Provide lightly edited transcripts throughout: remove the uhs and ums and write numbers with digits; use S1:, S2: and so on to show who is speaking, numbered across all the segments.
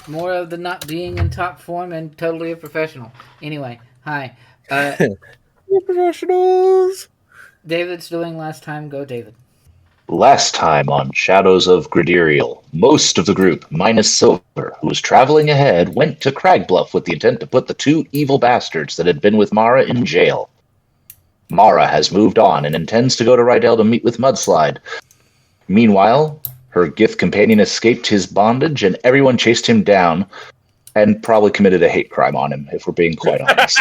S1: More of the not being in top form and totally a professional. Anyway, hi.
S2: We're professionals.
S1: David's doing last time. Go, David.
S3: Last time on Shadows of Gradiriel, most of the group, minus Silver, who was traveling ahead, went to Kragbluff with the intent to put the two evil bastards that had been with Mara in jail. Mara has moved on and intends to go to Rydell to meet with Mudslide. Meanwhile, her Gith companion escaped his bondage and everyone chased him down and probably committed a hate crime on him, if we're being quite honest.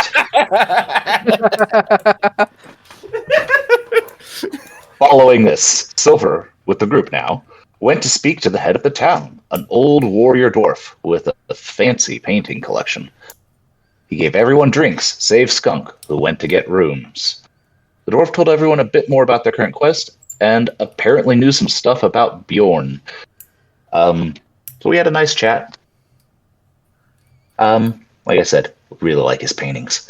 S3: Following this, Silver, with the group now, went to speak to the head of the town, an old warrior dwarf with a fancy painting collection. He gave everyone drinks, save Skunk, who went to get rooms. The dwarf told everyone a bit more about their current quest, and apparently knew some stuff about Bjorn. So we had a nice chat. Like I said, really like his paintings.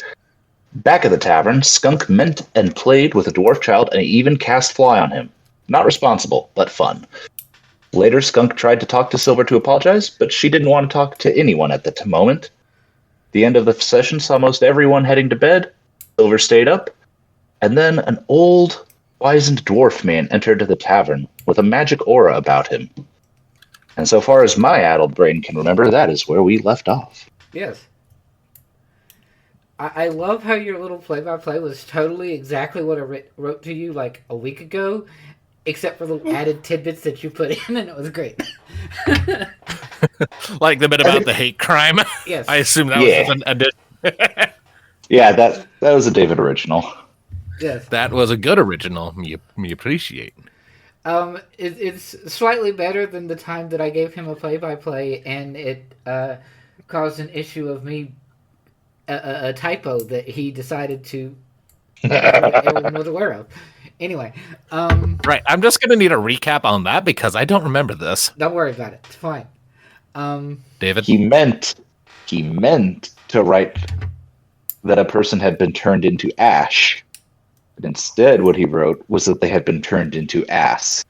S3: Back at the tavern, Skunk met and played with a dwarf child and even cast Fly on him. Not responsible, but fun. Later, Skunk tried to talk to Silver to apologize, but she didn't want to talk to anyone at the moment. The end of the session saw most everyone heading to bed. Silver stayed up. And then an old, wizened dwarf man entered the tavern with a magic aura about him. And so far as my addled brain can remember, that is where we left off.
S1: Yes. I love how your little play-by-play was totally exactly what I wrote to you like a week ago, except for the added tidbits that you put in, and it was great.
S2: Like the bit about the hate crime.
S1: Yes.
S2: I assume that was an addition.
S3: Yeah, that was a David original.
S1: Yes.
S2: That was a good original. Me appreciate.
S1: It's slightly better than the time that I gave him a play-by-play, and it caused an issue of me a typo that he decided to everyone was aware of. Anyway,
S2: Right, I'm just gonna need a recap on that because I don't remember this.
S1: don't worry about it. It's fine.
S2: David,
S3: He meant to write that a person had been turned into ash. But instead, what he wrote was that they had been turned into ass.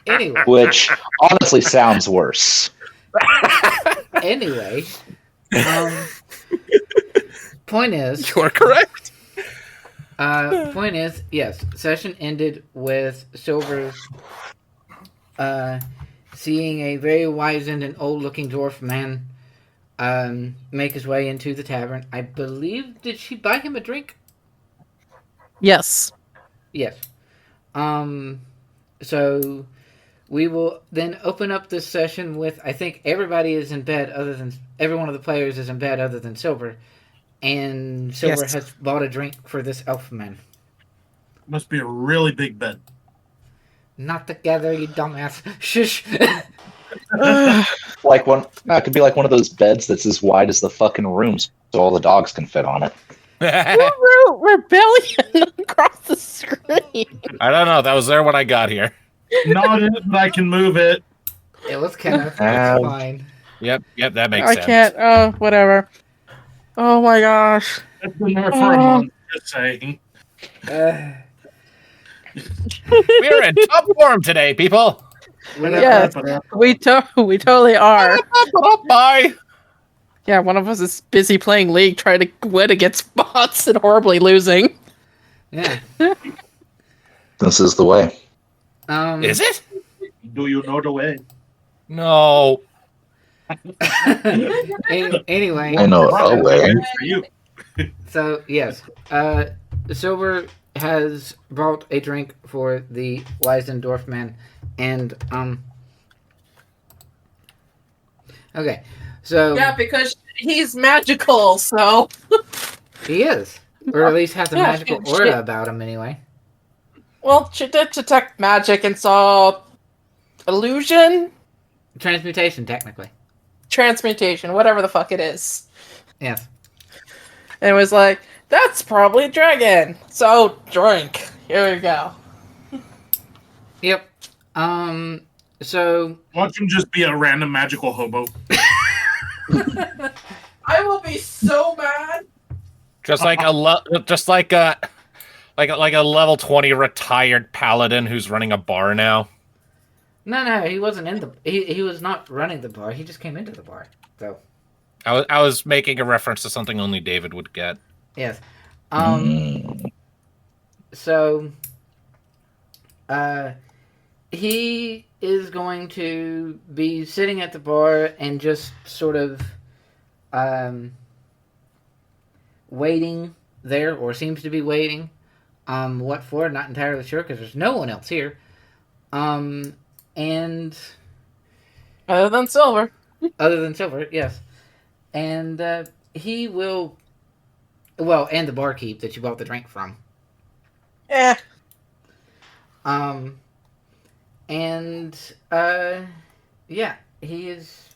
S1: Anyway,
S3: Which honestly sounds worse.
S1: anyway, point is,
S2: you're correct.
S1: point is, yes, session ended with Silver seeing a very wizened and old-looking dwarf man make his way into the tavern. I believe, did she buy him a drink?
S4: Yes.
S1: Yes. So we will then open up this session with, I think everybody is in bed other than, every one of the players is in bed other than Silver. And Silver has bought a drink for this elf man.
S5: Must be a really big bed.
S1: Not together, you dumbass. Shush.
S3: Like one, it could be like one of those beds that's as wide as the fucking room, so all the dogs can fit on it.
S4: Rebellion across the screen.
S2: I don't know. That was there when I got here.
S5: Not it, but I can move it.
S1: It was Kenneth. It's fine.
S2: Yep, that makes
S4: I
S2: sense.
S4: can't. Oh, whatever. Oh my gosh.
S5: It's been there for a month. Just saying.
S2: We're in top form today, people.
S4: Yes, we totally are.
S2: Bye.
S4: Yeah, one of us is busy playing League, trying to win against bots and horribly losing.
S1: Yeah.
S3: This is the way.
S2: Is it?
S5: Do you know the way?
S2: No.
S1: Anyway.
S3: I know a way.
S5: For you.
S1: So, yes. Silver has brought a drink for the wizened dwarf man. And, okay. So.
S4: Yeah, because he's magical, so.
S1: He is. Or at least has a magical aura about him, anyway.
S4: Well, she did detect magic and saw illusion?
S1: Transmutation, technically.
S4: Transmutation, whatever the fuck it is.
S1: Yes.
S4: And it was like, that's probably a dragon. So, drink. Here we go.
S1: Yep. So.
S5: Watch him just be a random magical hobo.
S4: I will be so mad.
S2: Just like a level 20 retired paladin who's running a bar now.
S1: No, he wasn't in the. He was not running the bar. He just came into the bar. So
S2: I was making a reference to something only David would get.
S1: yes.
S3: Mm.
S1: So he is going to be sitting at the bar and just sort of waiting there, or seems to be waiting. What for? Not entirely sure because there's no one else here. And
S4: Other than Silver.
S1: other than Silver, yes. And he will. Well, and the barkeep that you bought the drink from.
S4: Eh.
S1: And yeah, he is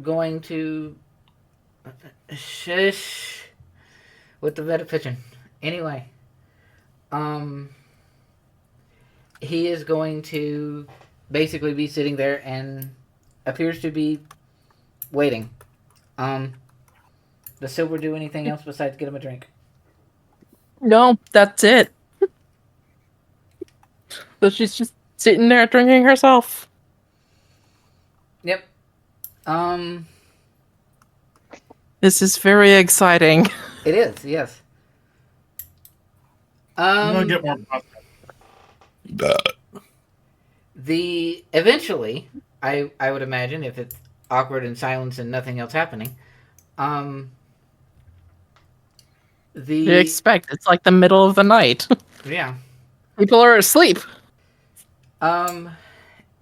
S1: going to shush with the meta pigeon. Anyway, he is going to basically be sitting there and appears to be waiting. Does Silver do anything else besides get him a drink?
S4: No, that's it. So she's just sitting there drinking herself.
S1: Yep.
S4: This is very exciting.
S1: It is, yes.
S5: I'm gonna get more pasta.
S1: Eventually, I would imagine, if it's awkward and silence and nothing else happening,
S4: You expect it's like the middle of the night.
S1: yeah,
S4: People are asleep.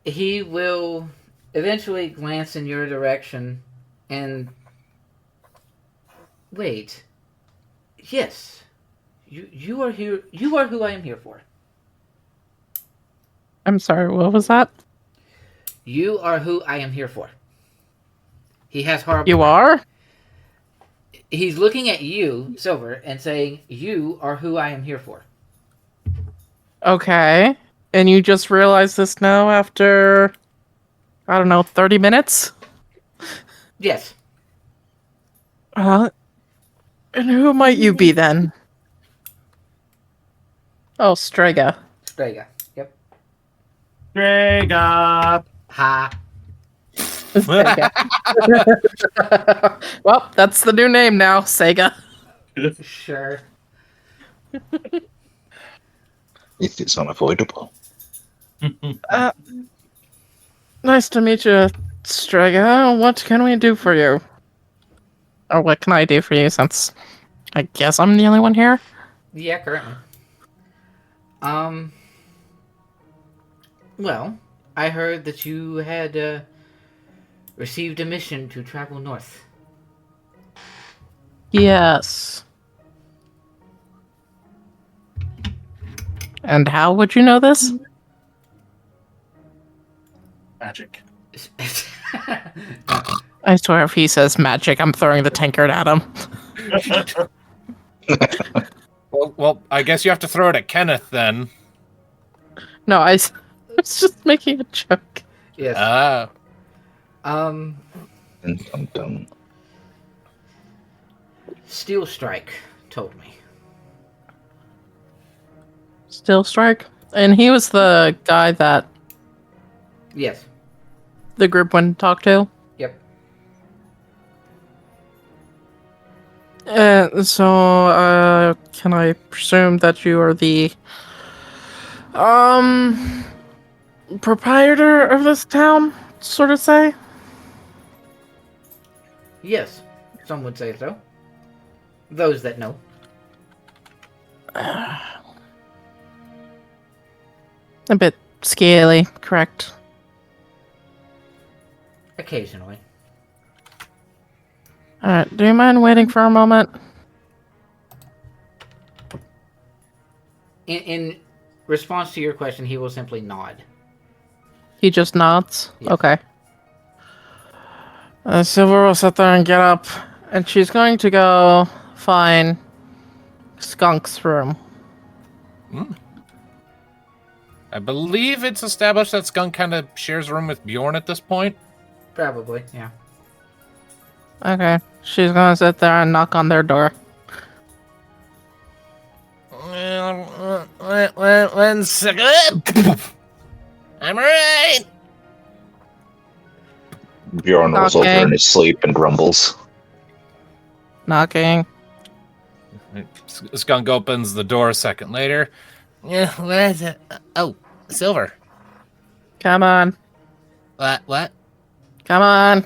S1: he will eventually glance in your direction and wait. Yes, you are here. You are who I am here for.
S4: I'm sorry, what was that?
S1: You are who I am here for. He has horrible.
S4: You are?
S1: He's looking at you, Silver, and saying, "You are who I am here for."
S4: Okay. And you just realized this now after, I don't know, 30 minutes?
S1: Yes.
S4: And who might you be then? Oh, Strega.
S1: Strega. Yep.
S5: Strega.
S1: Ha.
S4: Sega. Well, that's the new name now, Sega.
S1: Sure.
S3: It is unavoidable.
S4: Nice to meet you, Strega. What can we do for you? Or what can I do for you, since I guess I'm the only one here?
S1: Yeah, currently. Well, I heard that you had received a mission to travel north.
S4: Yes. And how would you know this?
S5: Magic.
S4: I swear if he says magic, I'm throwing the tankard at him.
S2: Well, I guess you have to throw it at Kenneth then.
S4: No, I was just making a joke.
S1: Yes.
S2: Ah.
S3: Dun, dun, dun.
S1: Steel Strike told me.
S4: Still strike? And he was the guy that
S1: Yes.
S4: the group went and talked to?
S1: Yep.
S4: So, can I presume that you are the, proprietor of this town, sort of say?
S1: Yes. Some would say so. Those that know.
S4: A bit scaly, correct?
S1: Occasionally.
S4: Alright, do you mind waiting for a moment?
S1: In response to your question, he will simply nod.
S4: He just nods?
S1: Yes.
S4: Okay. Silver will sit there and get up, and she's going to go find Skunk's room.
S2: I believe it's established that Skunk kind of shares a room with Bjorn at this point.
S1: Probably, yeah.
S4: Okay, she's gonna sit there and knock on their door.
S2: One second. I'm right.
S3: Bjorn rolls over
S4: Okay.
S3: in his sleep and grumbles.
S4: Knocking.
S2: Skunk opens the door a second later. Yeah, what is it? Oh, Silver.
S4: Come on.
S2: What?
S4: Come on.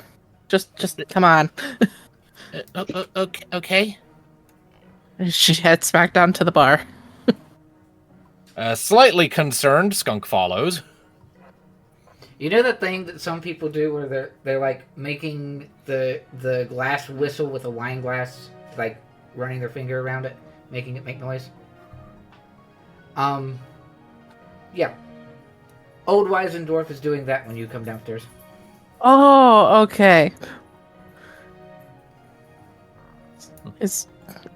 S4: Just come on.
S2: Okay.
S4: She heads back down to the bar.
S2: Slightly concerned, Skunk follows.
S1: You know that thing that some people do where they're like making the glass whistle with a wine glass, like running their finger around it, making it make noise? Yeah. Old Dwarf is doing that when you come downstairs.
S4: Oh, okay. It's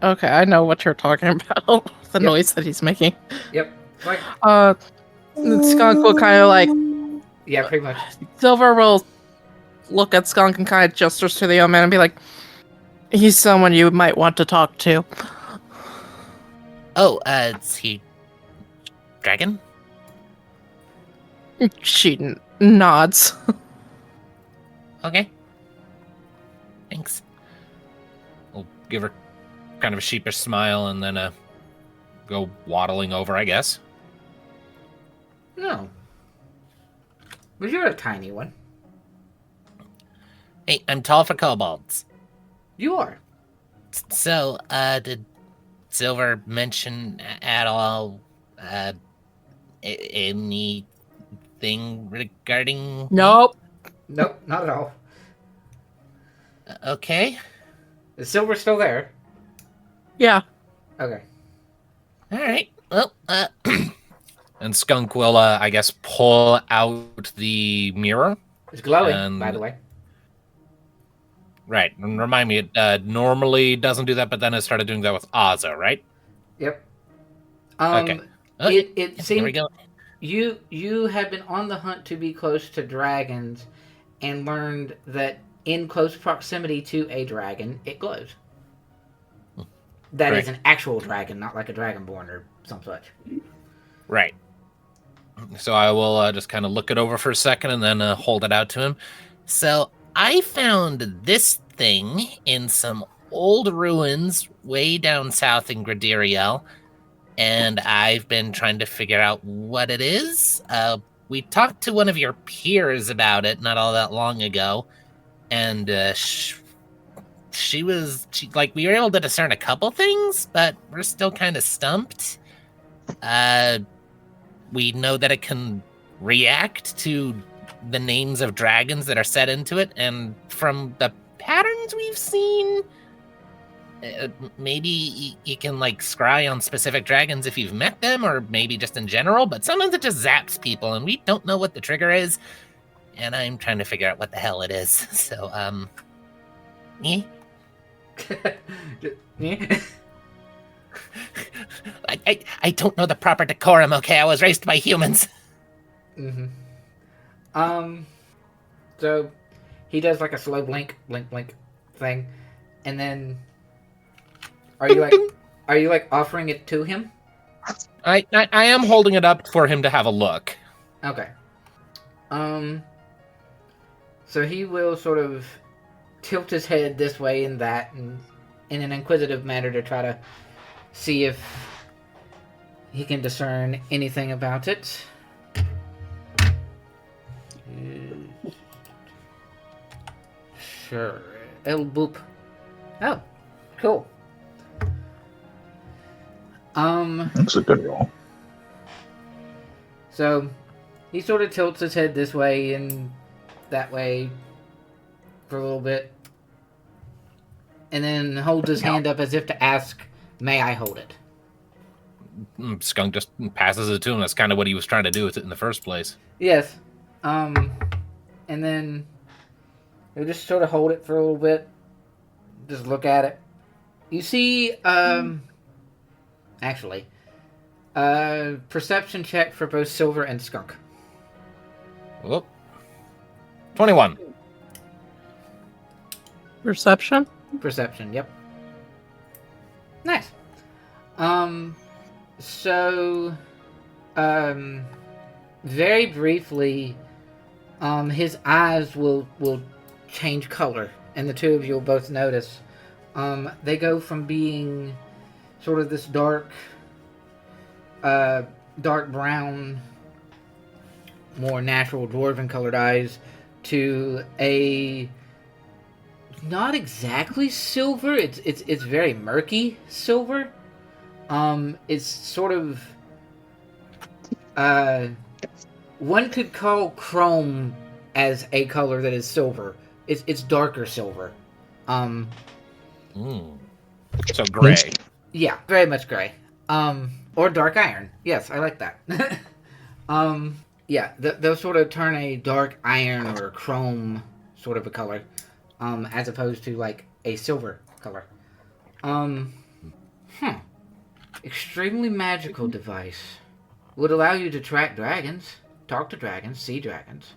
S4: okay. I know what you're talking about. The
S1: Yep.
S4: noise that he's making.
S1: Yep. Like,
S4: Skunk will kind of like
S1: yeah, pretty much.
S4: Silver will look at Skunk and kind of gestures to the old man and be like, "He's someone you might want to talk to."
S2: Oh, is he dragon?
S4: She nods.
S2: Okay. Thanks. I'll give her kind of a sheepish smile and then go waddling over, I guess.
S1: No. But you're a tiny one.
S2: Hey, I'm tall for kobolds.
S1: You are.
S2: So, did Silver mention at all anything regarding...
S4: Nope.
S1: Nope, not at all.
S2: Okay.
S1: Is Silver still there?
S4: Yeah.
S1: Okay.
S2: All right. Well, and Skunk will, I guess, pull out the mirror.
S1: It's glowing,
S2: And-
S1: by the way.
S2: Right. And remind me, it normally doesn't do that, but then it started doing that with Ozza, right?
S1: Yep.
S2: Okay.
S1: It
S2: Here we
S1: seems
S2: go.
S1: you have been on the hunt to be close to dragons and learned that in close proximity to a dragon, it glows. That is
S2: Right.
S1: an actual dragon, not like a dragonborn or some such.
S2: Right. So I will just kind of look it over for a second and then hold it out to him. So I found this thing in some old ruins way down south in Gradiriel, and I've been trying to figure out what it is. We talked to one of your peers about it not all that long ago, and we were able to discern a couple things, but we're still kind of stumped. We know that it can react to the names of dragons that are set into it, and from the patterns we've seen, maybe you can like scry on specific dragons if you've met them, or maybe just in general, but sometimes it just zaps people, and we don't know what the trigger is, and I'm trying to figure out what the hell it is. So, yeah.
S1: Yeah.
S2: I don't know the proper decorum, okay? I was raised by humans.
S1: Mm-hmm. So he does like a slow blink thing, and then are you like offering it to him?
S2: I am holding it up for him to have a look.
S1: Okay. So he will sort of tilt his head this way and that, and in an inquisitive manner to try to see if he can discern anything about it. Sure. El boop. Oh, cool.
S3: That's a good roll.
S1: So he sort of tilts his head this way and that way for a little bit, and then holds his hand up as if to ask, "May I hold it?"
S2: Skunk just passes it to him. That's kind of what he was trying to do with it in the first place.
S1: Yes. And then he'll just sort of hold it for a little bit. Just look at it. You see, actually, perception check for both Silver and Skunk.
S2: Whoop. 21.
S4: Perception?
S1: Perception, yep. Nice. So, very briefly, his eyes will change color, and the two of you will both notice. They go from being sort of this dark brown, more natural dwarven colored eyes to a not exactly silver. It's very murky silver. It's sort of one could call chrome as a color that is silver. It's darker silver.
S2: So gray.
S1: Yeah, very much gray. Or dark iron. Yes, I like that. Yeah, they'll sort of turn a dark iron or chrome sort of a color, as opposed to like a silver color. Extremely magical device. Would allow you to track dragons, talk to dragons, see dragons.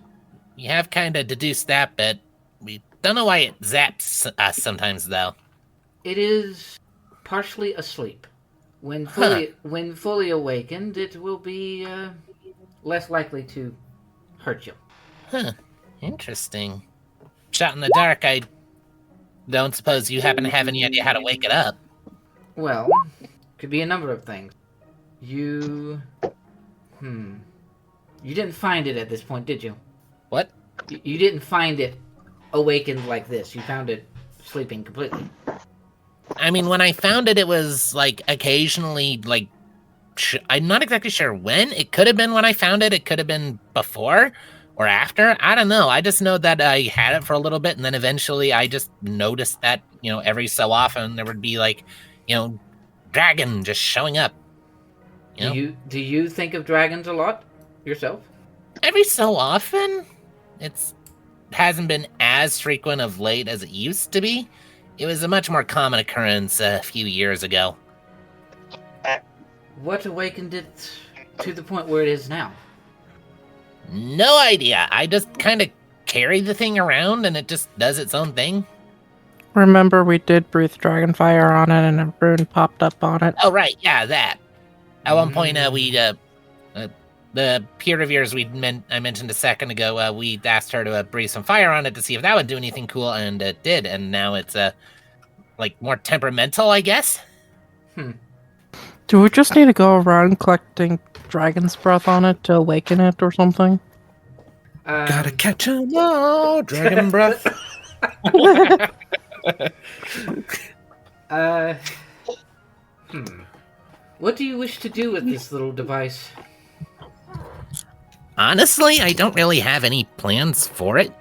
S2: We have kind of deduced that, but we don't know why it zaps us sometimes, though.
S1: It is partially asleep. When fully awakened, it will be less likely to hurt you.
S2: Huh. Interesting. Shot in the dark, I don't suppose you happen to have any idea how to wake it up.
S1: Well, could be a number of things. You didn't find it at this point, did you?
S2: What?
S1: You didn't find it awakened like this. You found it sleeping completely.
S2: I mean, when I found it, it was, like, occasionally, like, I'm not exactly sure when. It could have been when I found it. It could have been before or after. I don't know. I just know that I had it for a little bit, and then eventually I just noticed that, every so often there would be, like, dragon just showing up.
S1: Do you think of dragons a lot yourself?
S2: Every so often. It hasn't been as frequent of late as it used to be. It was a much more common occurrence a few years ago.
S1: What awakened it to the point where it is now?
S2: No idea. I just kind of carry the thing around and it just does its own thing.
S4: Remember, we did breathe dragon fire on it and a rune popped up on it.
S2: Oh, right. Yeah, that. At one point, the peer of yours I mentioned a second ago, we asked her to breathe some fire on it to see if that would do anything cool, and it did. And now it's, more temperamental, I guess?
S4: Do we just need to go around collecting dragon's breath on it to awaken it or something?
S2: Gotta catch 'em all, dragon breath.
S1: What do you wish to do with this little device?
S2: Honestly, I don't really have any plans for it.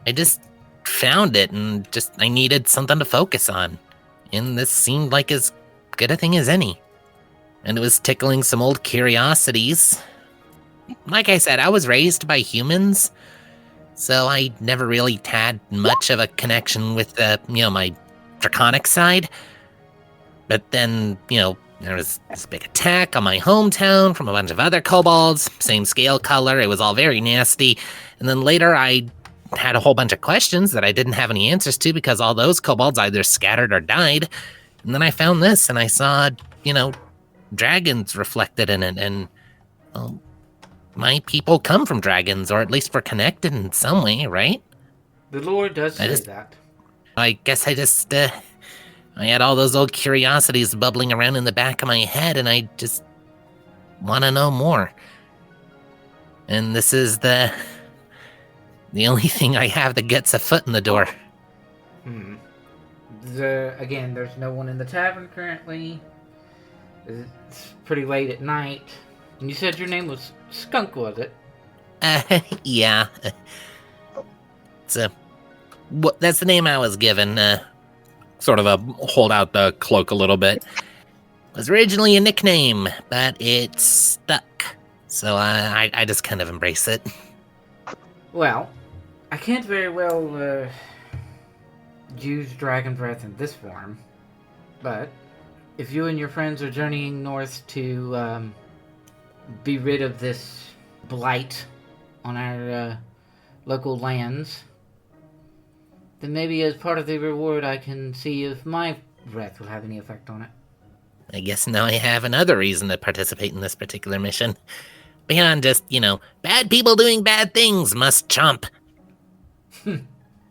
S2: I just found it and I needed something to focus on. And this seemed like as good a thing as any. And it was tickling some old curiosities. Like I said, I was raised by humans, so I never really had much of a connection with, my draconic side. But then, there was this big attack on my hometown from a bunch of other kobolds, same scale color, it was all very nasty. And then later I had a whole bunch of questions that I didn't have any answers to because all those kobolds either scattered or died. And then I found this and I saw, dragons reflected in it. And my people come from dragons, or at least we're connected in some way, right?
S1: The lore does say that.
S2: I guess I had all those old curiosities bubbling around in the back of my head, and I just want to know more. And this is the only thing I have that gets a foot in the door.
S1: Again, there's no one in the tavern currently. It's pretty late at night. And you said your name was Skunk, was it?
S2: Yeah. That's the name I was given. Sort of hold out the cloak a little bit. It was originally a nickname, but it stuck. So I just kind of embrace it.
S1: Well, I can't very well use dragon breath in this form, but if you and your friends are journeying north to be rid of this blight on our local lands, then maybe as part of the reward I can see if my breath will have any effect on it.
S2: I guess now I have another reason to participate in this particular mission. Beyond just, bad people doing bad things must chomp.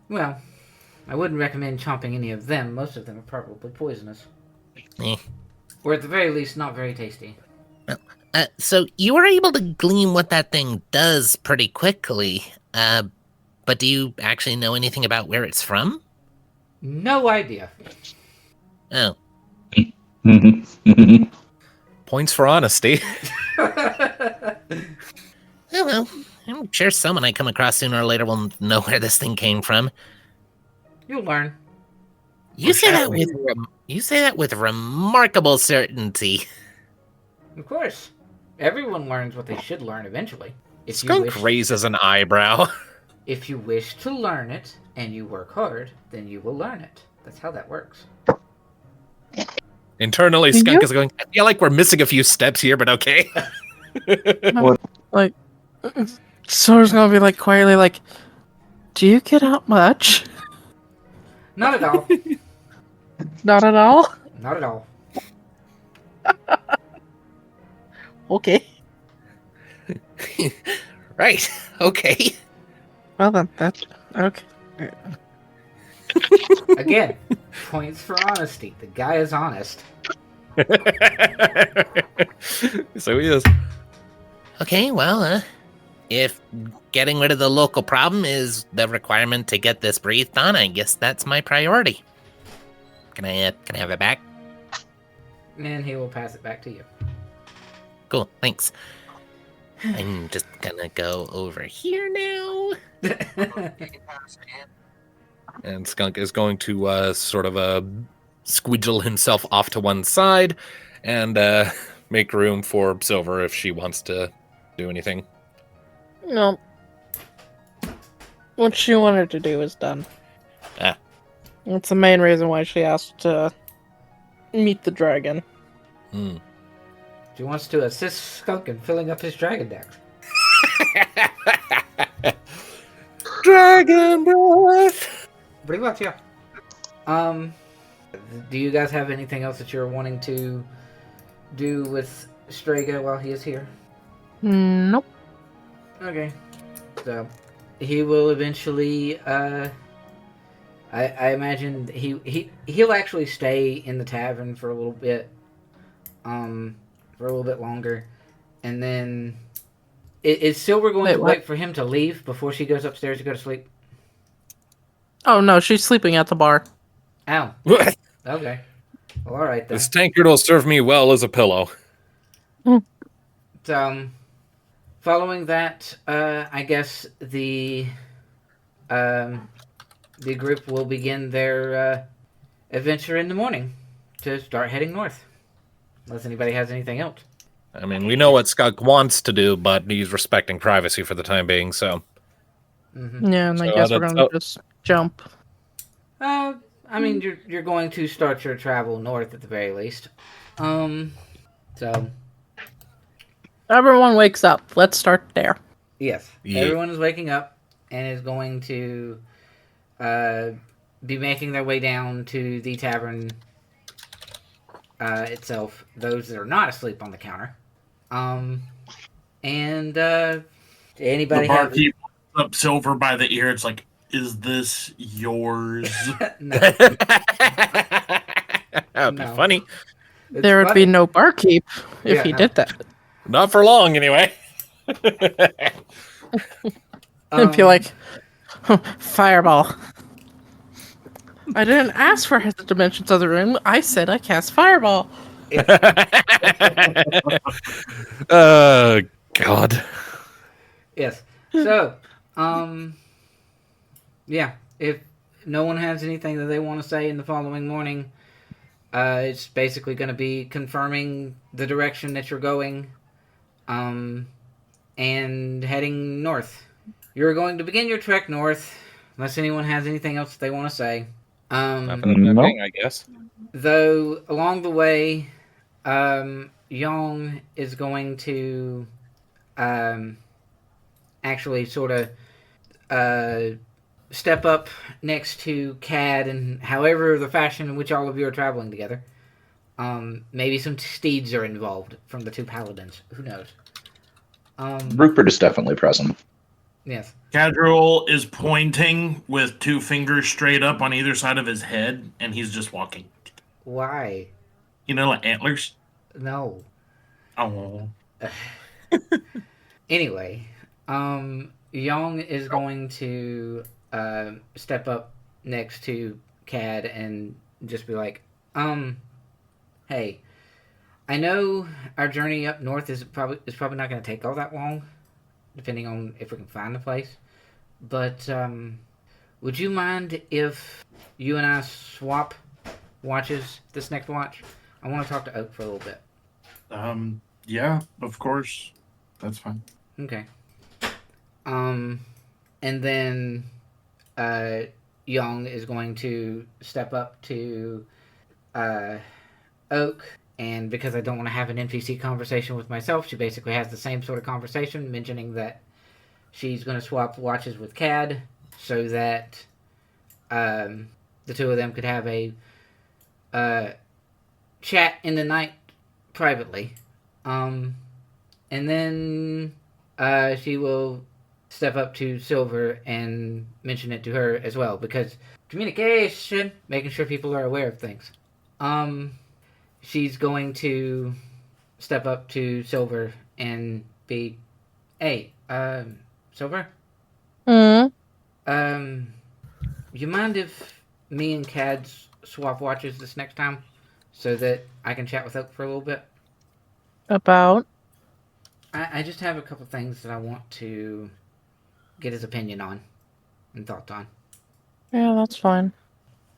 S1: Well, I wouldn't recommend chomping any of them. Most of them are probably poisonous.
S2: Eh.
S1: Or at the very least, not very tasty.
S2: So you were able to glean what that thing does pretty quickly. But do you actually know anything about where it's from?
S1: No idea.
S2: Oh,
S3: Mhm.
S2: points for honesty. Oh, well, I'm sure someone I come across sooner or later will know where this thing came from.
S1: You'll learn.
S2: You say that with remarkable certainty.
S1: Of course. Everyone learns what they should learn eventually.
S2: Skunk raises an eyebrow.
S1: If you wish to learn it, and you work hard, then you will learn it. That's how that works.
S2: Internally, Skunk is going, I feel like we're missing a few steps here, but okay.
S4: Like, Sora's gonna be like quietly like, do you get out much?
S1: Not at all.
S4: Not at all?
S1: Not at all.
S4: Okay.
S2: Right, okay.
S4: Well then, that, okay.
S1: Again, points for honesty. The guy is honest.
S2: So he is. Okay, well, if getting rid of the local problem is the requirement to get this breathed on, I guess that's my priority. Can I have it back?
S1: And he will pass it back to you.
S2: Cool, thanks. I'm just gonna go over here now. And Skunk is going to sort of squidgle himself off to one side and make room for Silver if she wants to do anything.
S4: No. What she wanted to do is done.
S2: Ah.
S4: That's the main reason why she asked to meet the dragon.
S2: Hmm.
S1: She wants to assist Skunk in filling up his dragon deck.
S2: Dragon breath!
S1: Pretty much, yeah. Do you guys have anything else that you're wanting to do with Strega while he is here?
S4: Nope.
S1: Okay. So, he will eventually, I imagine he'll actually stay in the tavern for a little bit, for a little bit longer, and then is Silver going to wait for him to leave before she goes upstairs to go to sleep?
S4: Oh no, she's sleeping at the bar.
S1: Ow. Okay. Well, all right then.
S2: This tankard will serve me well as a pillow.
S1: Following that, I guess the group will begin their adventure in the morning to start heading north. Unless anybody has anything else.
S2: I mean, we know what Skunk wants to do, but he's respecting privacy for the time being, so...
S1: Mm-hmm.
S4: Yeah, and I guess we're gonna just jump.
S1: I mean, you're going to start your travel north at the very least. So...
S4: Everyone wakes up. Let's start there.
S1: Yes.
S2: Yeah.
S1: Everyone is waking up and is going to be making their way down to the tavern itself. Those that are not asleep on the counter. And anybody
S5: The barkeep pulls up Silver by the ear. It's like, is this yours?
S1: No.
S2: That'd be funny.
S1: It's
S4: There would
S1: funny.
S4: be no barkeep if he did that.
S2: Not for long, anyway.
S4: It'd be like, fireball. I didn't ask for the dimensions of the room. I said I cast fireball.
S2: God.
S1: Yes. So, yeah. If no one has anything that they want to say in the following morning, it's basically going to be confirming the direction that you're going, and heading north. You're going to begin your trek north, unless anyone has anything else they want to say.
S3: No.
S2: I guess.
S1: Though along the way, Yong is going to actually sort of step up next to Cad, and however the fashion in which all of you are traveling together. Maybe some steeds are involved from the two paladins. Who knows?
S3: Rupert is definitely present.
S1: Yes.
S5: Gradiriel is pointing with 2 fingers straight up on either side of his head, and he's just walking.
S1: Why?
S5: You know, like antlers?
S1: No.
S5: Oh.
S1: Anyway, Young is going to step up next to Cad and just be like, hey, I know our journey up north is probably not going to take all that long, depending on if we can find the place. But would you mind if you and I swap watches this next watch? I want to talk to Oak for a little bit.
S5: Yeah, of course. That's fine.
S1: Okay. And then Young is going to step up to Oak, and because I don't want to have an NPC conversation with myself, she basically has the same sort of conversation, mentioning that she's going to swap watches with Cad so that the two of them could have a chat in the night privately. And then she will step up to Silver and mention it to her as well, because communication, making sure people are aware of things. She's going to step up to Silver and be, hey, Silver? You mind if me and Cad swap watches this next time so that I can chat with Oak for a little bit?
S4: About?
S1: I just have a couple things that I want to get his opinion on and thoughts on.
S4: Yeah, that's fine.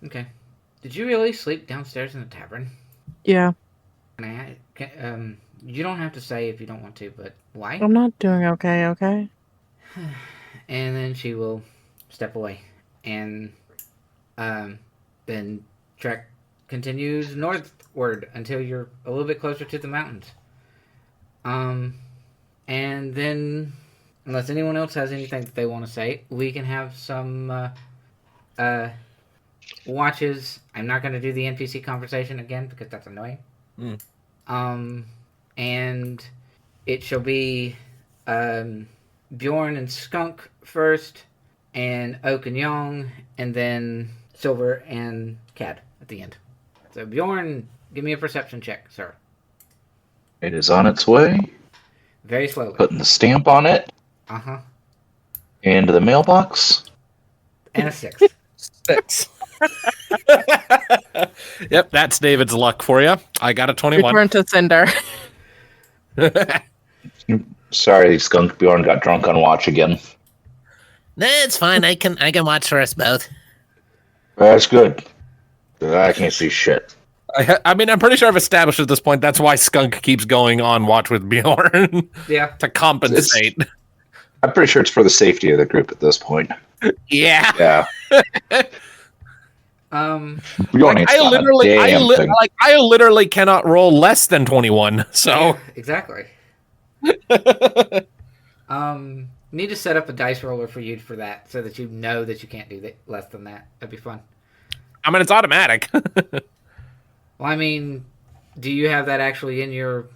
S1: Okay. Did you really sleep downstairs in the tavern?
S4: Yeah.
S1: You don't have to say if you don't want to, but why?
S4: I'm not doing okay?
S1: And then she will step away. And then trek continues northward until you're a little bit closer to the mountains. And then, unless anyone else has anything that they want to say, we can have some watches. I'm not going to do the NPC conversation again because that's annoying. And it shall be Bjorn and Skunk first, and Oak and Young, and then Silver and Cad at the end. So Bjorn, give me a perception check, sir.
S3: It is on its way.
S1: Very slowly.
S3: Putting the stamp on it.
S1: Uh-huh.
S3: Into the mailbox.
S1: And a 6.
S2: 6. Yep, that's David's luck for you. I got a 21.
S4: Return to Cinder.
S3: Sorry, Skunk. Bjorn got drunk on watch again.
S2: Nah, it's fine. I can watch for us both.
S3: That's good. I can't see shit.
S2: I mean, I'm pretty sure I've established at this point that's why Skunk keeps going on watch with Bjorn.
S1: Yeah.
S2: To compensate.
S3: I'm pretty sure it's for the safety of the group at this point.
S2: Yeah.
S3: Yeah. Bjorn
S2: Like,
S3: ain't done a damn thing.
S2: I literally cannot roll less than 21. So
S1: Yeah, exactly. Need to set up a dice roller for you for that, so that you know that you can't do that less than that. That'd be fun.
S2: I mean, it's automatic.
S1: Well, I mean, do you have that actually in your?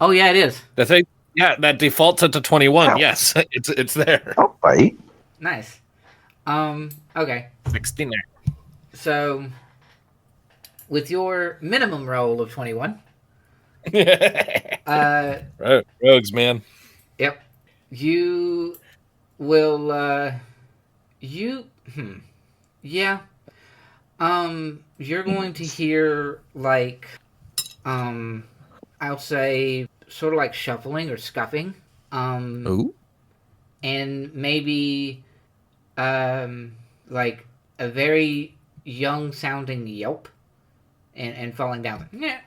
S1: Oh yeah, it is.
S2: The thing, yeah, that defaults it to 21.
S3: Ow.
S2: Yes, it's there.
S3: Oh, bite.
S1: Nice. Okay.
S2: 16 there.
S1: So, with your minimum roll of 21,
S2: Rogues, man.
S1: yep, you will. Yeah. You're going to hear like, I'll say sort of like shuffling or scuffing.
S2: Ooh.
S1: And maybe, like a very young sounding yelp and falling down. Yeah.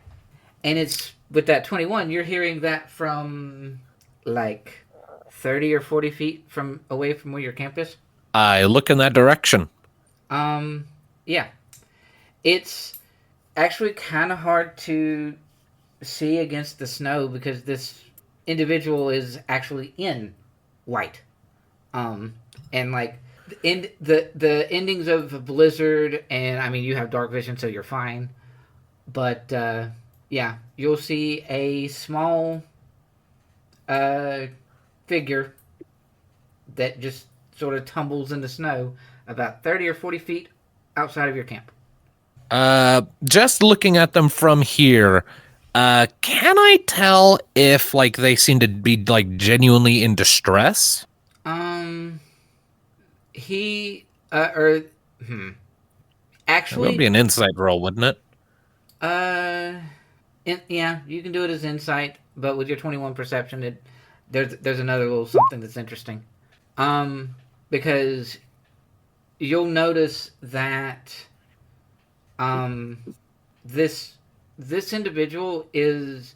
S1: And it's with that 21, you're hearing that from like 30 or 40 feet from away from where your camp is.
S2: I look in that direction.
S1: Yeah. It's actually kind of hard to see against the snow because this individual is actually in white. And like the endings of a blizzard, and I mean you have dark vision, so you're fine. But yeah, you'll see a small figure that just sort of tumbles in the snow about 30 or 40 feet outside of your camp.
S2: Just looking at them from here, can I tell if like they seem to be like genuinely in distress?
S1: He
S2: It would be
S1: actually
S2: an insight roll, wouldn't it?
S1: yeah, you can do it as insight, but with your 21 perception, there's another little something that's interesting. Because you'll notice that this individual is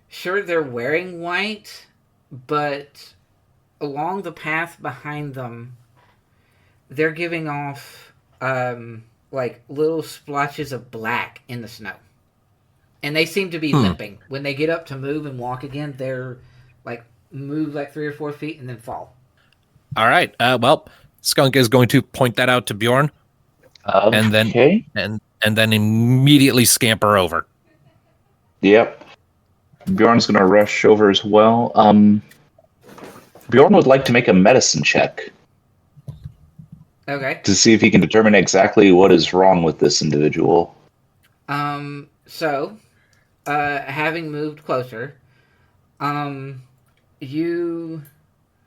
S1: sure they're wearing white, but along the path behind them, they're giving off like little splotches of black in the snow. And they seem to be limping. When they get up to move and walk again, they're like move like 3 or 4 feet and then fall.
S2: All right. Well, Skunk is going to point that out to Bjorn, and then and then immediately scamper over.
S3: Yep. Bjorn's going to rush over as well. Bjorn would like to make a medicine check
S1: Okay.
S3: to see if he can determine exactly what is wrong with this individual.
S1: So, having moved closer, you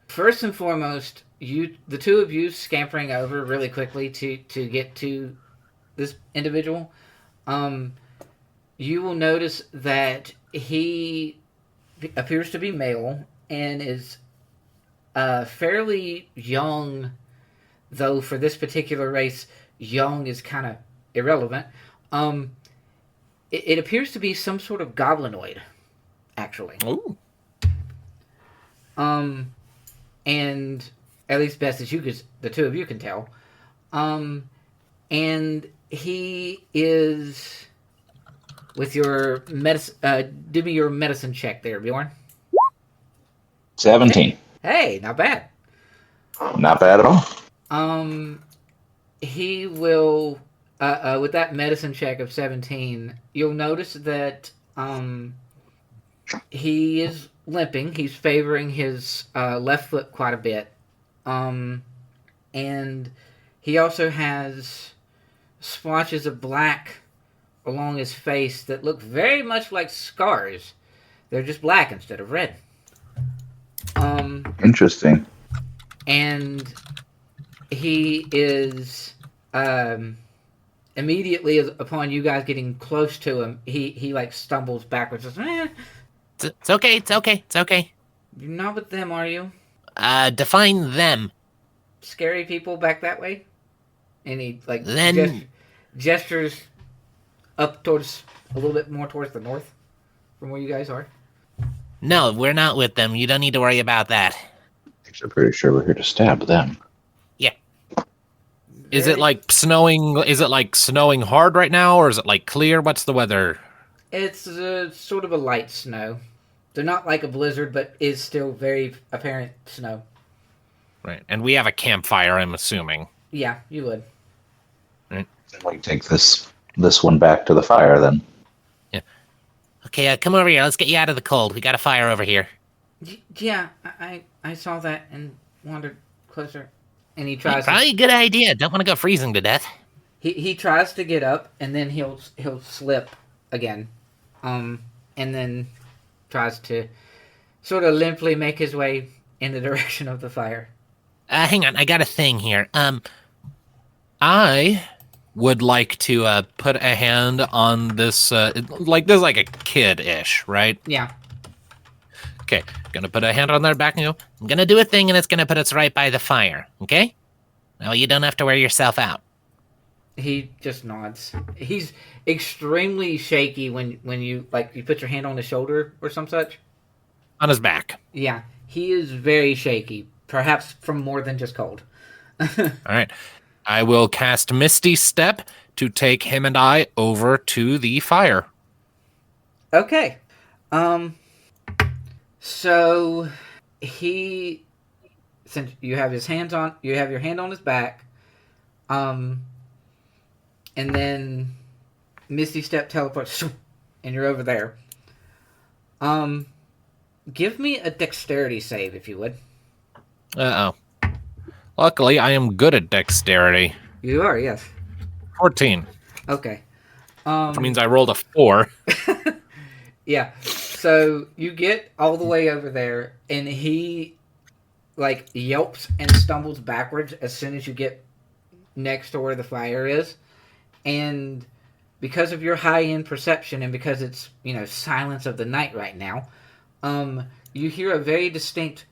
S1: first and foremost, the two of you scampering over really quickly to get to this individual. You will notice that he appears to be male and is fairly young, though for this particular race, young is kind of irrelevant. It appears to be some sort of goblinoid, actually.
S2: Ooh.
S1: And at least best as the two of you can tell. And he is with your do me your medicine check there, Bjorn.
S3: 17.
S1: Hey, not bad.
S3: Not bad at all.
S1: He will with that medicine check of 17, you'll notice that he is limping. He's favoring his left foot quite a bit. And he also has splotches of black along his face that look very much like scars. They're just black instead of red.
S3: Interesting.
S1: And he is immediately upon you guys getting close to him, he like stumbles backwards.
S2: It's okay. It's okay. It's okay.
S1: You're not with them, are you?
S2: Define them.
S1: Scary people back that way? And he like
S2: Then
S1: gestures up towards a little bit more towards the north from where you guys are.
S2: No, we're not with them. You don't need to worry about that.
S3: I'm pretty sure we're here to stab them.
S2: Yeah. Is it like snowing? Is it like snowing hard right now, or is it like clear? What's the weather?
S1: It's sort of a light snow. They're not like a blizzard, but is still very apparent snow.
S2: Right, and we have a campfire, I'm assuming.
S1: Yeah, you would.
S3: Then we take this one back to the fire then.
S2: Yeah. Okay, come over here. Let's get you out of the cold. We got a fire over here.
S1: Yeah, I saw that and wandered closer. And he tries.
S2: Probably a good idea. Don't want to go freezing to death.
S1: He tries to get up and then he'll slip again, and then tries to sort of limply make his way in the direction of the fire.
S2: Hang on, I got a thing here. I would like to put a hand on this. Like this, is like a kid-ish, right?
S1: Yeah.
S2: Okay, gonna put a hand on their back and go. I'm gonna do a thing, and it's gonna put us right by the fire. Okay? Now you don't have to wear yourself out.
S1: He just nods. He's extremely shaky when you put your hand on his shoulder or some such.
S2: On his back.
S1: Yeah, he is very shaky, perhaps from more than just cold.
S2: All right. I will cast Misty Step to take him and I over to the fire.
S1: Okay. So since you have your hand on his back, and then Misty Step teleports, and you're over there. Give me a dexterity save, if you would.
S2: Uh-oh. Luckily, I am good at dexterity.
S1: You are, yes.
S2: 14.
S1: Okay.
S2: Which means I rolled a 4.
S1: Yeah. So you get all the way over there, and he like yelps and stumbles backwards as soon as you get next to where the fire is, and because of your high-end perception and because it's silence of the night right now, you hear a very distinct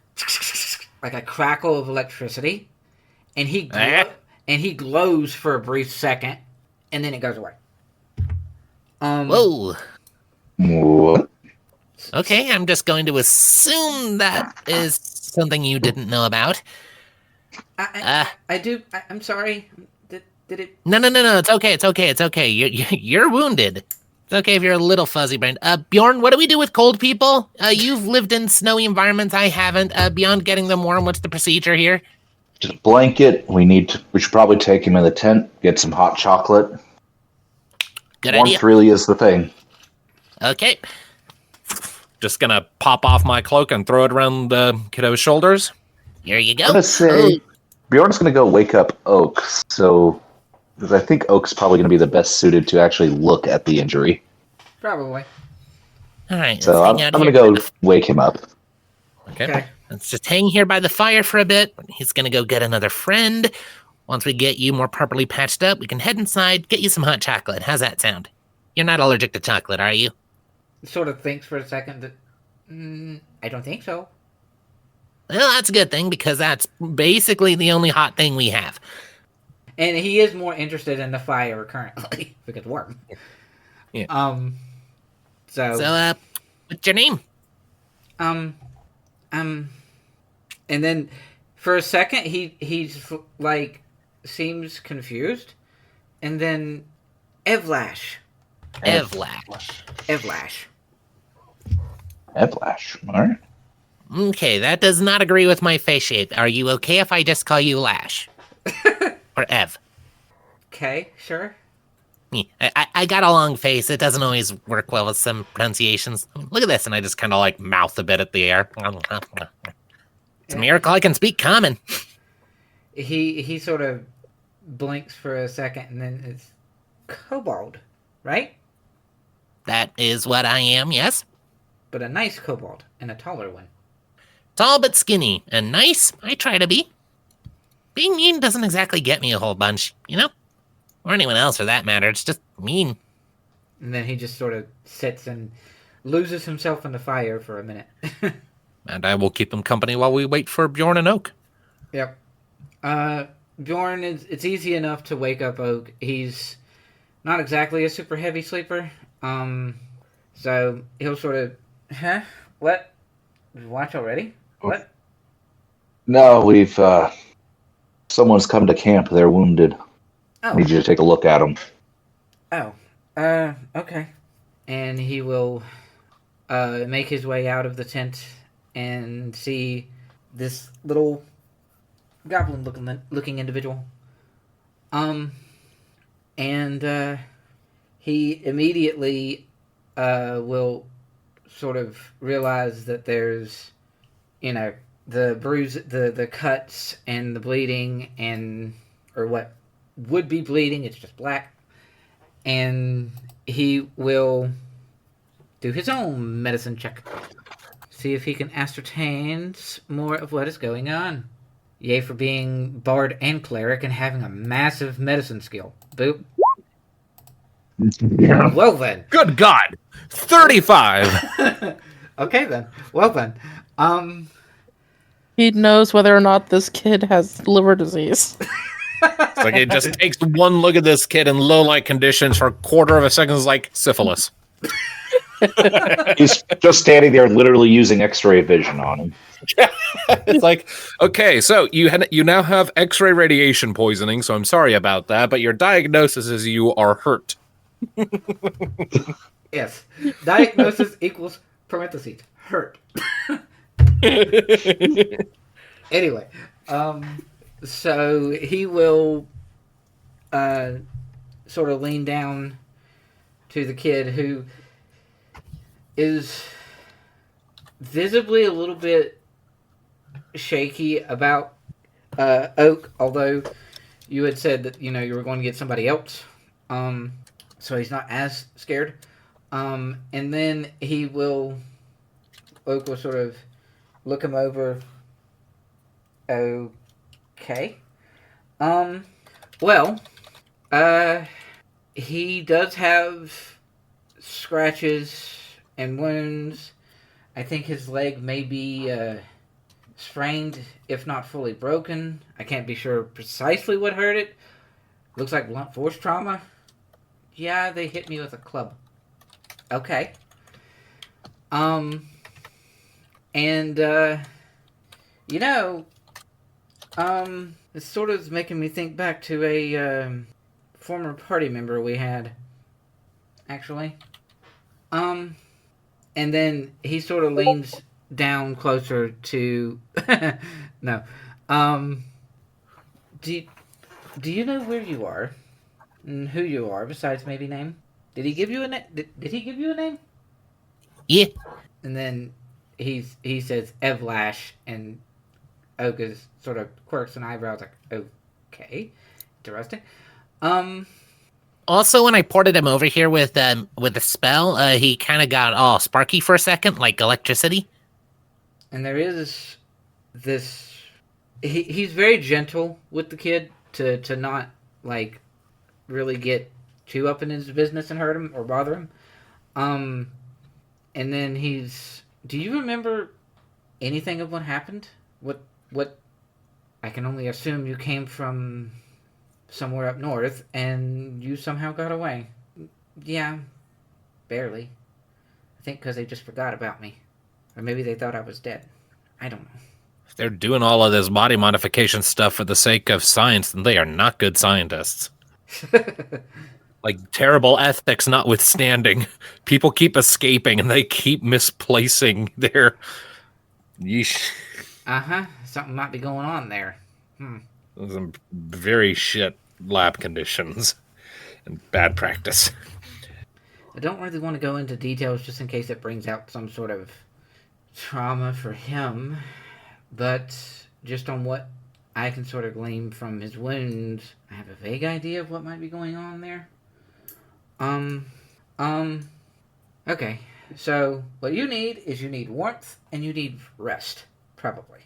S1: like a crackle of electricity, and he glows for a brief second, and then it goes away.
S2: Whoa.
S3: What?
S2: Okay, I'm just going to assume that is something you didn't know about.
S1: I'm sorry. Did it?
S2: No. It's okay. You're wounded. It's okay if you're a little fuzzy brained. Bjorn, what do we do with cold people? You've lived in snowy environments. I haven't. Beyond getting them warm, what's the procedure here?
S3: Just a blanket. We should probably take him in the tent, get some hot chocolate.
S2: Good
S3: Warmth
S2: idea.
S3: really is the thing.
S2: Okay. Just gonna pop off my cloak and throw it around the kiddo's shoulders. Here you go.
S3: I'm gonna say Bjorn's gonna go wake up Oak, because I think Oak's probably gonna be the best suited to actually look at the injury.
S1: Probably.
S2: All right.
S3: So I'm gonna go wake him up.
S2: Okay. Let's just hang here by the fire for a bit. He's gonna go get another friend. Once we get you more properly patched up, we can head inside, get you some hot chocolate. How's that sound? You're not allergic to chocolate, are you?
S1: Sort of thinks for a second that I don't think so.
S2: Well, that's a good thing, because that's basically the only hot thing we have.
S1: And he is more interested in the fire currently because it's warm.
S2: Yeah.
S1: So
S2: what's your name?
S1: and then for a second he's like seems confused, and then Evlash.
S2: Evlash.
S3: Evlash. All right.
S2: Okay, that does not agree with my face shape. Are you okay if I just call you Lash? Or Ev?
S1: Okay, sure.
S2: I got a long face. It doesn't always work well with some pronunciations. Look at this, and I just kind of like mouth a bit at the air. It's a miracle I can speak common.
S1: He sort of blinks for a second, and then it's Kobold, right?
S2: That is what I am, yes.
S1: But a nice kobold, and a taller one.
S2: Tall but skinny, and nice, I try to be. Being mean doesn't exactly get me a whole bunch, you know? Or anyone else for that matter, it's just mean.
S1: And then he just sort of sits and loses himself in the fire for a minute.
S2: And I will keep him company while we wait for Bjorn and Oak.
S1: Yep. Bjorn, it's easy enough to wake up Oak. He's not exactly a super heavy sleeper. So he'll sort of, huh? What? Watch already? What?
S3: No, we've, someone's come to camp. They're wounded.
S1: Oh.
S3: Need you to take a look at them.
S1: Oh. Okay. And he will, make his way out of the tent and see this little goblin-looking individual. And, he immediately, will sort of realize that there's, the bruise, the cuts and the bleeding or what would be bleeding, it's just black. And he will do his own medicine check. See if he can ascertain more of what is going on. Yay for being bard and cleric and having a massive medicine skill. Boop.
S3: Yeah.
S1: Well then.
S2: Good God! 35!
S1: Okay then. Well then.
S4: He knows whether or not this kid has liver disease.
S2: It's like it just takes one look at this kid in low-light conditions for a quarter of a second. It's like syphilis.
S3: He's just standing there literally using x-ray vision on him.
S2: It's like, okay, so you now have X-ray radiation poisoning, so I'm sorry about that, but your diagnosis is you are hurt.
S1: Yes. Diagnosis equals parentheses. Hurt. Anyway. So he will sort of lean down to the kid who is visibly a little bit shaky about Oak, although you had said that, you were going to get somebody else. So he's not as scared. And then Oak will sort of look him over. Okay. Well, he does have scratches and wounds. I think his leg may be sprained, if not fully broken. I can't be sure precisely what hurt it. Looks like blunt force trauma. Yeah, they hit me with a club. Okay. And, it's sort of making me think back to a, former party member we had, actually. And then he sort of leans down closer to... No. Do you know where you are? And who you are, besides maybe name? Did he give you a name? Did he give you a name?
S2: Yeah.
S1: And then he says Evlash, and Oga's sort of quirks an eyebrows like, okay, interesting.
S2: Also, when I ported him over here with a spell, he kind of got all sparky for a second, like electricity.
S1: And there is this... He's very gentle with the kid to not, like, really get too up in his business and hurt him or bother him. And then do you remember anything of what happened? What I can only assume you came from somewhere up north and you somehow got away. Yeah, barely. I think because they just forgot about me. Or maybe they thought I was dead. I don't know.
S2: If they're doing all of this body modification stuff for the sake of science, then they are not good scientists. Like, terrible ethics notwithstanding, people keep escaping and they keep misplacing their... Yeesh.
S1: Uh-huh. Something might be going on there.
S2: Some very shit lab conditions and bad practice.
S1: I don't really want to go into details just in case it brings out some sort of trauma for him, but just on what I can sort of glean from his wounds, I have a vague idea of what might be going on there. Okay. So, what you need warmth and you need rest, probably.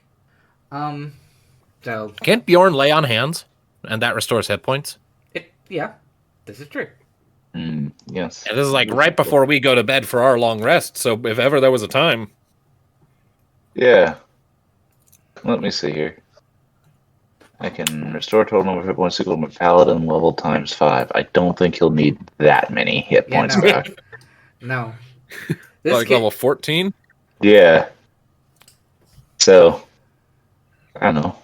S1: So...
S2: Can't Bjorn lay on hands? And that restores hit points?
S1: Yeah, this is true.
S3: Yes.
S2: And this is like right before we go to bed for our long rest, so if ever there was a time...
S3: Yeah. Let me see here. I can restore total number of hit points equal to my paladin level times 5. I don't think he'll need that many hit points
S1: no.
S3: back.
S1: No.
S2: Like level 14?
S3: Yeah. So, I don't know.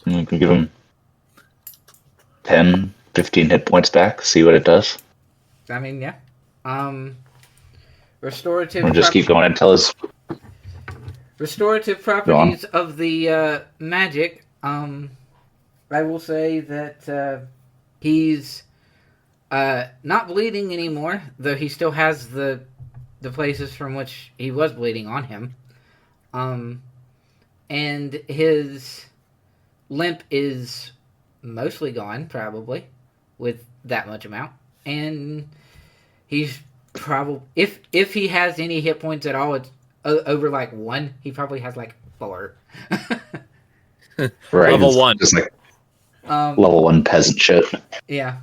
S3: We can give him 10, 15 hit points back, see what it does.
S1: I mean, yeah. Restorative...
S3: Or just keep going until his...
S1: Restorative properties of the magic. I will say that he's not bleeding anymore, though he still has the places from which he was bleeding on him. And his limp is mostly gone, probably, with that much amount. And he's probably... If he has any hit points at all, it's over, 1. He probably has, 4.
S3: Right.
S2: Level 1.
S3: Just level 1 peasant shit.
S1: Yeah.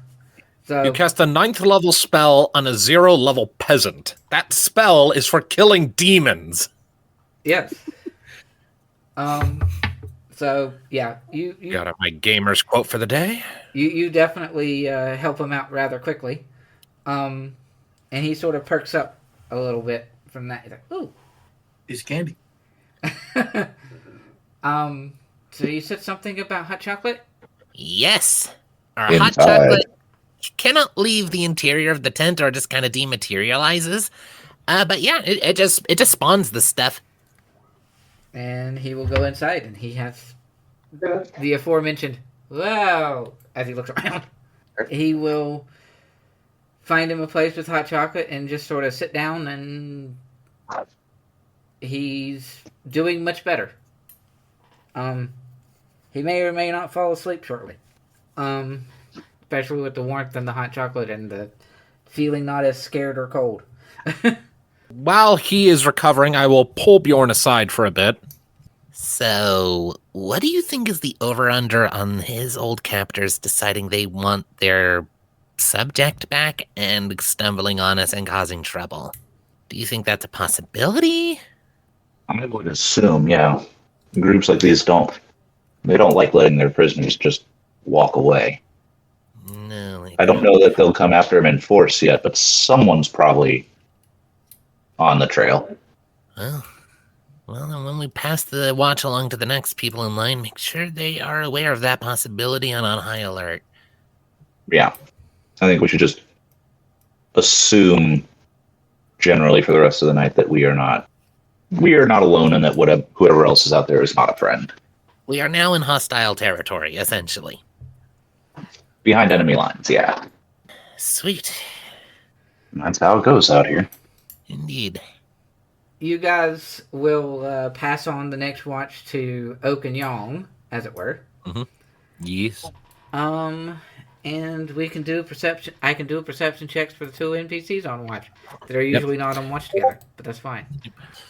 S1: So
S2: You cast a 9th level spell on a 0 level peasant. That spell is for killing demons.
S1: yes. So yeah, you
S2: Got it, my gamer's quote for the day.
S1: you definitely help him out rather quickly, and he sort of perks up a little bit from that. He's like, ooh.
S5: It's candy.
S1: So you said something about hot chocolate?
S2: Yes. Our
S3: Inside.
S2: hot chocolate cannot leave the interior of the tent or just kind of dematerializes. But yeah, it just spawns the stuff.
S1: And he will go inside, and he has the aforementioned, wow, as he looks around. He will find him a place with hot chocolate and just sort of sit down, and he's doing much better. he may or may not fall asleep shortly. Especially with the warmth and the hot chocolate and the feeling not as scared or cold.
S2: While he is recovering, I will pull Bjorn aside for a bit. So, what do you think is the over-under on his old captors deciding they want their subject back and stumbling on us and causing trouble? Do you think that's a possibility?
S3: I would assume, yeah. Groups like these don't like letting their prisoners just walk away.
S2: No.
S3: I don't know that they'll come after him in force yet, but someone's probably on the trail.
S2: Well, then when we pass the watch along to the next people in line, make sure they are aware of that possibility and on high alert.
S3: Yeah. I think we should just assume generally for the rest of the night that we are not alone and that whoever else is out there is not a friend.
S2: We are now in hostile territory, essentially.
S3: Behind enemy lines, yeah.
S2: Sweet.
S3: That's how it goes out here.
S2: Indeed.
S1: You guys will pass on the next watch to Oak and Yong, as it were.
S2: Yes.
S1: And we can do a perception. I can do a perception checks for the two NPCs on watch that are usually not on watch together, but that's fine.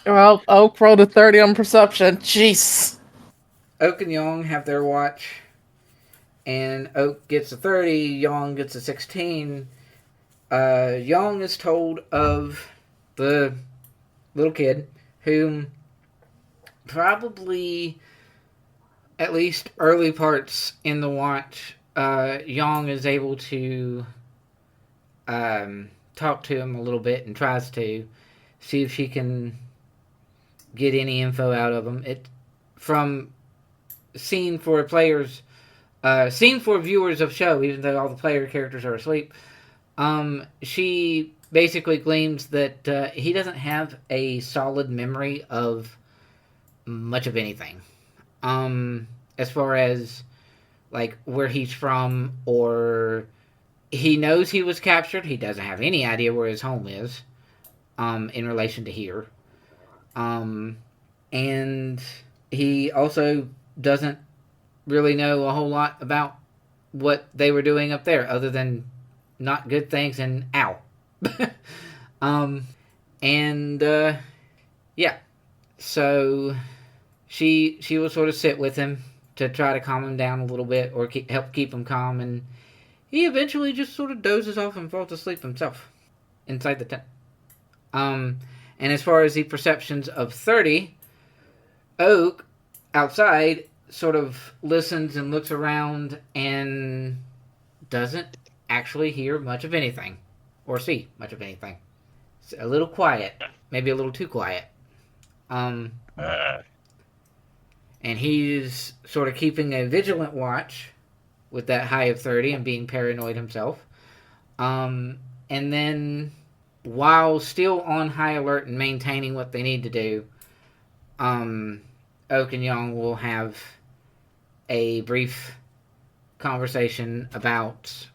S4: Well, Oak rolled a 30 on perception. Jeez.
S1: Oak and Yong have their watch, and Oak gets a 30, Yong gets a 16. Yong is told of the little kid whom probably at least early parts in the watch, Yong is able to talk to him a little bit and tries to see if she can get any info out of him. It from scene for players, scene for viewers of show, even though all the player characters are asleep. She basically gleams that he doesn't have a solid memory of much of anything. As far as like where he's from, or he knows he was captured. He doesn't have any idea where his home is, in relation to here. And he also doesn't really know a whole lot about what they were doing up there, other than not good things and ow. Yeah. So she will sort of sit with him to try to calm him down a little bit, or help keep him calm, and he eventually just sort of dozes off and falls asleep himself inside the tent. And as far as the perceptions of 30, Oak outside sort of listens and looks around and doesn't actually hear much of anything or see much of anything. It's a little quiet, maybe a little too quiet. And he's sort of keeping a vigilant watch with that high of 30 and being paranoid himself. And then, while still on high alert and maintaining what they need to do, Oak and Young will have a brief conversation about,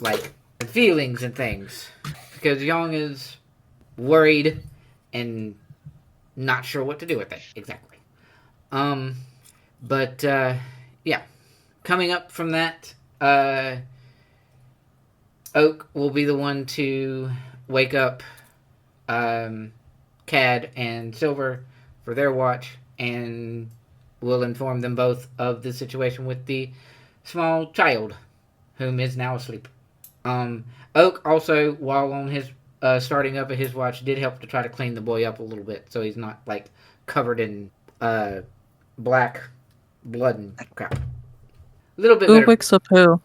S1: like, feelings and things. Because Young is worried and not sure what to do with it, exactly. Yeah. Coming up from that, Oak will be the one to wake up Cad and Silver for their watch, and will inform them both of the situation with the small child, whom is now asleep. Oak also, while on his starting up at his watch, did help to try to clean the boy up a little bit, so he's not like covered in black blood and crap. A little bit
S4: Who
S1: better.
S4: wakes up who?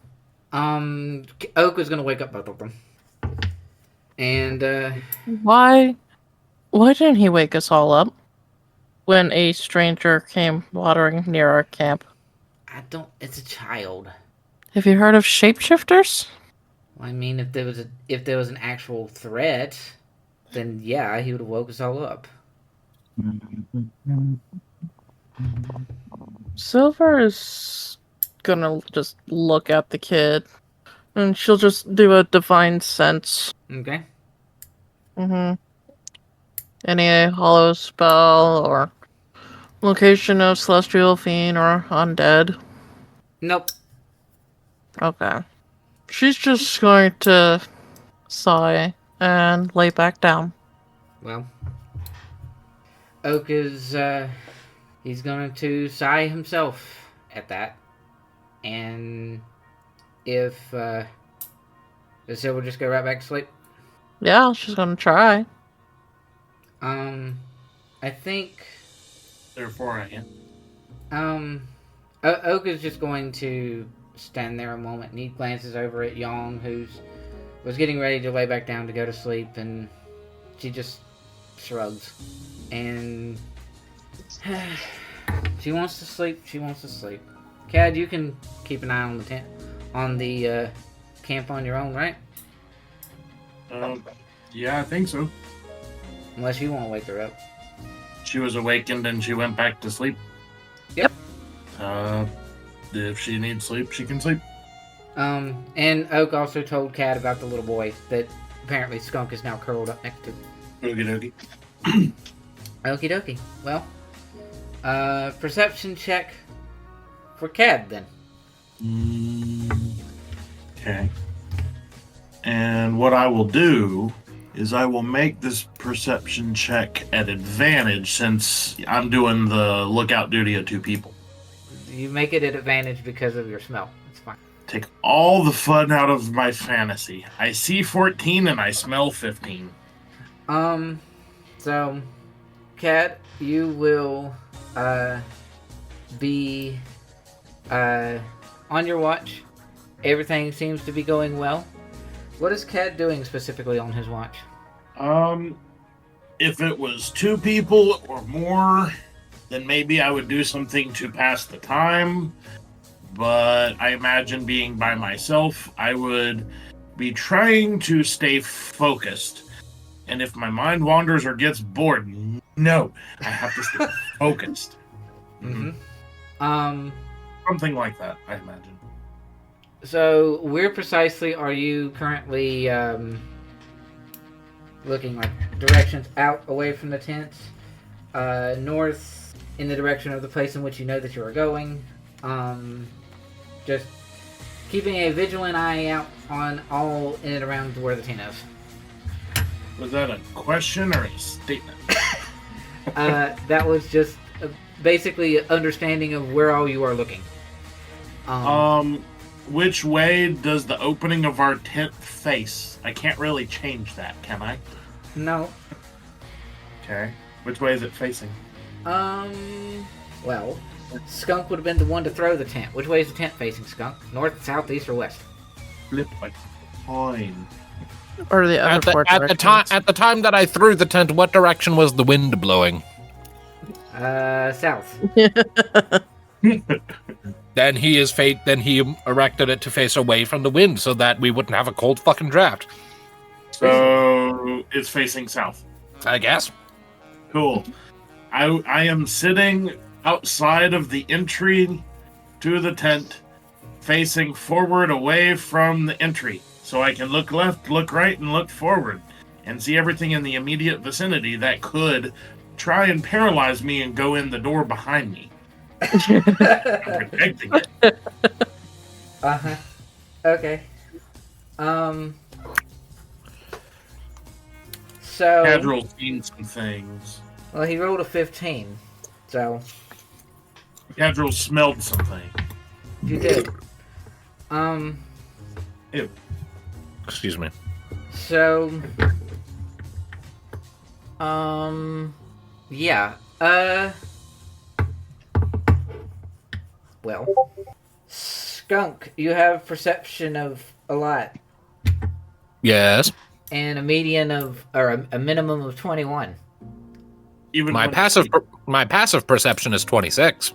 S1: Oak is gonna wake up both of them. And
S4: Why didn't he wake us all up when a stranger came wandering near our camp?
S1: it's a child.
S4: Have you heard of shapeshifters?
S1: I mean, if there was an actual threat, then yeah, he would have woke us all up.
S4: Silver is gonna just look at the kid, and she'll just do a divine sense.
S1: Okay.
S4: Any hollow spell or Location of celestial fiend or undead?
S1: Nope.
S4: Okay. She's just going to sigh and lay back down.
S1: Well, Oak is, he's going to sigh himself at that. And if, so we'll just go right back to sleep.
S4: Yeah, she's gonna try.
S1: I think,
S5: Therefore, I am.
S1: Oak is just going to stand there a moment, and he glances over at Yong, was getting ready to lay back down to go to sleep, and she just shrugs. And she wants to sleep. She wants to sleep. Cad, you can keep an eye on the camp on your own, right?
S5: Yeah, I think so.
S1: Unless you want to wake her up.
S5: She was awakened and she went back to sleep.
S1: Yep.
S5: If she needs sleep, she can sleep.
S1: And Oak also told Cad about the little boy that apparently Skunk is now curled up next to.
S5: Okie dokie.
S1: Okie dokie. Well, perception check for Cad then.
S5: Okay. And what I will do is I will make this perception check at advantage since I'm doing the lookout duty of 2 people.
S1: You make it at advantage because of your smell. It's fine.
S5: Take all the fun out of my fantasy. I see 14 and I smell 15.
S1: So, Cad, you will, be, on your watch. Everything seems to be going well. What is Cad doing specifically on his watch?
S5: If it was 2 people or more, then maybe I would do something to pass the time. But I imagine being by myself, I would be trying to stay focused. And if my mind wanders or gets bored, no, I have to stay focused.
S1: Mm-hmm.
S5: Something like that, I imagine.
S1: So, where precisely are you currently, looking, like, directions out away from the tents? North, in the direction of the place in which you know that you are going. Just keeping a vigilant eye out on all in and around where the tent is.
S5: Was that a question or a statement?
S1: That was just basically understanding of where all you are looking.
S5: Which way does the opening of our tent face? I can't really change that, can I?
S1: No.
S5: Okay. Which way is it facing?
S1: Well, Skunk would have been the one to throw the tent. Which way is the tent facing, Skunk? North, south, east, or west?
S5: Flip like coin.
S4: Or the other four directions.
S2: At the time that I threw the tent, what direction was the wind blowing?
S1: South.
S2: Then he erected it to face away from the wind so that we wouldn't have a cold fucking draft.
S5: So it's facing south.
S2: I guess.
S5: Cool. I am sitting outside of the entry to the tent, facing forward away from the entry. So I can look left, look right, and look forward, and see everything in the immediate vicinity that could try and paralyze me and go in the door behind me. I'm protecting it.
S1: Uh-huh. Okay. So...
S5: Cadrill's seen some things.
S1: Well, he rolled a 15, so...
S5: Cadrill smelled something.
S1: You did.
S5: Ew.
S2: Excuse me.
S1: So... Yeah. Well... Skunk, you have perception of a lot.
S2: Yes.
S1: And a median of... Or a minimum of 21.
S5: Even
S2: My passive perception is 26.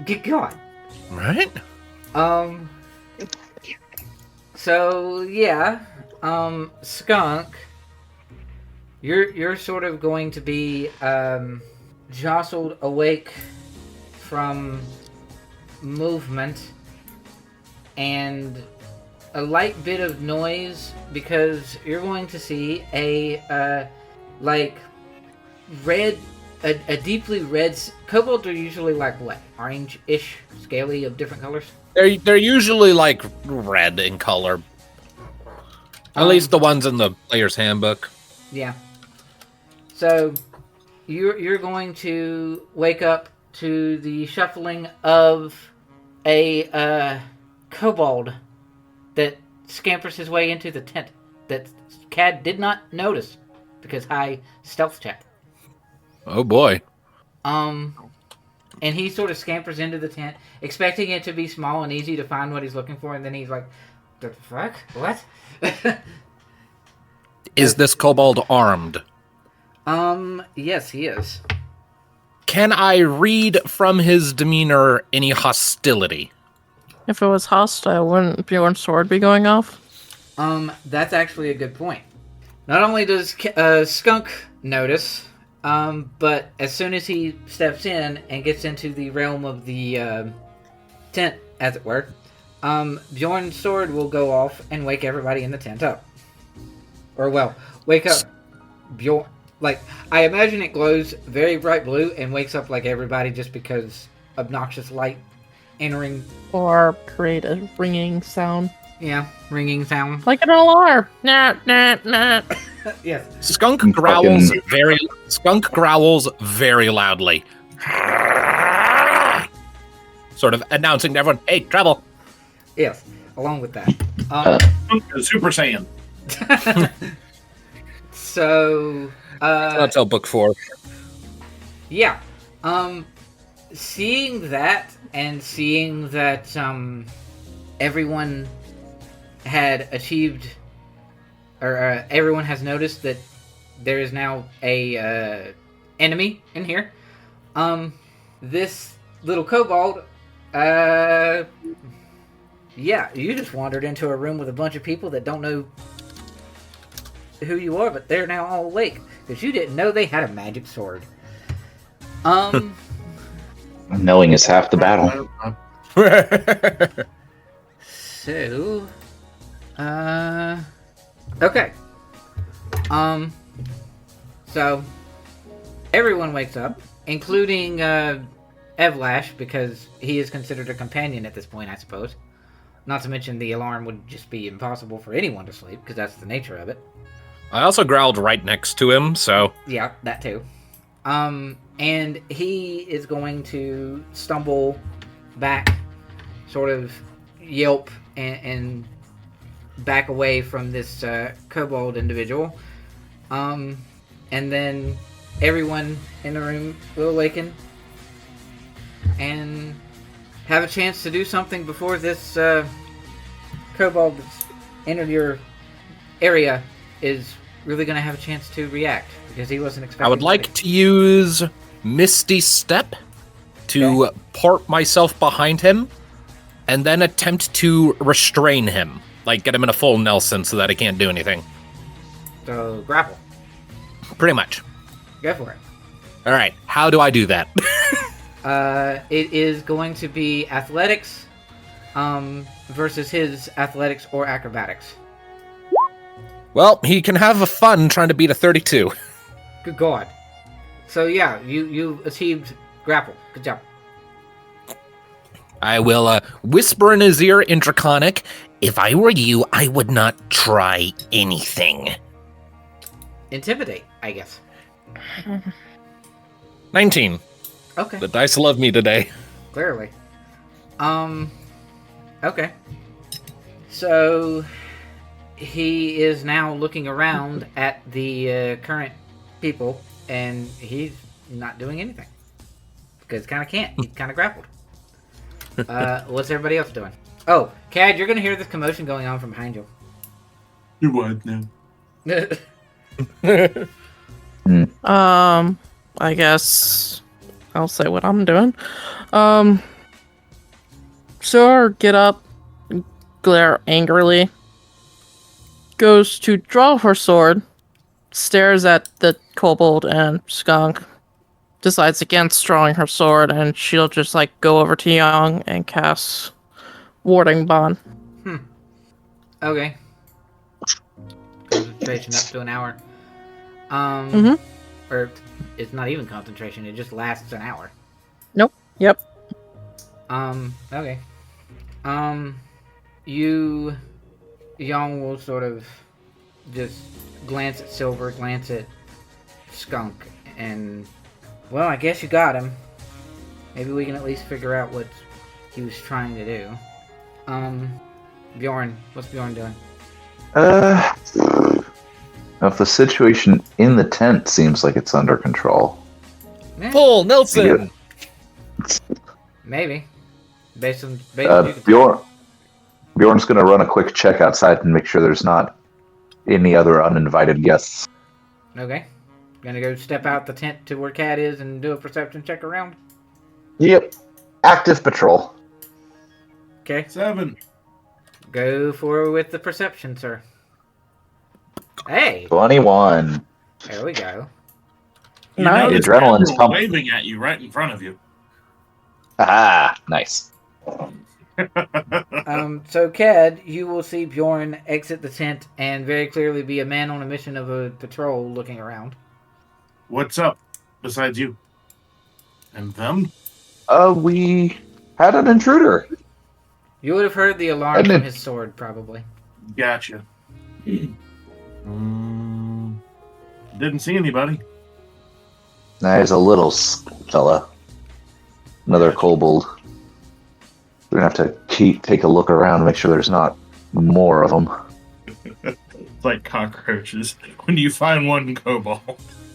S1: Good God.
S2: Right?
S1: So yeah, Skunk, you're sort of going to be jostled awake from movement and a light bit of noise because you're going to see a like red a deeply red. Kobolds are usually like what? Orange-ish, scaly of different colors.
S2: They're usually like red in color. At least the ones in the player's handbook.
S1: Yeah. So you're going to wake up to the shuffling of a kobold that scampers his way into the tent that Cad did not notice because high stealth check.
S2: Oh boy.
S1: And he sort of scampers into the tent, expecting it to be small and easy to find what he's looking for, and then he's like, "The fuck? What?"
S2: Is this kobold armed?
S1: Yes, he is.
S2: Can I read from his demeanor any hostility?
S4: If it was hostile, wouldn't Bjorn's sword be going off?
S1: That's actually a good point. Not only does Skunk notice, but as soon as he steps in and gets into the realm of the tent, as it were, Bjorn's sword will go off and wake everybody in the tent up. Or, well, wake up Bjorn. Like, I imagine it glows very bright blue and wakes up, like, everybody just because obnoxious light entering.
S4: Or create a ringing sound.
S1: Yeah, ringing sound.
S4: Like an alarm! Nah, nah, nah.
S1: Yes.
S2: Skunk growls very loudly. Sort of announcing to everyone, hey, trouble.
S1: Yes, along with that.
S5: Super Saiyan.
S1: So,
S2: That's how book 4.
S1: yeah. Seeing that and seeing that everyone had achieved, or everyone has noticed that there is now a enemy in here. This little kobold, yeah, you just wandered into a room with a bunch of people that don't know who you are, but they're now all awake because you didn't know they had a magic sword.
S3: Knowing is half the battle.
S1: So, okay. So everyone wakes up, including Evlash, because he is considered a companion at this point, I suppose. Not to mention the alarm would just be impossible for anyone to sleep, because that's the nature of it.
S2: I also growled right next to him, so...
S1: Yeah, that too. And he is going to stumble back, sort of yelp, and back away from this kobold individual. And then everyone in the room will awaken and have a chance to do something before this kobold that's entered your area is really going to have a chance to react, because he wasn't expecting.
S2: I would like to use Misty Step to part myself behind him and then attempt to restrain him. Like, get him in a full Nelson so that he can't do anything.
S1: So, grapple.
S2: Pretty much.
S1: Go for it.
S2: Alright, how do I do that?
S1: It is going to be athletics versus his athletics or acrobatics.
S2: Well, he can have a fun trying to beat a 32.
S1: Good God. So yeah, you achieved grapple. Good job.
S2: I will whisper in his ear in Draconic, if I were you, I would not try anything.
S1: Intimidate, I guess.
S2: 19.
S1: Okay.
S2: The dice love me today.
S1: Clearly. Okay. So he is now looking around at the current people, and he's not doing anything because kind of can't. He's kind of grappled. What's everybody else doing? Oh, Cad, you're gonna hear this commotion going on from behind you.
S5: You what now?
S4: I guess I'll say what I'm doing. Sure, get up, glare angrily, goes to draw her sword, stares at the kobold and Skunk, decides against drawing her sword, and she'll just like go over to Young and cast Warding Bond.
S1: Okay. Concentration up to an hour. or it's not even concentration. It just lasts an hour.
S4: Nope. Yep.
S1: Okay. Young will sort of just glance at Silver, glance at Skunk, and, well, I guess you got him. Maybe we can at least figure out what he was trying to do. Bjorn, what's Bjorn doing?
S3: If the situation in the tent seems like it's under control.
S2: Pull, Nelson!
S1: Maybe. Based on you can
S3: Bjorn's going to run a quick check outside and make sure there's not any other uninvited guests.
S1: Okay. Gonna go step out the tent to where Cat is and do a perception check around?
S3: Yep. Active patrol.
S1: Okay.
S5: 7.
S1: Go for with the perception, sir. Hey!
S3: 21.
S1: There we go.
S5: You
S4: Nice.
S5: notice
S3: The adrenaline's
S5: people
S3: pumping.
S5: waving at you right in front of you.
S3: Ah, nice.
S1: So, Cad, you will see Bjorn exit the tent and very clearly be a man on a mission of a patrol looking around.
S5: What's up besides you? And them?
S3: We had an intruder.
S1: You would have heard the alarm
S3: And
S1: from
S3: then-
S1: his sword, probably.
S5: Gotcha. Didn't see anybody.
S3: There's a little fella. Another kobold. We're gonna have to take a look around and make sure there's not more of them.
S5: It's like cockroaches. When you find one kobold.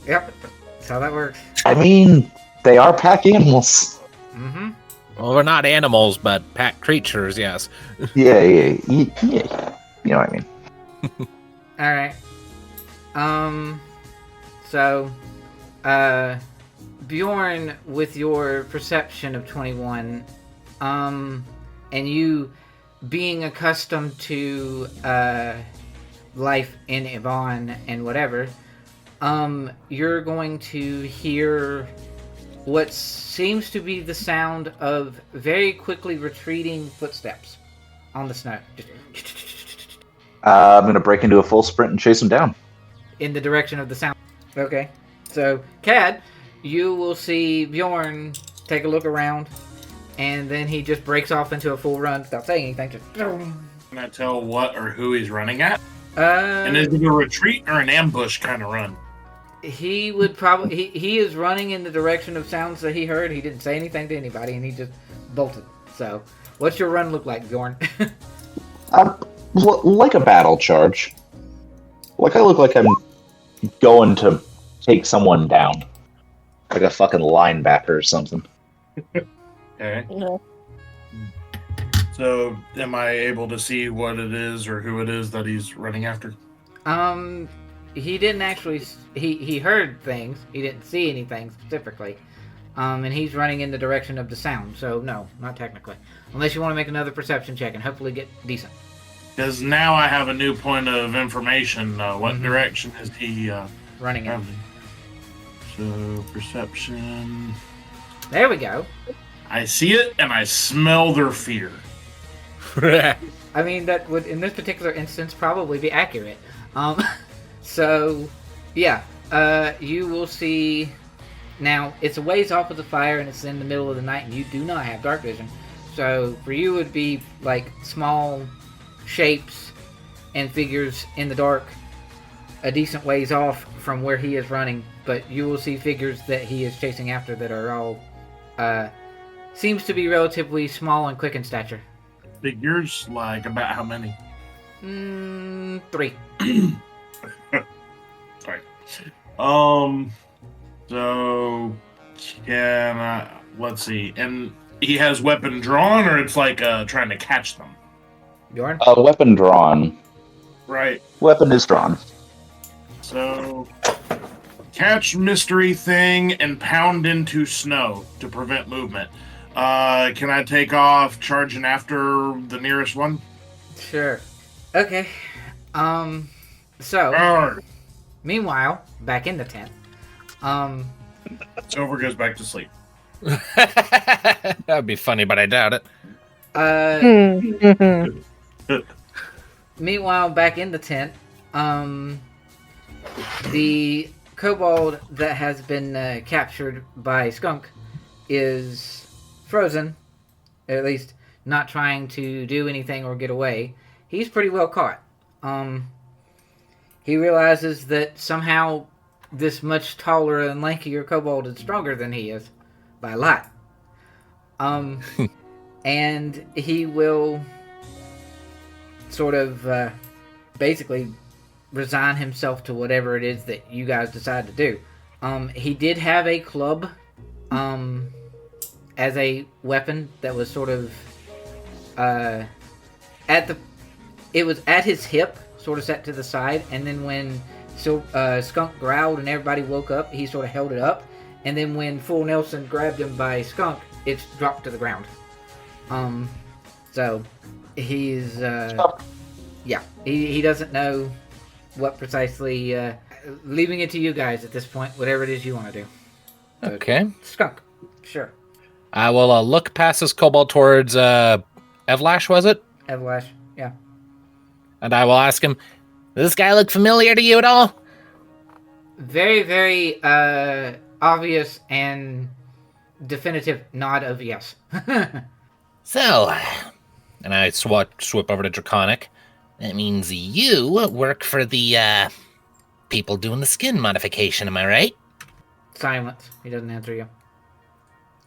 S1: Yep. That's how that works.
S3: I mean, they are pack animals.
S1: Mm-hmm.
S2: Well, we're not animals, but pack creatures, yes.
S3: Yeah. You know what I mean.
S1: Alright. So, Bjorn, with your perception of 21, and you being accustomed to, life in Ivan and whatever, you're going to hear what seems to be the sound of very quickly retreating footsteps on the snow. Just
S3: I'm gonna break into a full sprint and chase him down.
S1: in the direction of the sound. Okay. So, Cad, you will see Bjorn take a look around, and then he just breaks off into a full run without saying anything. Just,
S5: Can I tell what or who he's running at? And is it a retreat or an ambush kind of run?
S1: he would probably... He is running in the direction of sounds that he heard. He didn't say anything to anybody, and he just bolted. So, what's your run look like, Bjorn?
S3: Like a battle charge. Like I look like I'm going to take someone down. Like a fucking linebacker or something.
S5: Okay.
S4: No.
S5: So, am I able to see what it is or who it is that he's running after?
S1: He didn't actually... He heard things. He didn't see anything specifically. And he's running in the direction of the sound. So, no, not technically. Unless you want to make another perception check and hopefully get decent.
S5: Because now I have a new point of information. What direction is he
S1: Running in.
S5: traveling? So, perception.
S1: There we go.
S5: I see it and I smell their fear.
S1: I mean, that would, in this particular instance, probably be accurate. So, yeah. You will see... Now, it's a ways off of the fire, and it's in the middle of the night, and you do not have dark vision. So, for you, it would be, like, small shapes and figures in the dark a decent ways off from where he is running. But you will see figures that he is chasing after that are all... seems to be relatively small and quick in stature.
S5: Figures? Like, about how many?
S1: 3.
S5: Sorry. So, can I... Let's see. And he has weapon drawn, or it's like trying to catch them?
S1: Bjorn?
S3: Weapon drawn.
S5: Right.
S3: Weapon is drawn.
S5: So, catch mystery thing and pound into snow to prevent movement. Can I take off charging after the nearest one?
S1: Sure. Okay. So,
S5: Arr!
S1: meanwhile, back in the tent,
S5: Silver goes back to sleep.
S2: That'd be funny, but I doubt it.
S1: meanwhile, back in the tent, the kobold that has been captured by Skunk is frozen, at least not trying to do anything or get away. He's pretty well caught. He realizes that somehow this much taller and lankier kobold is stronger than he is by a lot. And he will sort of basically resign himself to whatever it is that you guys decide to do. He did have a club as a weapon that was sort of it was at his hip, sort of set to the side, and then when Skunk growled and everybody woke up, he sort of held it up, and then when Full Nelson grabbed him by Skunk, it dropped to the ground. So he's he doesn't know what precisely, leaving it to you guys at this point, whatever it is you want to do. So,
S2: Okay.
S1: Skunk, sure.
S2: I will look past this kobold towards Evlash, was it?
S1: Evlash, yeah.
S2: And I will ask him, does this guy look familiar to you at all?
S1: Very, very obvious and definitive nod of yes.
S2: So, and I swoop over to Draconic. That means you work for the people doing the skin modification, am I right?
S1: Silence. He doesn't answer you.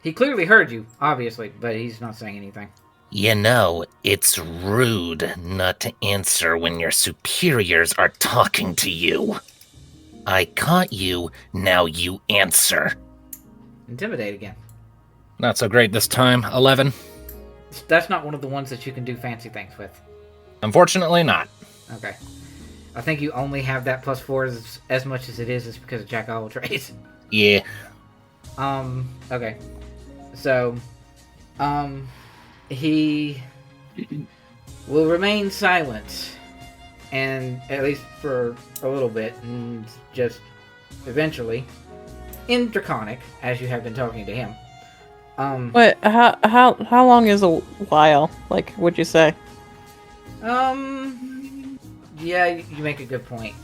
S1: He clearly heard you, obviously, but he's not saying anything.
S2: You know, it's rude not to answer when your superiors are talking to you. I caught you, now you answer.
S1: Intimidate again.
S2: Not so great this time, 11.
S1: That's not one of the ones that you can do fancy things with.
S2: Unfortunately not.
S1: Okay. I think you only have that +4 as much as it is because of Jack of all trades.
S2: Yeah.
S1: Okay. So, he will remain silent, and at least for a little bit, and just eventually, in Draconic, as you have been talking to him.
S4: Wait, how long is a while? Like, would you say?
S1: Yeah, you make a good point.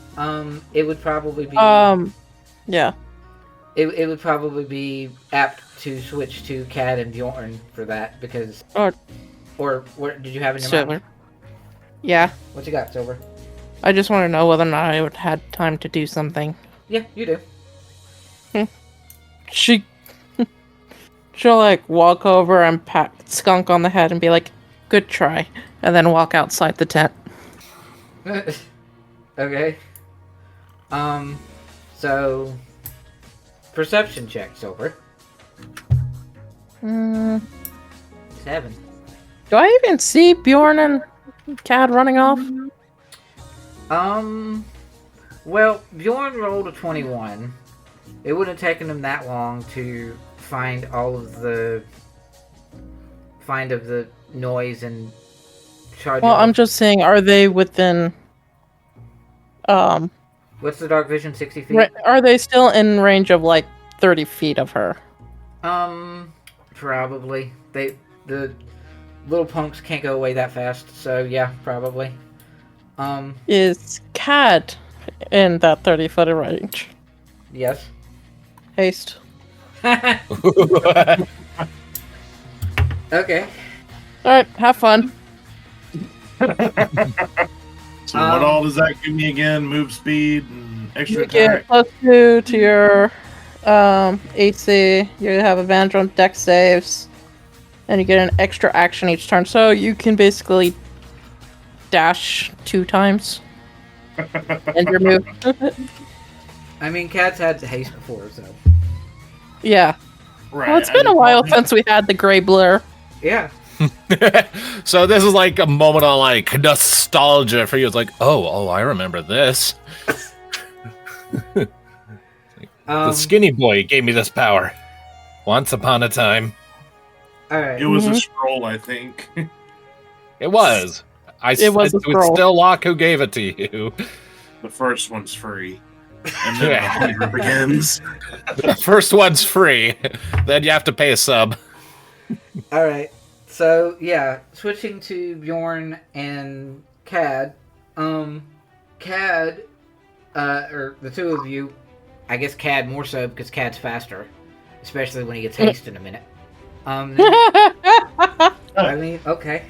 S1: It would probably be...
S4: Yeah.
S1: It would probably be apt to switch to Cad and Bjorn for that, because... Or what did you have in your
S4: Silver.
S1: mind?
S4: Yeah.
S1: What you got, Silver?
S4: I just want to know whether or not I would had time to do something.
S1: Yeah, you do.
S4: She'll like walk over and pat Skunk on the head and be like, "Good try," and then walk outside the tent.
S1: Okay. So... Perception check, Silver. 7.
S4: Do I even see Bjorn and Cad running off?
S1: Well, Bjorn rolled a 21. It wouldn't have taken him that long to find the noise and charge.
S4: Well,
S1: off.
S4: I'm just saying, are they within...
S1: What's the dark vision, 60 feet?
S4: Are they still in range of like 30 feet of her?
S1: Probably. The little punks can't go away that fast, so yeah, probably.
S4: Is Cad in that 30-foot range?
S1: Yes.
S4: Haste.
S1: Okay.
S4: Alright, have fun.
S5: So what all does that give me again? Move speed and extra
S4: You
S5: attack?
S4: get +2 to your AC. You have advantage on dex saves. And you get an extra action each turn. So you can basically dash 2 times. And your move.
S1: I mean, Cat's had haste before, so...
S4: Yeah.
S5: Right.
S4: Well, it's been a while since we had the gray blur.
S1: Yeah.
S2: So this is like a moment of like nostalgia for you. It's like, oh, I remember this. The skinny boy gave me this power. Once upon a time.
S1: Alright.
S5: It was a scroll, I think.
S2: It was.
S4: It was a
S2: it's
S4: scroll.
S2: still Locke who gave it to you.
S5: The first one's free. And then the hunger begins.
S2: The first one's free. Then you have to pay a sub.
S1: Alright. So, yeah, switching to Bjorn and Cad. Cad, or the two of you, I guess Cad more so because Cad's faster, especially when he gets haste in a minute. I mean, okay,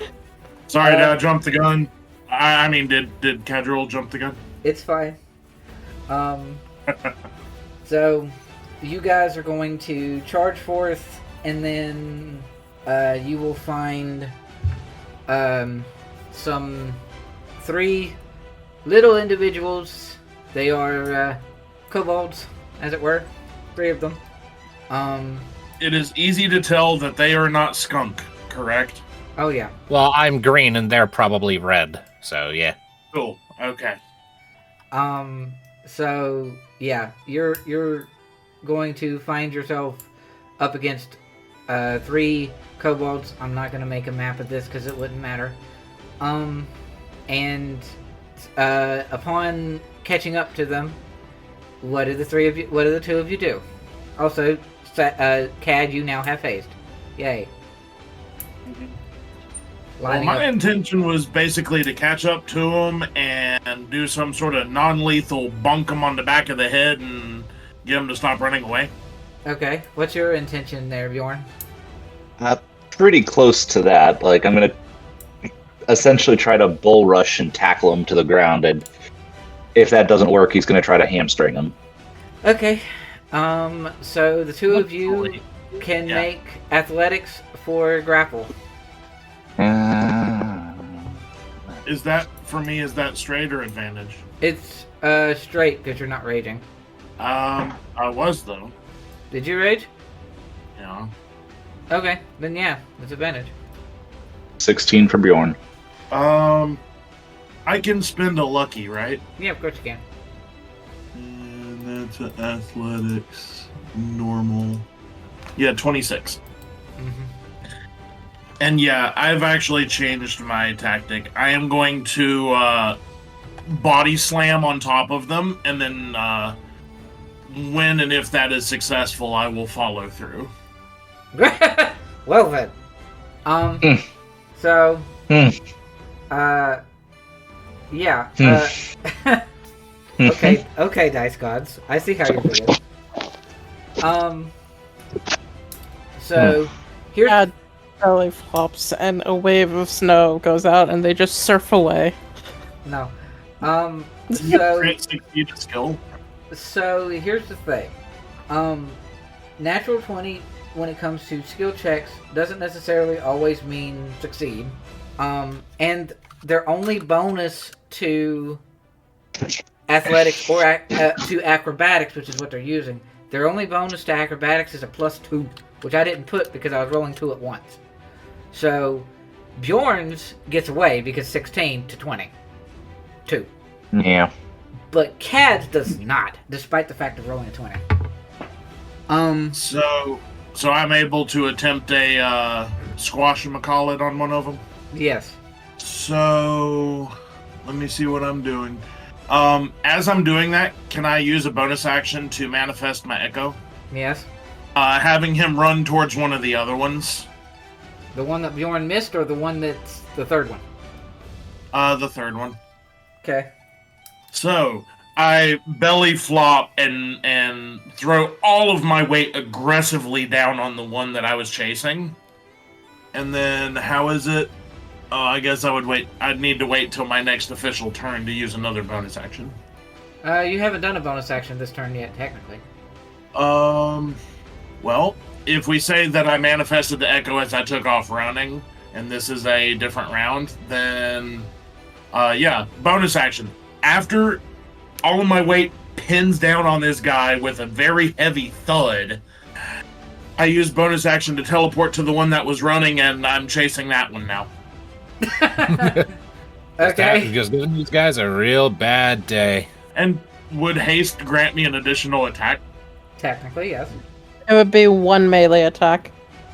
S5: Sorry, did I jump the gun? I mean, did Gradiriel jump the gun?
S1: it's fine. So you guys are going to charge forth, and then you will find some 3 little individuals. They are kobolds, as it were. 3 of them.
S5: It is easy to tell that they are not skunk, correct?
S1: Oh yeah.
S2: Well, I'm green and they're probably red, so yeah.
S5: Cool. Okay.
S1: So yeah, you're going to find yourself up against 3 kobolds. I'm not going to make a map of this because it wouldn't matter. And upon catching up to them, what do the 2 of you do? Also, Cad, you now have haste. Yay.
S5: Well,
S1: Lining
S5: my
S1: up.
S5: intention was basically to catch up to him and do some sort of non-lethal bunk him on the back of the head and get him to stop running away.
S1: Okay, what's your intention there, Bjorn?
S3: Pretty close to that. Like, I'm gonna essentially try to bull rush and tackle him to the ground, and if that doesn't work, he's gonna try to hamstring him.
S1: Okay, so the 2 of you can
S5: Yeah.
S1: make athletics for grapple.
S5: Is that, for me, is that straight or advantage?
S1: It's straight because you're not raging.
S5: I was, though.
S1: Did you rage?
S5: Yeah.
S1: Okay, then yeah, it's advantage.
S3: 16 for Bjorn.
S5: I can spend a lucky, right?
S1: Yeah, of course you can.
S5: And that's an athletics, normal. Yeah, 26.
S1: Mm-hmm.
S5: And yeah, I've actually changed my tactic. I am going to body slam on top of them, and then when and if that is successful, I will follow through.
S1: Well then, so, yeah, okay, dice gods, I see how you're doing. So here's
S4: Cad belly flops and a wave of snow goes out and they just surf away.
S1: no, so.
S5: Crit succeed a skill.
S1: So here's the thing. Natural 20 when it comes to skill checks doesn't necessarily always mean succeed. And they're only bonus to athletics or to acrobatics, which is what they're using. Their only bonus to acrobatics is a +2, which I didn't put because I was rolling 2 at once. So Bjorn's gets away because 16 to 20. 2.
S3: Yeah.
S1: But Cad's does not, despite the fact of rolling a 20.
S5: So I'm able to attempt a squash-em-a-call-it on one of them?
S1: Yes.
S5: So, let me see what I'm doing. As I'm doing that, can I use a bonus action to manifest my echo?
S1: Yes.
S5: Having him run towards one of the other ones.
S1: The one that Bjorn missed or the one that's the third one?
S5: The third one.
S1: Okay.
S5: So, I belly flop and throw all of my weight aggressively down on the one that I was chasing. And then, how is it? Oh, I guess I would wait. I'd need to wait till my next official turn to use another bonus action.
S1: You haven't done a bonus action this turn yet, technically.
S5: Well, if we say that I manifested the echo as I took off running, and this is a different round, then, yeah, bonus action. After all of my weight pins down on this guy with a very heavy thud, I use bonus action to teleport to the one that was running, and I'm chasing that one now.
S1: Okay.
S2: Just giving these guys a real bad day.
S5: And would haste grant me an additional attack?
S1: Technically, yes.
S4: It would be 1 melee attack.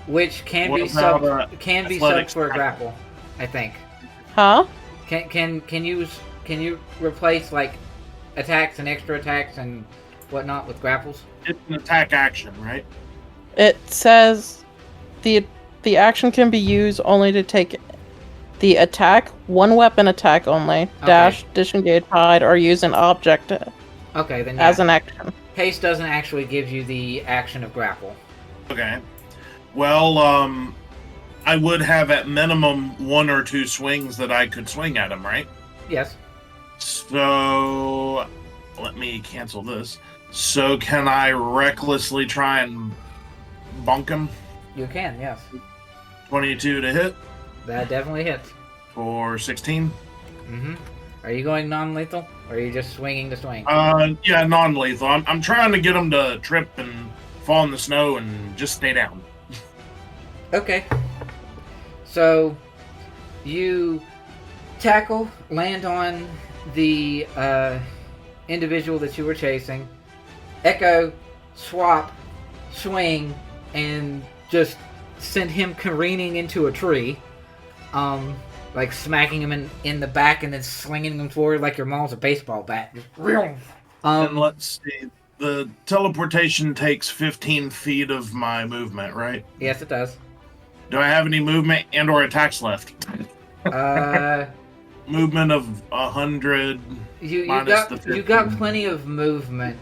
S1: Which can
S5: What
S1: be
S5: about,
S1: subbed for a
S5: athletics?
S1: grapple, I think.
S4: Huh?
S1: Can you replace like attacks and extra attacks and whatnot with grapples?
S5: It's an attack action, right?
S4: It says the action can be used only to take the attack, 1 weapon attack only, dash, disengage, hide, or use an object
S1: Okay, then
S4: as
S1: yeah.
S4: an action.
S1: Haste doesn't actually give you the action of grapple.
S5: Okay. Well, I would have at minimum 1 or 2 swings that I could swing at him, right?
S1: Yes.
S5: So, let me cancel this. So, can I recklessly try and bonk him?
S1: You can, yes.
S5: 22 to hit
S1: That definitely hits.
S5: for 16.
S1: Mm-hmm. Are you going non-lethal? Or are you just swinging to swing?
S5: Yeah, non-lethal. I'm trying to get him to trip and fall in the snow and just stay down.
S1: Okay. So, you tackle, land on the individual that you were chasing, echo, swap, swing, and just send him careening into a tree. Like smacking him in the back and then slinging him forward like your mom's a baseball bat.
S5: And let's see. The teleportation takes 15 feet of my movement, right?
S1: Yes, it does.
S5: Do I have any movement and or attacks left? Movement of 100
S1: You
S5: minus the
S1: got
S5: 15.
S1: you got plenty of movement,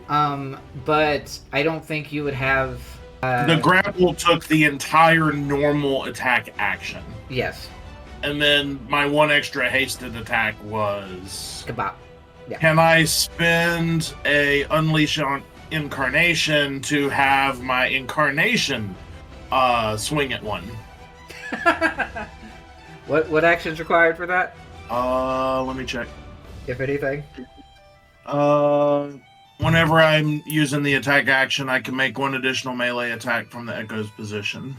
S1: but I don't think you would have.
S5: The grapple took the entire normal attack action.
S1: Yes.
S5: And then my 1 extra hasted attack was...
S1: Kebab. Yeah.
S5: Can I spend a Unleash on Incarnation to have my Incarnation swing at one?
S1: What action's required for that?
S5: Let me check.
S1: If anything.
S5: Whenever I'm using the attack action, I can make 1 additional melee attack from the Echo's position.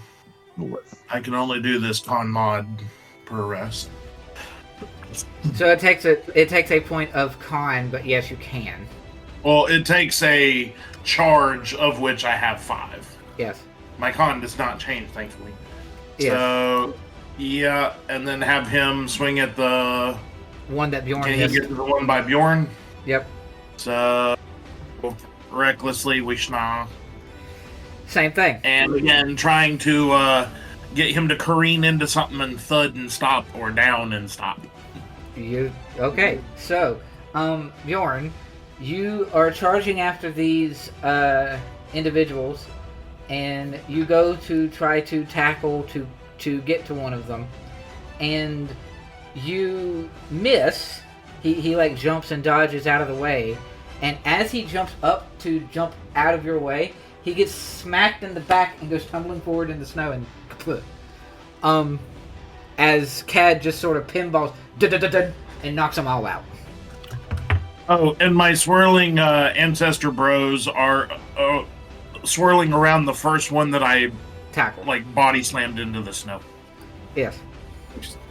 S5: I can only do this con mod per rest.
S1: So it takes a point of con, but yes, you can.
S5: Well, it takes a charge of which I have 5.
S1: Yes.
S5: My con does not change, thankfully.
S1: Yes.
S5: So, yeah, and then have him swing at the...
S1: One that Bjorn
S5: Can he
S1: missed.
S5: get to the one by Bjorn?
S1: Yep.
S5: So, recklessly, Wishna.
S1: Same thing.
S5: And again, trying to get him to careen into something and thud and stop, or down and stop.
S1: Okay? So, Bjorn, you are charging after these individuals, and you go to try to tackle to get to one of them, and you miss. He like jumps and dodges out of the way, and as he jumps up to jump out of your way, he gets smacked in the back and goes tumbling forward in the snow and kaput. As Cad just sort of pinballs and knocks them all out.
S5: Oh, and my swirling ancestor bros are swirling around the first one that I
S1: Tackle.
S5: like body slammed into the snow.
S1: Yes.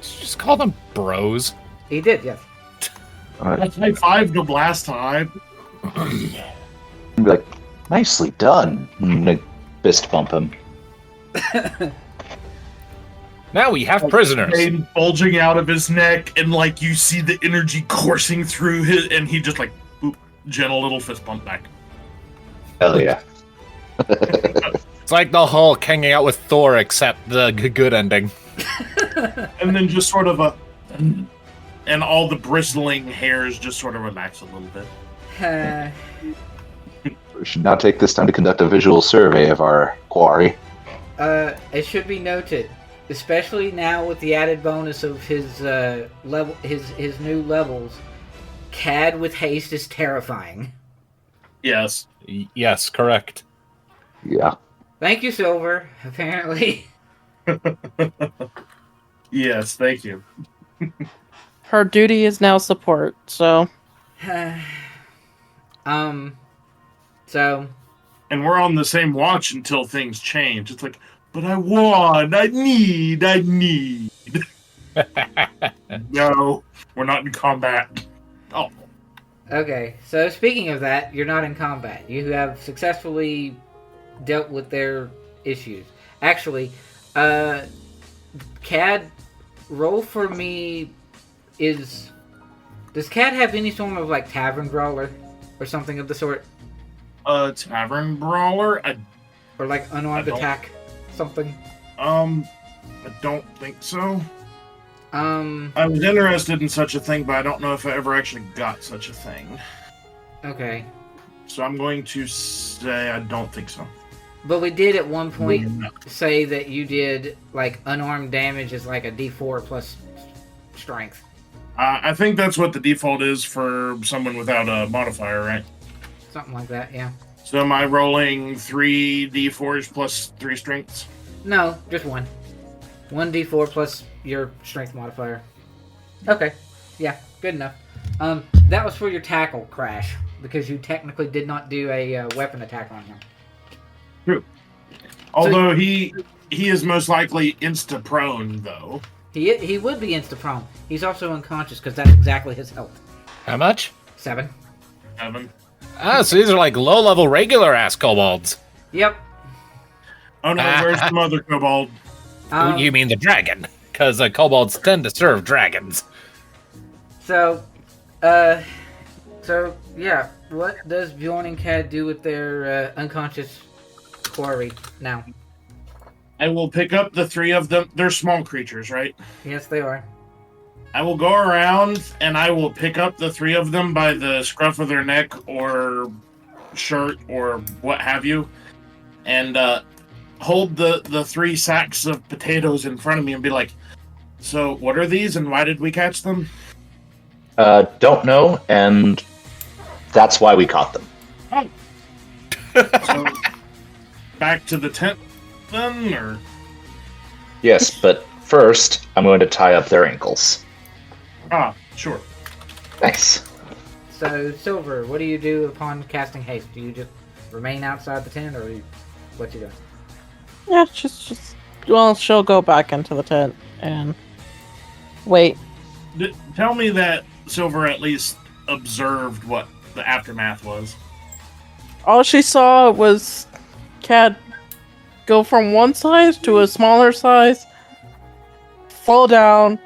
S2: Just call them bros.
S1: He did, yes.
S5: I high-fived him last time.
S3: Be like, nicely done. And I fist bump him.
S2: Now we have prisoners.
S5: Vein bulging out of his neck, and like you see the energy coursing through his, and he just like boop, gentle little fist bump back.
S3: Hell yeah.
S2: It's like the Hulk hanging out with Thor, except the good ending.
S5: And then just sort of and all the bristling hairs just sort of relax a little bit.
S3: We should now take this time to conduct a visual survey of our quarry.
S1: It should be noted, especially now with the added bonus of his level, his new levels, Cad with haste is terrifying.
S5: Yes.
S2: Yes, correct.
S3: Yeah.
S1: Thank you, Silver. Apparently.
S5: Yes, thank you.
S4: Her duty is now support, so...
S1: So...
S5: And we're on the same watch until things change. It's like, but I want, I need. No, we're not in combat. Oh.
S1: Okay, so speaking of that, you're not in combat. You have successfully dealt with their issues. Actually, Cad, roll for me is... Does Cad have any form of, like, tavern brawler? Or something of the sort?
S5: Tavern brawler?
S1: Or, like, unarmed attack? Something?
S5: I don't think so.
S1: I
S5: was interested in such a thing, but I don't know if I ever actually got such a thing.
S1: Okay.
S5: So I'm going to say I don't think so.
S1: But we did at one point say that you did like unarmed damage is like a D4 plus strength.
S5: I think that's what the default is for someone without a modifier, right?
S1: Something like that, yeah.
S5: So am I rolling 3 D4s plus 3 strengths?
S1: No, just one. 1d4 plus your strength modifier. Okay, yeah, good enough. That was for your tackle crash because you technically did not do a weapon attack on him.
S5: True. Although he is most likely insta prone though.
S1: He would be insta prone. He's also unconscious because that's exactly his health.
S2: How much?
S1: 7.
S5: 7.
S2: Ah, so these are like low-level regular ass kobolds.
S1: Yep.
S5: Oh no, where's the mother kobold?
S2: You mean the dragon? Because kobolds tend to serve dragons.
S1: So yeah. What does Bjorn and Cad do with their unconscious quarry now?
S5: I will pick up the 3 of them. They're small creatures, right?
S1: Yes, they are.
S5: I will go around and I will pick up the 3 of them by the scruff of their neck or shirt or what have you, and hold the 3 sacks of potatoes in front of me and be like, so what are these and why did we catch them?
S3: Don't know, and that's why we caught them.
S5: Oh. So, back to the tent then, or?
S3: Yes, but first, I'm going to tie up their ankles.
S5: Ah, sure.
S3: Nice.
S1: So, Silver, what do you do upon casting haste? Do you just remain outside the tent, or what you doing?
S4: Yeah, well, she'll go back into the tent and wait.
S5: Tell me that Silver at least observed what the aftermath was.
S4: All she saw was Cad go from one size to a smaller size, fall down,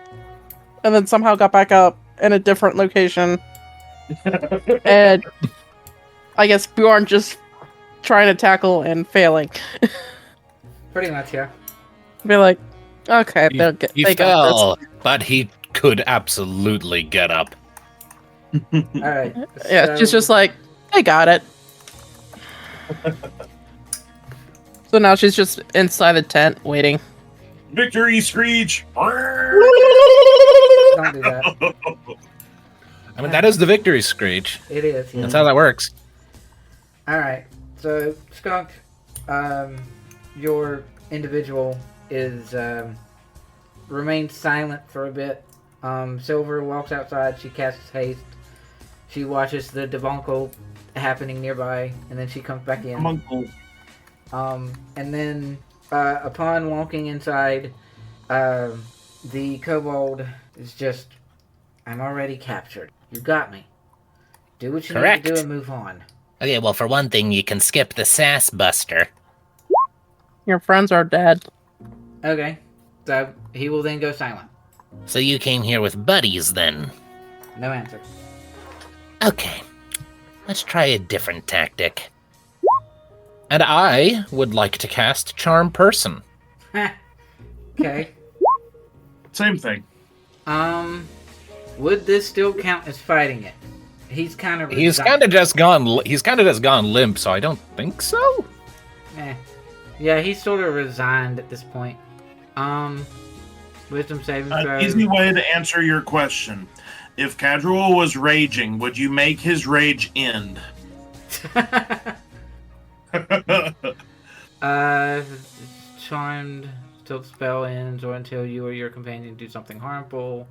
S4: and then somehow got back up in a different location. And I guess Bjorn just trying to tackle and failing.
S1: Pretty much, yeah.
S4: Be like, okay,
S2: He
S4: they got
S2: fell, but he could absolutely get up.
S1: Alright.
S4: this. Yeah, she's just like, they got it. So now she's just inside the tent waiting.
S5: Victory screech!
S1: Don't do that.
S2: I mean, that is the victory screech.
S1: It is, yeah.
S2: That's how that works.
S1: Alright, so, Skunk, your individual is, remains silent for a bit. Silver walks outside, she casts haste. She watches the debuncle happening nearby, and then she comes back in.
S5: Uncle.
S1: And then, upon walking inside, the kobold is just, I'm already captured. You got me. Do what you
S2: Correct.
S1: need to do and move on.
S2: Okay, well, for one thing, you can skip the sass buster.
S4: Your friends are dead.
S1: Okay, so he will then go silent.
S2: So you came here with buddies, then?
S1: No answer.
S2: Okay, let's try a different tactic. And I would like to cast Charm Person.
S1: Okay.
S5: Same thing.
S1: Would this still count as fighting it? He's kind of.
S2: He's kind of just gone limp, so I don't think so.
S1: Yeah, he's sort of resigned at this point. Wisdom saving throw.
S5: An easy way to answer your question. If Cadriel was raging, would you make his rage end?
S1: Charmed till the spell ends or until you or your companion do something harmful.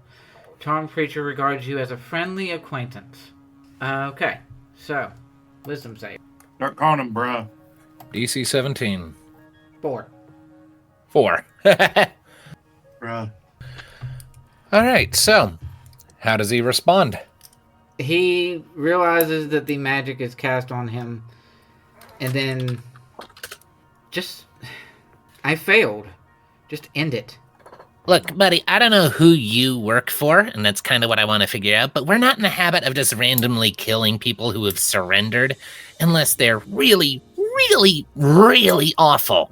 S1: Charmed creature regards you as a friendly acquaintance. Okay, so wisdom save.
S5: Start calling him, bruh.
S2: DC 17.
S1: 4.
S2: 4.
S5: Bruh.
S2: Alright, so, how does he respond?
S1: He realizes that the magic is cast on him, and then just, I failed. Just end it.
S2: Look, buddy, I don't know who you work for, and that's kind of what I want to figure out, but we're not in the habit of just randomly killing people who have surrendered, unless they're really, really, really awful.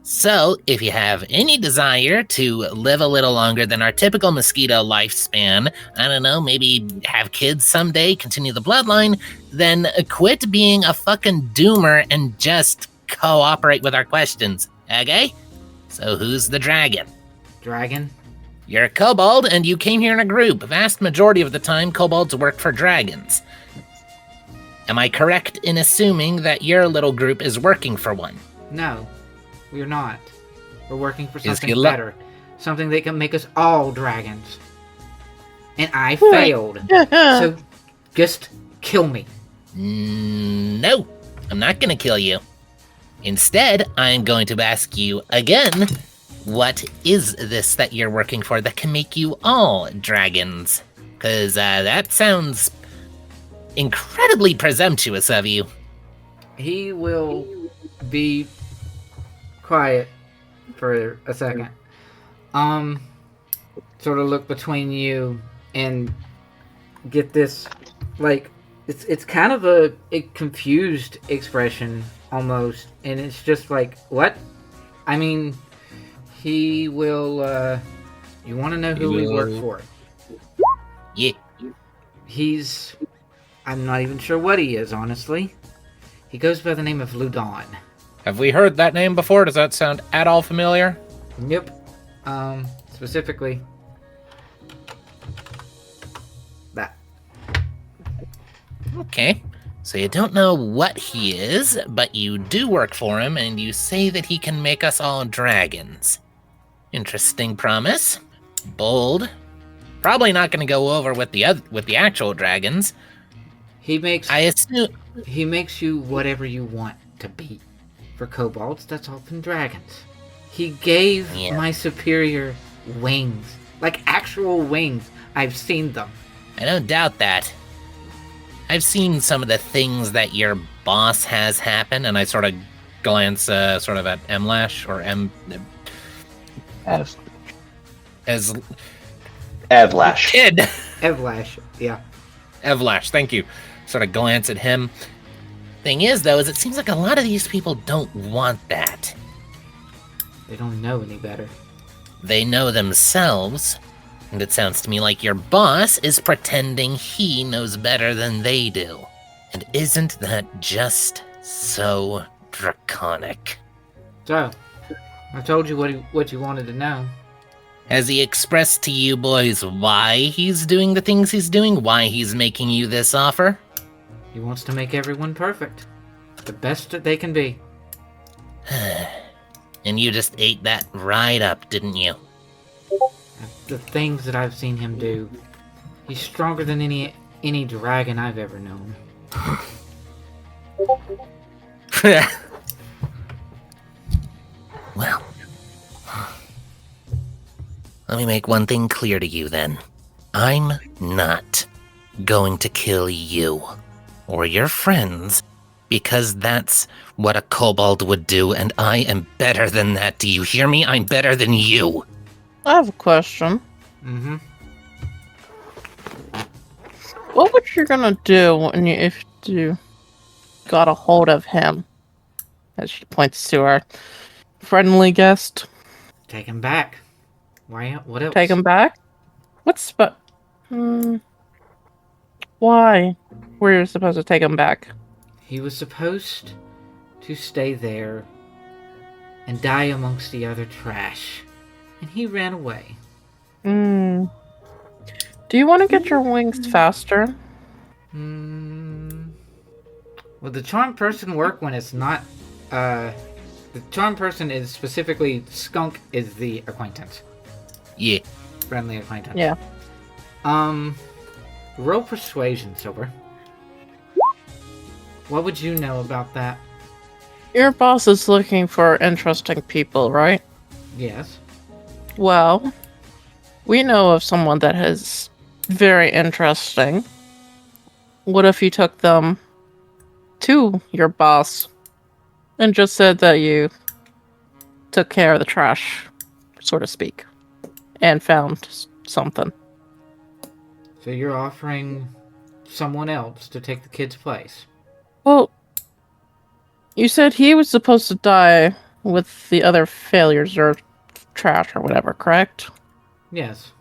S2: So, if you have any desire to live a little longer than our typical mosquito lifespan, I don't know, maybe have kids someday, continue the bloodline, then quit being a fucking doomer and just cooperate with our questions, okay? So who's the dragon?
S1: Dragon?
S2: You're a kobold, and you came here in a group. Vast majority of the time, kobolds work for dragons. Am I correct in assuming that your little group is working for one?
S1: No, we're not. We're working for
S2: Is
S1: something
S2: he
S1: better. Something that can make us all dragons. And I failed. So just kill me.
S2: No, I'm not gonna kill you. Instead, I'm going to ask you again, what is this that you're working for that can make you all dragons? Because that sounds incredibly presumptuous of you.
S1: He will be quiet for a second. Sort of look between you and get this, like, it's kind of a confused expression almost, and it's just like, what? I mean, he will, you want to know who we work for?
S2: Yeah.
S1: I'm not even sure what he is, honestly. He goes by the name of Ludan.
S2: Have we heard that name before? Does that sound at all familiar?
S1: Yep. Specifically that.
S2: Okay. So you don't know what he is, but you do work for him, and you say that he can make us all dragons. Interesting promise. Bold. Probably not going to go over with the actual dragons.
S1: He makes
S2: I assume.
S1: He makes you whatever you want to be. For kobolds, that's often dragons. He gave my superior wings. Like actual wings. I've seen them.
S2: I don't doubt that. I've seen some of the things that your boss has happen, and I sort of glance sort of at Evlash or as
S3: Evlash.
S2: Kid.
S1: Evlash, yeah.
S2: Evlash, thank you. Sort of glance at him. Thing is, though, is it seems like a lot of these people don't want that.
S1: They don't know any better.
S2: They know themselves, and it sounds to me like your boss is pretending he knows better than they do. And isn't that just so draconic?
S1: So, I told you what you wanted to know.
S2: Has he expressed to you boys why he's doing the things he's doing? Why he's making you this offer?
S1: He wants to make everyone perfect. The best that they can be.
S2: And you just ate that right up, didn't you?
S1: The things that I've seen him do. He's stronger than any dragon I've ever known.
S2: Well, let me make one thing clear to you then. I'm not going to kill you or your friends because that's what a kobold would do, and I am better than that. Do you hear me? I'm better than you.
S4: I have a question.
S1: Mm-hmm.
S4: What would you gonna do if you got a hold of him? As she points to our friendly guest.
S1: Take him back. Why? What else?
S4: Take him back? Why? Were you supposed to take him back?
S1: He was supposed to stay there and die amongst the other trash. And he ran away.
S4: Do you want to get your wings faster?
S1: Will the charm person work when it's not... the charm person is specifically... Skunk is the acquaintance.
S2: Yeah.
S1: Friendly acquaintance.
S4: Yeah.
S1: Roll persuasion, Silver. What would you know about that?
S4: Your boss is looking for interesting people, right?
S1: Yes.
S4: Well, we know of someone that is very interesting. What if you took them to your boss and just said that you took care of the trash, so to speak, and found something?
S1: So you're offering someone else to take the kid's place?
S4: Well, you said he was supposed to die with the other failures or trash or whatever, correct?
S1: Yes.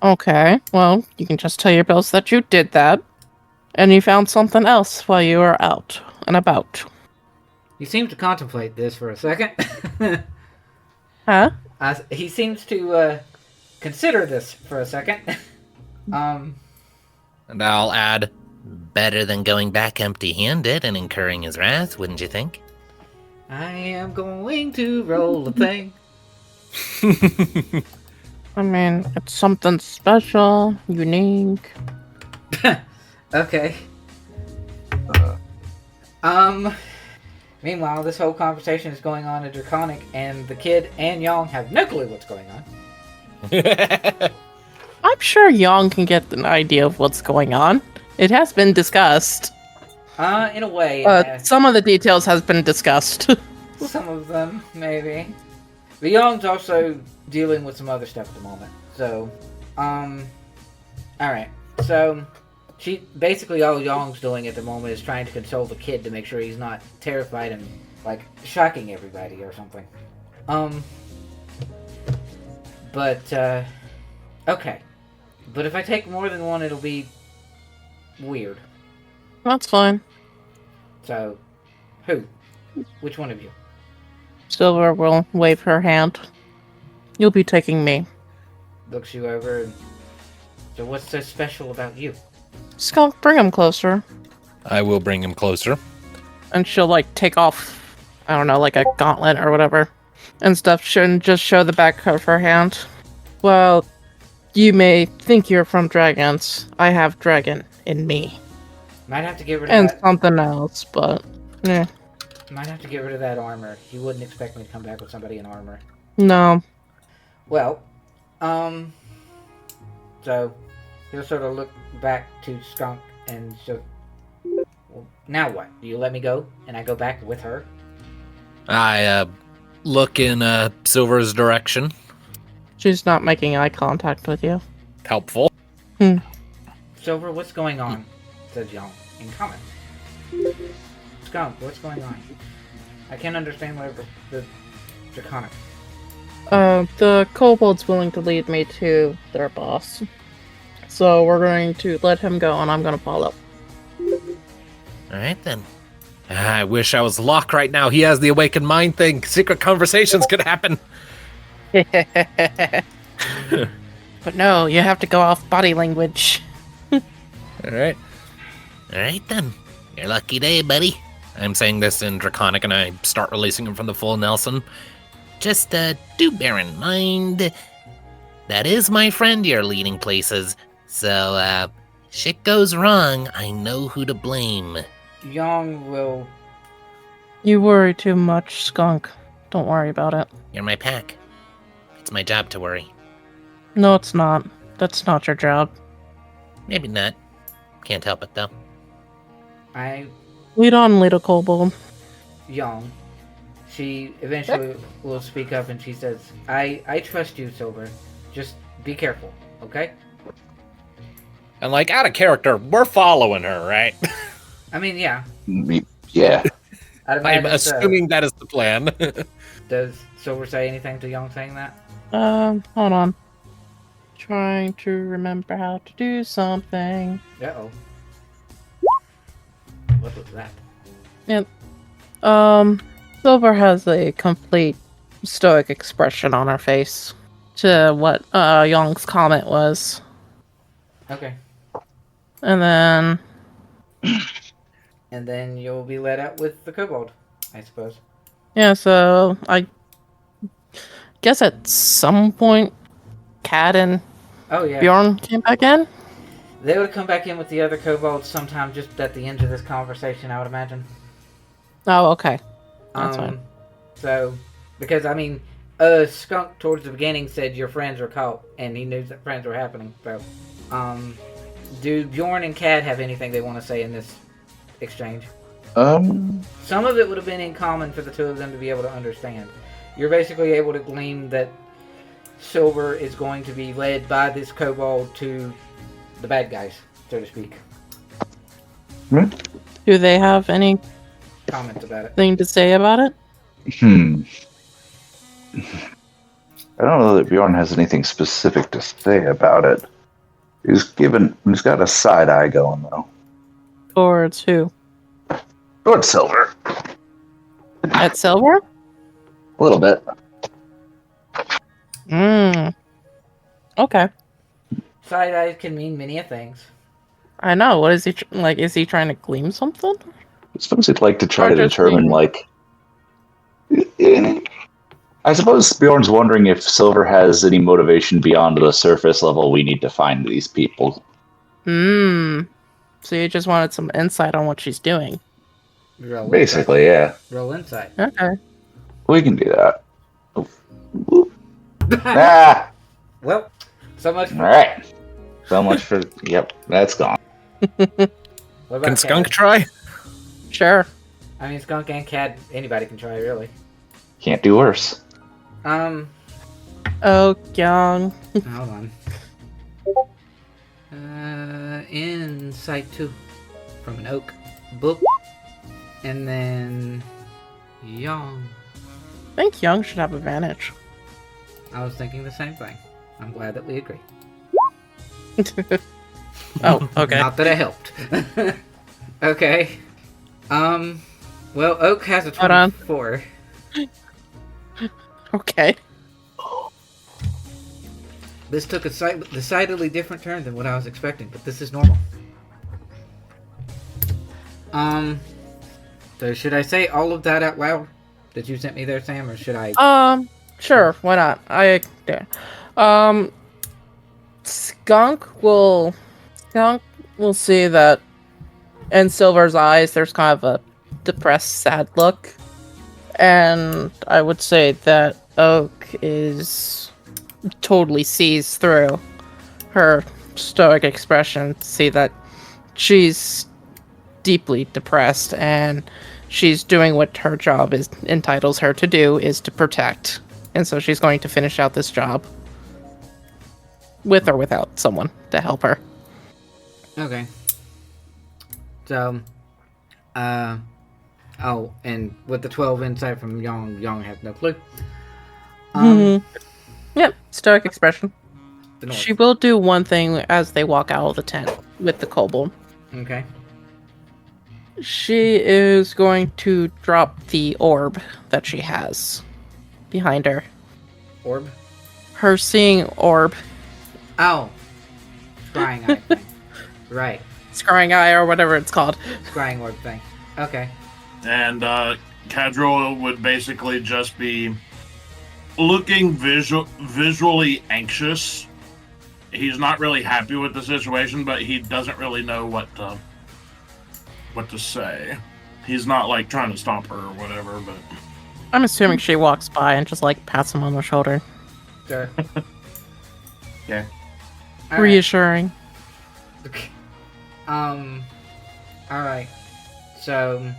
S4: Okay, well, you can just tell your bills that you did that, and you found something else while you were out and about.
S1: He seemed to contemplate this for a second.
S4: Huh?
S1: He seems to consider this for a second.
S2: And I'll add, better than going back empty-handed and incurring his wrath, wouldn't you think?
S1: I am going to roll a thing.
S4: I mean, it's something special, unique.
S1: Okay. Meanwhile, this whole conversation is going on in Draconic, and the kid and Yong have no clue what's going on.
S4: I'm sure Yang can get an idea of what's going on. It has been discussed.
S1: In a way,
S4: Some of the details has been discussed.
S1: some of them, maybe. But Yong's also dealing with some other stuff at the moment. So, alright. So, basically all Yong's doing at the moment is trying to console the kid to make sure he's not terrified and, like, shocking everybody or something. Okay. But if I take more than one, it'll be weird.
S4: That's fine.
S1: So, who? Which one of you?
S4: Silver will wave her hand. You'll be taking me.
S1: Looks you over and... So what's so special about you?
S4: Skunk, bring him closer.
S2: I will bring him closer.
S4: And she'll, like, take off, I don't know, like a gauntlet or whatever. And stuff, shouldn't just show the back of her hand. Well, you may think you're from dragons. I have dragon in me.
S1: Might have to get rid of
S4: And
S1: that.
S4: something else, but... yeah.
S1: Might have to get rid of that armor. You wouldn't expect me to come back with somebody in armor.
S4: No.
S1: Well, so he'll sort of look back to Skunk and so. Well, now what? Do you let me go and I go back with her?
S2: I look in Silver's direction.
S4: She's not making eye contact with you.
S2: Helpful.
S1: Silver, what's going on? Says Young in comment. Skunk, what's going on? I can't understand whatever the Draconic.
S4: The Kobold's willing to lead me to their boss. So we're going to let him go and I'm going to follow.
S2: Alright then. I wish I was Locke right now. He has the awakened mind thing. Secret conversations could happen.
S4: But no, you have to go off body language.
S2: Alright. Alright then. Your lucky day, buddy. I'm saying this in Draconic and I start releasing him from the full Nelson. Just do bear in mind that is my friend you're leading places. So, shit goes wrong, I know who to blame.
S1: Young will.
S4: You worry too much, Skunk. Don't worry about it.
S2: You're my pack. It's my job to worry.
S4: No, it's not. That's not your job.
S2: Maybe not. Can't help it though.
S4: Lead on, little Kobold.
S1: Young. She eventually will speak up and she says, I trust you, Silver. Just be careful, okay?
S2: And like, out of character, we're following her, right?
S1: I mean, yeah.
S3: Yeah.
S1: I'd
S2: I'm
S1: imagine so.
S2: assuming that is the plan.
S1: Does Silver say anything to Young saying that?
S4: Hold on. Trying to remember how to do something.
S1: Uh-oh. What was that?
S4: Yep. Silver has a complete stoic expression on her face to what Young's comment was.
S1: Okay.
S4: And then...
S1: And then you'll be let out with the Kobold, I suppose.
S4: yeah, so I guess at some point Kat and
S1: Oh, yeah.
S4: Bjorn came back in?
S1: They would come back in with the other Kobolds sometime just at the end of this conversation, I would imagine.
S4: Oh, okay. That's fine.
S1: So, because, I mean, Skunk towards the beginning said your friends were caught, and he knew that friends were happening, so, do Bjorn and Kat have anything they want to say in this exchange?
S3: Some
S1: of it would have been in common for the two of them to be able to understand. You're basically able to glean that Silver is going to be led by this Kobold to the bad guys, so to speak.
S4: Do they have anything
S1: Comments about it.
S4: to say about it?
S3: I don't know that Bjorn has anything specific to say about it. He's got a side eye going though.
S4: Towards who?
S3: Towards Silver.
S4: At Silver?
S3: A little bit.
S4: Okay.
S1: Side eyes can mean many a things.
S4: I know. What is he like? Is he trying to glean something?
S3: I suppose he'd like to try
S4: Or
S3: to
S4: just
S3: determine,
S4: being-
S3: I suppose Bjorn's wondering if Silver has any motivation beyond the surface level we need to find these people.
S4: So you just wanted some insight on what she's doing.
S1: Roll
S3: Basically,
S1: insight.
S3: yeah.
S1: Roll insight.
S4: Okay.
S3: We can do that. Ah!
S1: Well, so much.
S3: Alright. So much for... Yep, that's gone.
S1: What about
S2: Can Skunk
S1: Cad?
S2: try?
S4: Sure.
S1: I mean, Skunk and Cad, anybody can try, really.
S3: Can't do worse.
S4: Oh, Young.
S1: Hold on. Insight 2 from an oak book, and then Young.
S4: I think Young should have advantage.
S1: I was thinking the same thing. I'm glad that we agree.
S4: Oh, okay.
S1: Not that it helped. Okay. Well, Oak has a
S4: Hold on.
S1: 24.
S4: Okay.
S1: This took a decidedly different turn than what I was expecting, but this is normal. So should I say all of that out loud that you sent me there, Sam, or should I?
S4: Sure. Why not? Skunk will see that in Silver's eyes there's kind of a depressed, sad look. And I would say that Oak totally sees through her stoic expression, see that she's deeply depressed and she's doing what her job entitles her to do, is to protect. And so she's going to finish out this job with or without someone to help her.
S1: Okay. So, oh, and with the 12 insight from Young has no clue.
S4: Yep, stoic expression.
S1: The north.
S4: She will do one thing as they walk out of the tent with the kobold.
S1: Okay.
S4: She is going to drop the orb that she has behind her.
S1: Orb?
S4: Her seeing orb,
S1: Oh. Scrying eye thing. Right.
S4: scrying eye, or whatever it's called.
S1: Scrying orb thing. Okay.
S5: And Cadro would basically just be looking visually anxious. He's not really happy with the situation, but he doesn't really know what to say. He's not like trying to stop her or whatever, but
S4: I'm assuming she walks by and just like pats him on the shoulder.
S1: Sure.
S5: yeah.
S1: All right.
S4: Reassuring.
S1: Okay. Alright. So,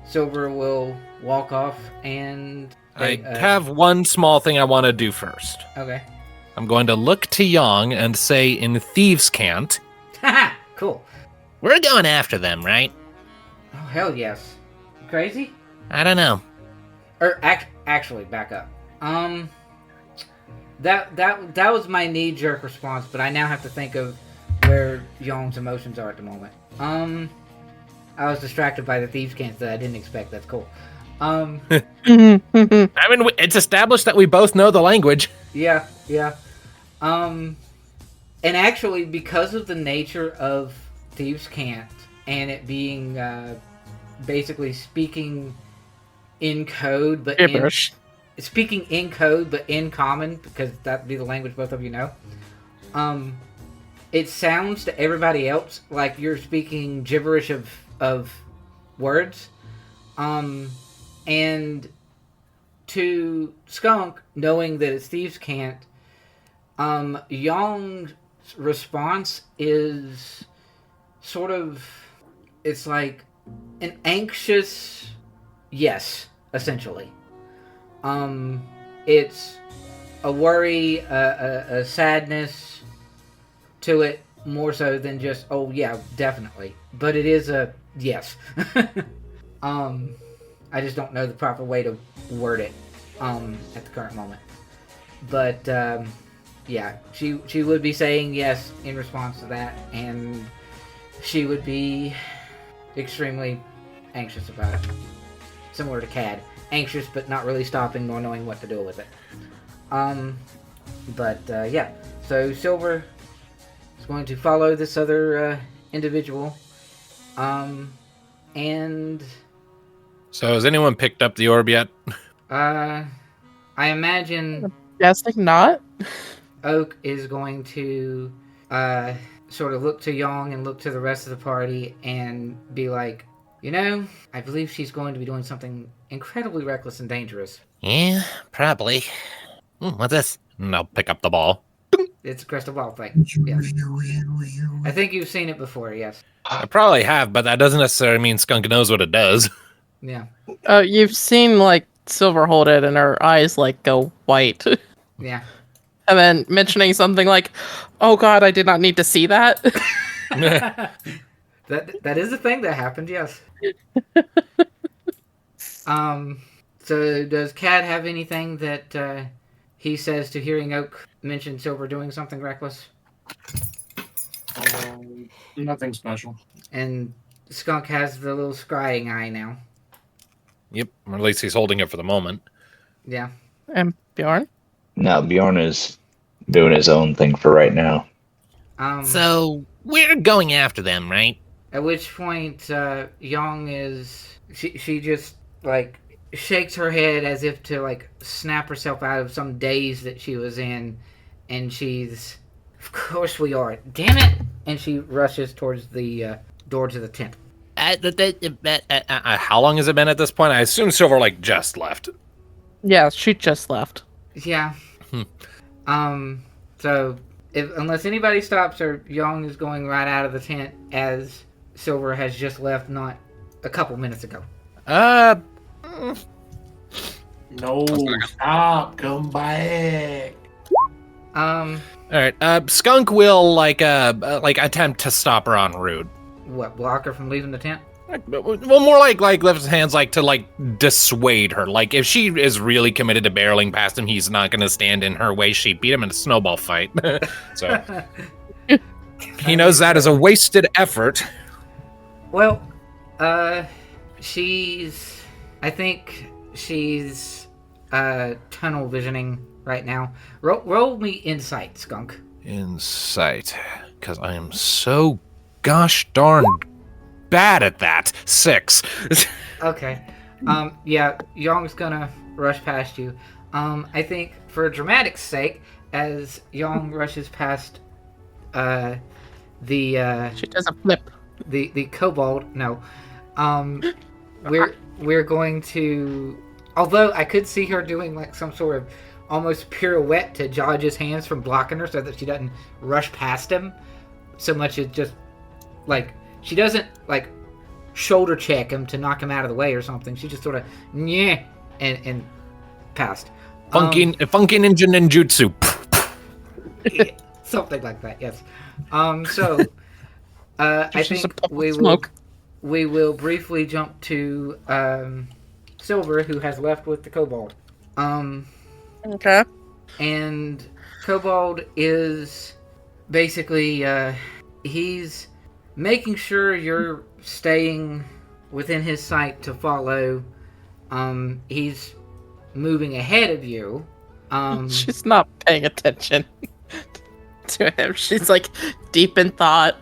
S1: Silver will walk off and...
S2: I have one small thing I want to do first.
S1: Okay.
S2: I'm going to look to Young and say in Thieves' Cant,
S1: Haha! Cool.
S2: we're going after them, right?
S1: Oh, hell yes. You crazy?
S2: I don't know.
S1: Or, actually, back up. That was my knee-jerk response, but I now have to think of where Young's emotions are at the moment. I was distracted by the Thieves' Cant that I didn't expect. That's cool.
S2: I mean, it's established that we both know the language.
S1: Yeah. And actually, because of the nature of Thieves' Cant and it being basically speaking in code, but speaking in code, but in common, because that'd be the language both of you know. It sounds to everybody else like you're speaking gibberish of words. And to Skunk, knowing that it's Thieves' Cant, Young's response is sort of, it's like an anxious yes, essentially. It's a worry, a sadness to it, more so than just, oh yeah, definitely. But it is a yes. I just don't know the proper way to word it. at the current moment. But yeah, she would be saying yes in response to that, and she would be extremely anxious about it. Similar to Cad. Anxious, but not really stopping nor knowing what to do with it. Yeah. So Silver is going to follow this other individual. And...
S2: So has anyone picked up the orb yet?
S1: I imagine
S4: Guessing not.
S1: Oak is going to sort of look to Young and look to the rest of the party and be like, you know, I believe she's going to be doing something incredibly reckless and dangerous.
S2: Yeah, probably. What's this? And I'll pick up the ball.
S1: It's a crystal ball thing. Yes. I think you've seen it before, yes.
S2: I probably have, but that doesn't necessarily mean Skunk knows what it does.
S1: Yeah.
S4: You've seen like Silver hold it and her eyes like go white.
S1: Yeah.
S4: And then mentioning something like, "Oh God, I did not need to see that."
S1: That is a thing that happened, yes. So does Cad have anything that he says to hearing Oak mention Silver doing something reckless?
S5: Nothing special.
S1: And Skunk has the little scrying eye now.
S2: Yep, or at least he's holding it for the moment.
S1: Yeah.
S4: And Bjorn?
S3: No, Bjorn is doing his own thing for right now.
S2: So we're going after them, right?
S1: At which point, Young is... She just, like, shakes her head as if to, like, snap herself out of some daze that she was in. And she's... Of course we are. Damn it! And she rushes towards the door to the tent.
S2: How long has it been at this point? I assume Silver, like, just left.
S4: Yeah, she just left.
S1: Yeah. So, unless anybody stops her, Young is going right out of the tent as Silver has just left not a couple minutes ago.
S5: No, stop, come back.
S2: All right. Skunk will like attempt to stop her en route.
S1: What, block her from leaving the tent?
S2: Well, more like lift his hands, like to like dissuade her. Like if she is really committed to barreling past him, he's not going to stand in her way. She beat him in a snowball fight, so he knows that is a wasted effort.
S1: Well, I think she's tunnel visioning right now. Roll me insight, Skunk.
S2: Insight, because I am so gosh darn bad at that. 6.
S1: Okay. Yeah, Young's gonna rush past you. I think for dramatic's sake, as Young rushes past the
S4: She does a flip.
S1: the kobold, no. We're going to, although I could see her doing like some sort of almost pirouette to dodge his hands from blocking her so that she doesn't rush past him so much as just like she doesn't like shoulder check him to knock him out of the way or something. She just sort of and passed.
S2: Funky ninja ninjutsu.
S1: Yeah, something like that. Yes. So I think we will briefly jump to Silver, who has left with the kobold.
S4: Okay.
S1: And Kobold is basically he's making sure you're staying within his sight to follow. He's moving ahead of you.
S4: She's not paying attention to him. She's like deep in thought.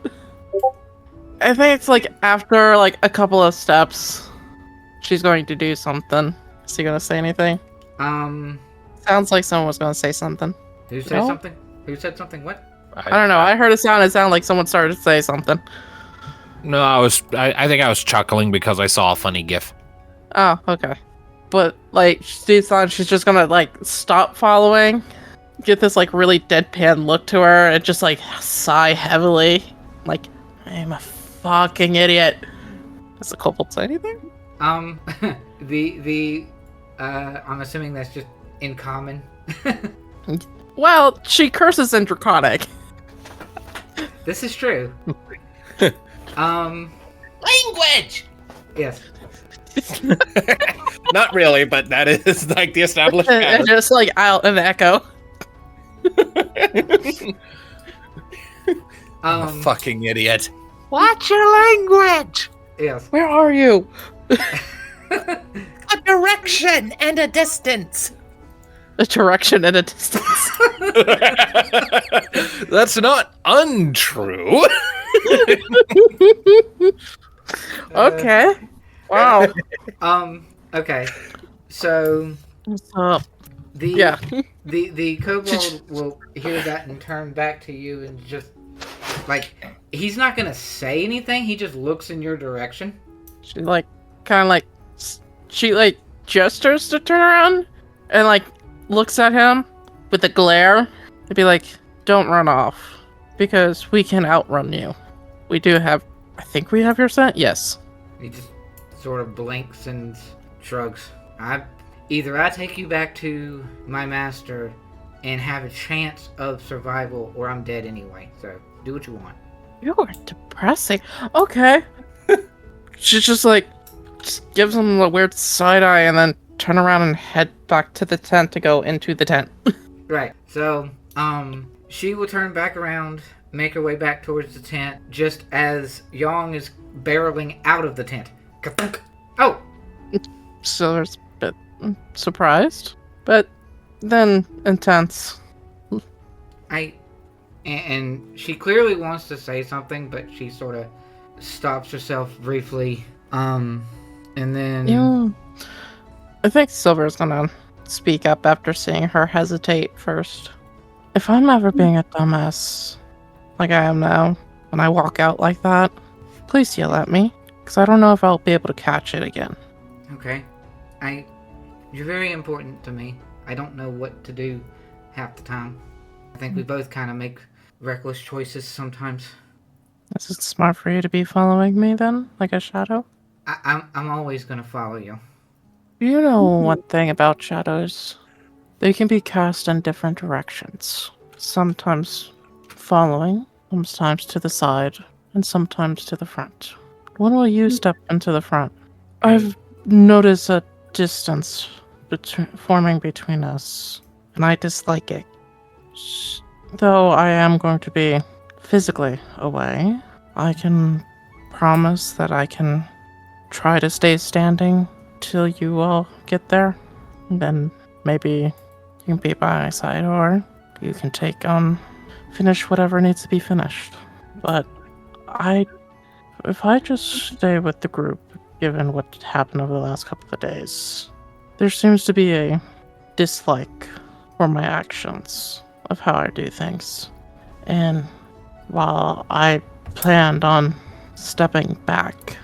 S4: I think it's like after like a couple of steps, she's going to do something. Is he gonna say anything? Sounds like someone was gonna say something.
S1: Who said something? Who said something? What?
S4: I don't know. I heard a sound. It sounded like someone started to say something.
S2: No, I think I was chuckling because I saw a funny gif.
S4: Oh, okay. But like, she's just gonna like stop following, get this like really deadpan look to her, and just like sigh heavily, like I'm a fucking idiot. Does the kobold say anything?
S1: I'm assuming that's just in common.
S4: Well, she curses in Draconic.
S1: This is true.
S2: Language!
S1: Yes.
S2: Not really, but that is like the established
S4: And
S2: pattern.
S4: just like out of echo.
S2: I'm a fucking idiot.
S6: Watch your language.
S1: Yes.
S4: Where are you?
S2: A direction and a distance.
S4: A direction and a distance.
S2: That's not untrue.
S4: Okay. Wow.
S1: Okay. So
S4: What's up?
S1: the
S4: Yeah.
S1: the kobold will hear that and turn back to you and just like he's not gonna say anything. He just looks in your direction.
S4: She like kind of like she like gestures to turn around and like looks at him with a glare and be like, "Don't run off because we can outrun you. We do have. I think we have your scent. Yes."
S1: He just sort of blinks and shrugs. Either I take you back to my master and have a chance of survival, or I'm dead anyway. So do what you want.
S4: You are depressing. Okay. She just like gives him a weird side eye and then turn around and head back to the tent to go into the tent.
S1: Right. So, she will turn back around, make her way back towards the tent, just as Yong is barreling out of the tent. Ka-thunk. Oh!
S4: Silver's a bit surprised, but then intense.
S1: And she clearly wants to say something, but she sort of stops herself briefly. And then...
S4: Yeah. I think Silver's gonna speak up after seeing her hesitate first. If I'm ever being a dumbass, like I am now, when I walk out like that, please yell at me, because I don't know if I'll be able to catch it again.
S1: Okay. You're very important to me. I don't know what to do half the time. I think we both kind of make reckless choices sometimes.
S4: Is it smart for you to be following me then, like a shadow?
S1: I'm always gonna follow you.
S4: You know one thing about shadows. They can be cast in different directions. Sometimes following, sometimes to the side, and sometimes to the front. When will you step into the front? I've noticed a distance forming between us, and I dislike it. Though I am going to be physically away, I can promise that I can try to stay standing till you all get there. And then maybe you can be by my side, or you can finish whatever needs to be finished. But if I just stay with the group, given what happened over the last couple of days, there seems to be a dislike for my actions of how I do things. And while I planned on stepping back,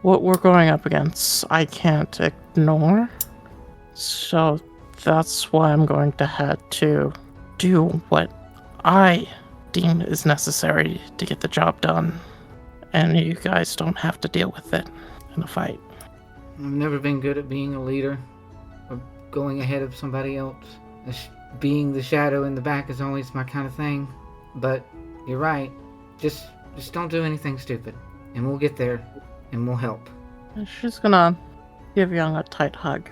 S4: what we're going up against, I can't ignore. So that's why I'm going to head to do what I deem is necessary to get the job done. And you guys don't have to deal with it in a fight.
S1: I've never been good at being a leader or going ahead of somebody else. Being the shadow in the back is always my kind of thing. But you're right. Just don't do anything stupid, and we'll get there, and we'll help.
S4: And she's gonna give Young a tight hug.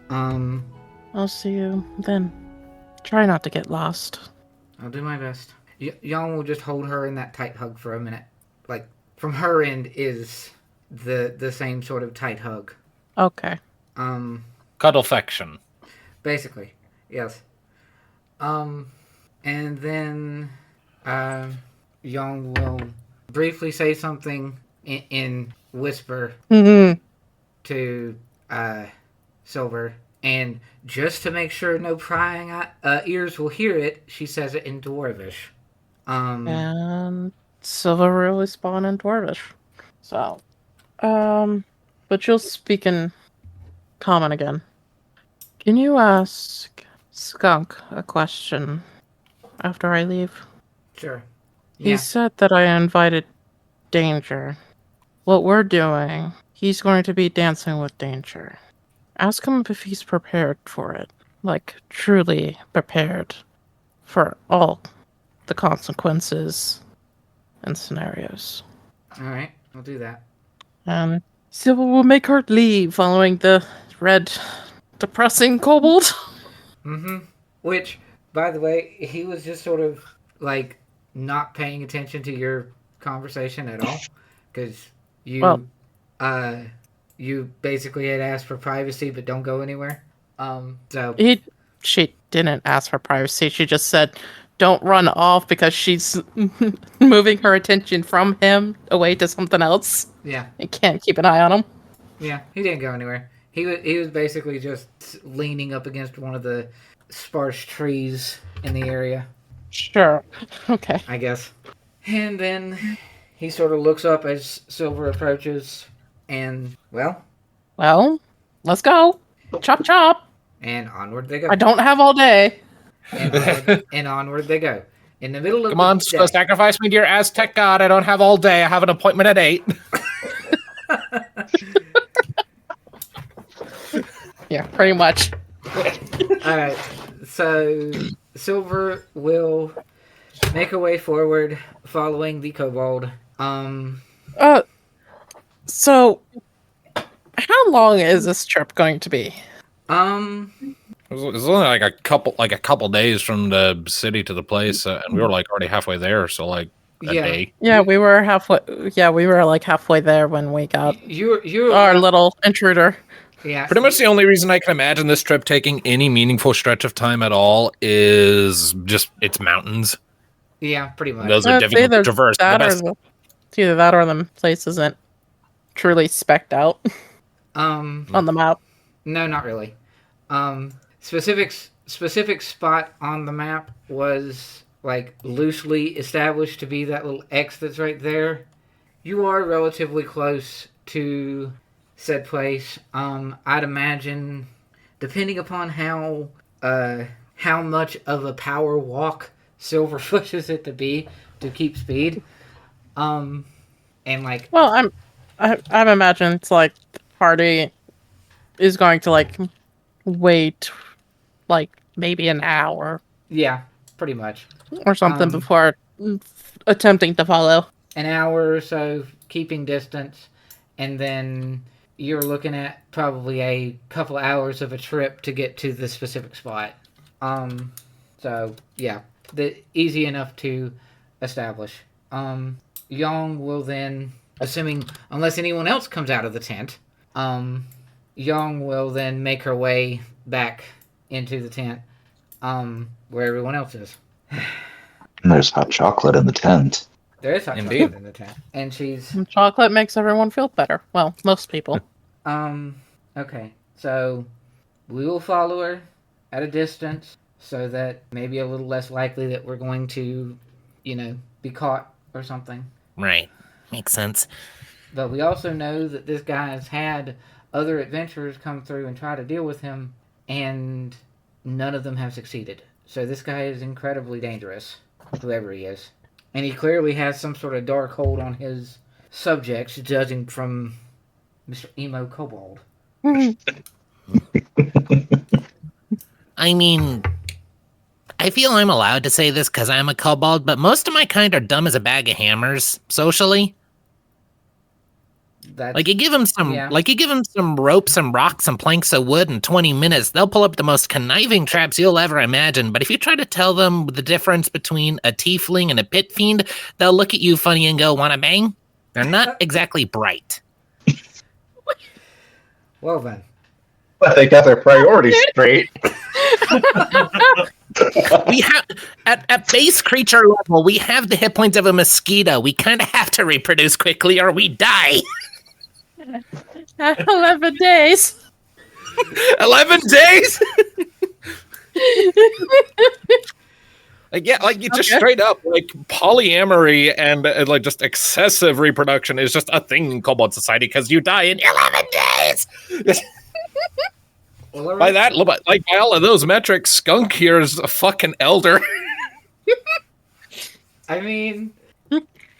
S1: I'll
S4: see you then. Try not to get lost.
S1: I'll do my best. Young will just hold her in that tight hug for a minute. Like, from her end is the same sort of tight hug.
S4: Okay.
S2: Cuddlefaction.
S1: Basically, yes. And then Young will briefly say something in whisper to Silver, and just to make sure no prying ears will hear it, she says it in Dwarvish.
S4: And Silver will respond in Dwarvish. So, but you'll speak in common again. Can you ask Skunk a question after I leave?
S1: Sure.
S4: He
S1: Yeah.
S4: said that I invited danger. What we're doing, he's going to be dancing with danger. Ask him if he's prepared for it. Like, truly prepared for all the consequences and scenarios.
S1: Alright, I'll do that.
S4: And Silver will make her leave following the red, depressing kobold.
S1: Mm-hmm. Which, by the way, he was just sort of like not paying attention to your conversation at all, because you,
S4: Well-
S1: you basically had asked for privacy, but don't go anywhere. So
S4: She didn't ask for privacy. She just said, "Don't run off," because she's moving her attention from him away to something else.
S1: yeah,
S4: And can't keep an eye on him.
S1: yeah, he didn't go anywhere. He was basically just leaning up against one of the sparse trees in the area,
S4: Sure. Okay.
S1: I guess. And then he sort of looks up as Silver approaches, and well,
S4: Let's go. Chop chop.
S1: and onward they go.
S4: I don't have all day.
S1: And onward they go. In the middle of
S2: Come on,
S1: the day,
S2: sacrifice me to your Aztec god. I don't have all day. I have an appointment at 8.
S4: Yeah, pretty much.
S1: all right. So Silver will make her way forward, following the kobold.
S4: So how long is this trip going to be?
S2: It's only like a couple days from the city to the place, and we were like already halfway there. So like a
S1: Yeah.
S2: day.
S4: Yeah, we were halfway. Yeah, we were like halfway there when we got
S1: You're
S4: our little intruder.
S1: yeah.
S2: Pretty much the only reason I can imagine this trip taking any meaningful stretch of time at all is just it's mountains.
S1: Yeah, pretty much.
S2: Those are
S4: It's
S2: difficult to
S4: either
S2: traverse. The
S4: that or
S2: best-
S4: it's either that or the place isn't truly specced out
S1: Um,
S4: on the map.
S1: no, not really. Specific spot on the map was like loosely established to be that little X that's right there. You are relatively close to said place. I'd imagine, depending upon how much of a power walk Silver pushes it to be to keep speed. And like
S4: Well, I'm imagining it's like the party is going to like wait like maybe an hour
S1: yeah, pretty much.
S4: or something
S1: Um,
S4: before attempting to follow.
S1: An hour or so keeping distance, and then you're looking at probably a couple hours of a trip to get to the specific spot. So yeah, easy enough to establish. Young will then, assuming unless anyone else comes out of the tent, Young will then make her way back into the tent, where everyone else is.
S3: And there's hot chocolate in the tent.
S1: There is hot
S2: Indeed.
S1: chocolate in the tent, and she's
S4: And chocolate makes everyone feel better. Well, most people.
S1: Okay, so we will follow her at a distance so that maybe a little less likely that we're going to, be caught or something.
S2: Right. Makes sense.
S1: But we also know that this guy has had other adventurers come through and try to deal with him, and none of them have succeeded. So this guy is incredibly dangerous, whoever he is. And he clearly has some sort of dark hold on his subjects, judging from Mr. Emo Kobold.
S2: I mean, I feel I'm allowed to say this because I'm a kobold, but most of my kind are dumb as a bag of hammers socially.
S1: That's,
S2: Like you give them some,
S1: Yeah.
S2: some rope, some rocks, some planks of wood in 20 minutes, they'll pull up the most conniving traps you'll ever imagine. But if you try to tell them the difference between a tiefling and a pit fiend, they'll look at you funny and go, "Wanna bang?" They're not exactly bright.
S1: well then.
S3: Well, they got their priorities straight.
S2: We have at base creature level, we have the hit points of a mosquito. We kind of have to reproduce quickly, or we die.
S4: 11 days.
S2: 11 days. Like you just
S4: Okay.
S2: straight up like polyamory and like just excessive reproduction is just a thing in kobold society because you die in 11 days.
S1: Well,
S2: By that, like by all of those metrics, Skunk here is a fucking elder.
S1: I mean,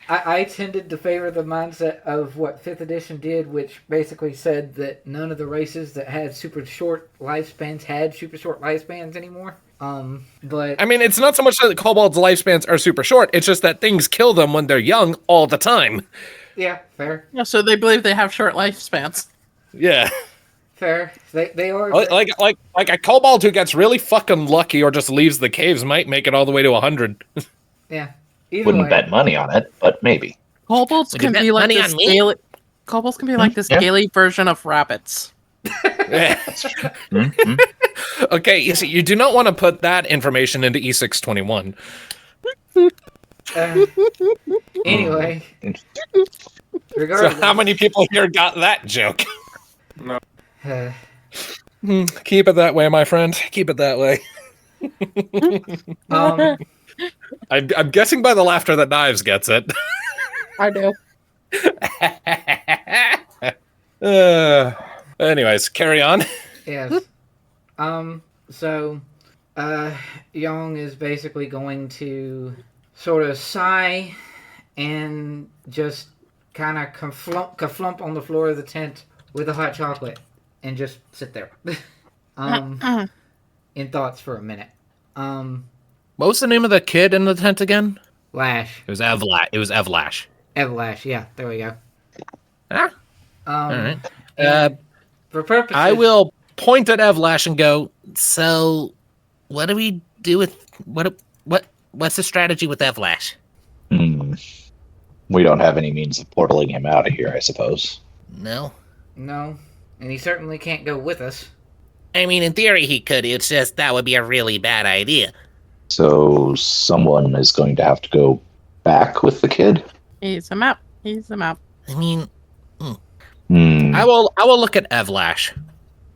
S1: I tended to favor the mindset of what 5th edition did, which basically said that none of the races that had super short lifespans had super short lifespans anymore. But
S2: I mean, it's not so much that kobolds' lifespans are super short; it's just that things kill them when they're young all the time.
S1: yeah, fair.
S4: Yeah, so they believe they have short lifespans.
S2: Yeah.
S1: Fair. They are.
S2: Like a kobold who gets really fucking lucky or just leaves the caves might make it all the way to 100.
S1: Yeah. Either
S3: Wouldn't
S1: way.
S3: bet money on it, but maybe.
S4: Kobolds
S2: Would you
S4: can
S2: bet
S4: be like
S2: money
S4: this
S2: on me?
S4: scaly. Kobolds can be like this
S3: Yeah.
S4: scaly version of rabbits.
S3: Mhm.
S2: Okay, you see, you do not want to put that information into E621.
S1: Anyway.
S3: Mm.
S1: Regardless.
S2: So how many people here got that joke?
S1: Uh,
S2: Keep it that way, my friend. Keep it that way.
S1: um,
S2: I'm guessing by the laughter that Knives gets it.
S4: I do.
S2: Anyways, carry on.
S1: yes. So, Young is basically going to sort of sigh and just kind of kaflump on the floor of the tent with a hot chocolate and just sit there. In thoughts for a minute.
S2: What was the name of the kid in the tent again?
S1: Lash.
S2: It was Evlash. It was Evlash.
S1: Evlash, yeah, there we go.
S2: Ah, all right.
S1: and for purposes...
S2: I will point at Evlash and go, so what do we do with what's the strategy with Evlash?
S3: We don't have any means of portaling him out of here, I suppose.
S2: No.
S1: No, and he certainly can't go with us.
S2: I mean, in theory he could, it's just that would be a really bad idea.
S3: So someone is going to have to go back with the kid?
S4: He's a map.
S2: I mean,
S3: Hmm.
S2: I will look at Evlash.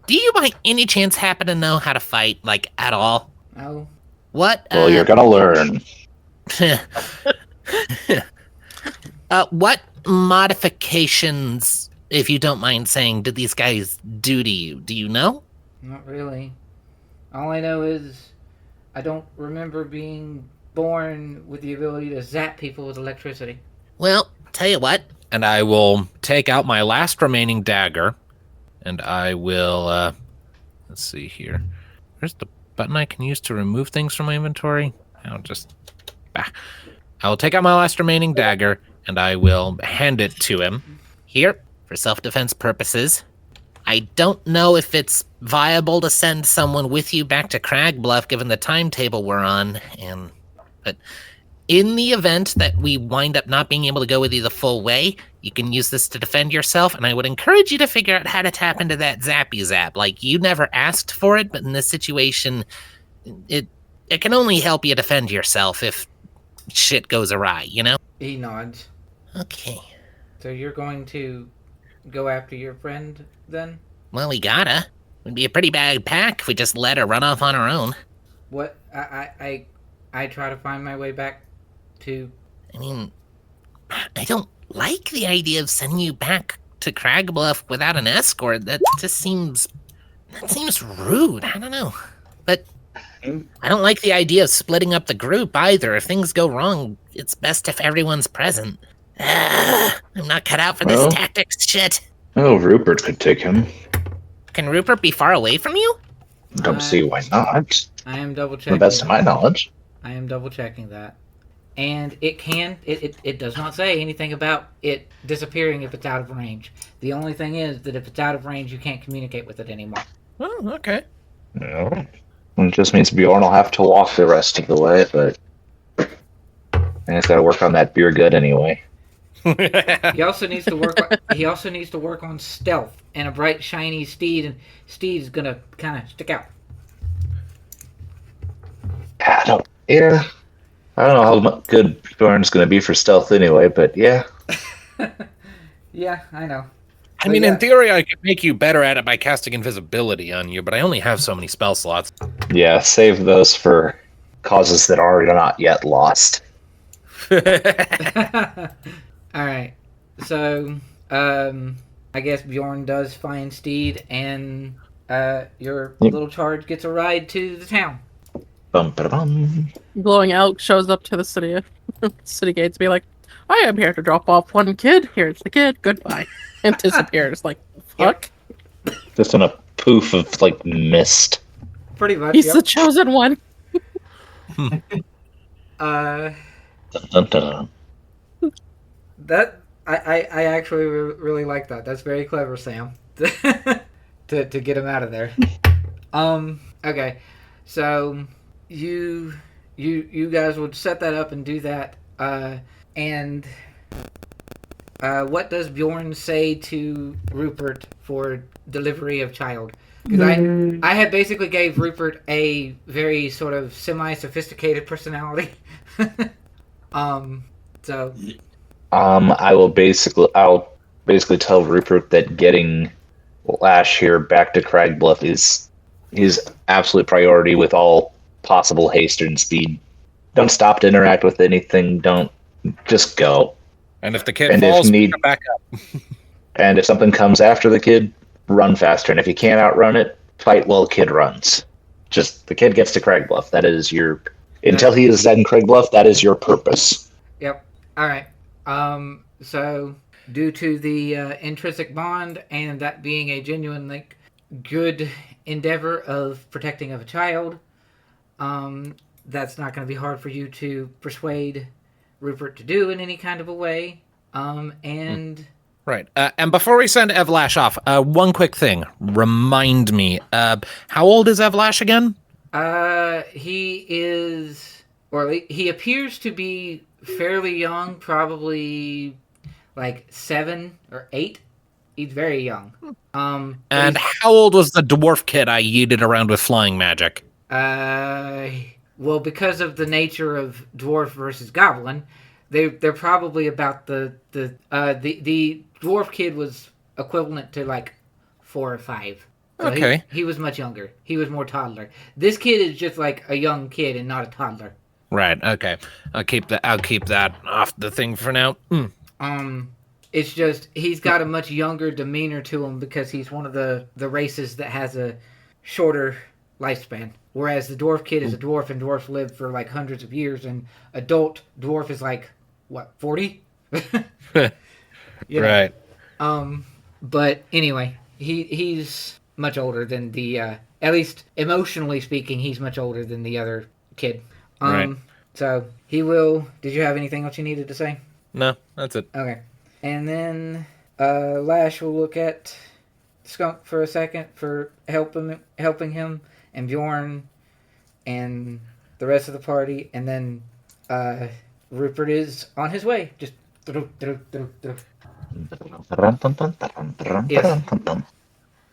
S2: Do you by any chance happen to know how to fight, like, at all?
S1: No.
S2: What?
S3: Well, you're gonna learn.
S2: What modifications, if you don't mind saying, did these guys do to you? Do you know?
S1: Not really. All I know is I don't remember being born with the ability to zap people with electricity.
S2: Well, tell you what. And I will take out my last remaining dagger, and I will, let's see here. Where's the button I can use to remove things from my inventory? I will take out my last remaining dagger, and I will hand it to him. Here, for self-defense purposes. I don't know if it's viable to send someone with you back to Kragbluff, given the timetable we're on, but in the event that we wind up not being able to go with you the full way, you can use this to defend yourself, and I would encourage you to figure out how to tap into that zappy zap. Like, you never asked for it, but in this situation, it can only help you defend yourself if shit goes awry, you know?
S1: He nods.
S2: Okay.
S1: So you're going to go after your friend, then?
S2: Well, we gotta. It'd be a pretty bad pack if we just let her run off on her own.
S1: What? I try to find my way back to...
S2: I mean, I don't like the idea of sending you back to Kragbluff without an escort. That seems rude. I don't know. But I don't like the idea of splitting up the group either. If things go wrong, it's best if everyone's present. I'm not cut out for this tactics shit.
S3: Oh, Rupert could take him.
S2: Can Rupert be far away from you?
S3: Don't see why not.
S1: I am double
S3: To
S1: checking.
S3: the best of my knowledge.
S1: I am double checking that. And it does not say anything about it disappearing if it's out of range. The only thing is that if it's out of range, you can't communicate with it anymore.
S2: Oh, okay.
S3: No. It just means Bjorn will have to walk the rest of the way, but he's got to work on that beer gut anyway.
S1: He also needs to work. He also needs to work on stealth and a bright, shiny steed. And steed is gonna kind of stick out.
S3: I don't know how good Bjorn's going to be for stealth anyway, but yeah.
S1: Yeah, I know.
S2: I mean, in theory, I could make you better at it by casting invisibility on you, but I only have so many spell slots.
S3: Yeah, save those for causes that are not yet lost.
S1: All right. So, I guess Bjorn does find Steed, and your little charge gets a ride to the town.
S3: Bum, ba-da-bum.
S4: Glowing Elk shows up to the city gates, be like, "I am here to drop off one kid. Here's the kid. Goodbye," and disappears. Like, fuck.
S3: Just in a poof of like mist.
S1: Pretty much.
S4: He's the chosen one.
S3: Dun, dun, dun.
S1: That I actually really like that. That's very clever, Sam. to get him out of there. Okay, so you guys would set that up and do that. And what does Bjorn say to Rupert for delivery of child? Because I had basically gave Rupert a very sort of semi-sophisticated personality. So
S3: I'll basically tell Rupert that getting Lash here back to Kragbluff is his absolute priority with all possible haste and speed. Don't stop to interact with anything. Don't just go.
S2: And if the kid falls, pick him back up.
S3: And if something comes after the kid, run faster. And if you can't outrun it, fight while the kid runs. Just the kid gets to Kragbluff. That is your until he is in Kragbluff. That is your purpose.
S1: Yep. All right. So due to the intrinsic bond and that being a genuine good endeavor of protecting of a child, that's not going to be hard for you to persuade Rupert to do in any kind of a way.
S2: Right. And before we send Evlash off, one quick thing. Remind me, how old is Evlash again?
S1: He is, or he appears to be fairly young, probably like 7 or 8. He's very young.
S2: And how old was the dwarf kid I yeeted around with flying magic?
S1: Well, because of the nature of dwarf versus goblin, they're probably about the dwarf kid was equivalent to like 4 or 5. So
S2: okay.
S1: He was much younger. He was more toddler. This kid is just like a young kid and not a toddler.
S2: Right. Okay. I'll keep that off the thing for now.
S1: It's just he's got a much younger demeanor to him because he's one of the races that has a shorter lifespan. Whereas the dwarf kid is a dwarf, and dwarfs live for like hundreds of years, and adult dwarf is like, what, 40?
S2: Right.
S1: But anyway, he's much older than the, at least emotionally speaking, he's much older than the other kid.
S2: Right.
S1: So he will, did you have anything else you needed to say?
S2: No, that's it.
S1: Okay. And then Lash will look at Skunk for a second for helping him, and Bjorn and the rest of the party, and then Rupert is on his way. Just yes.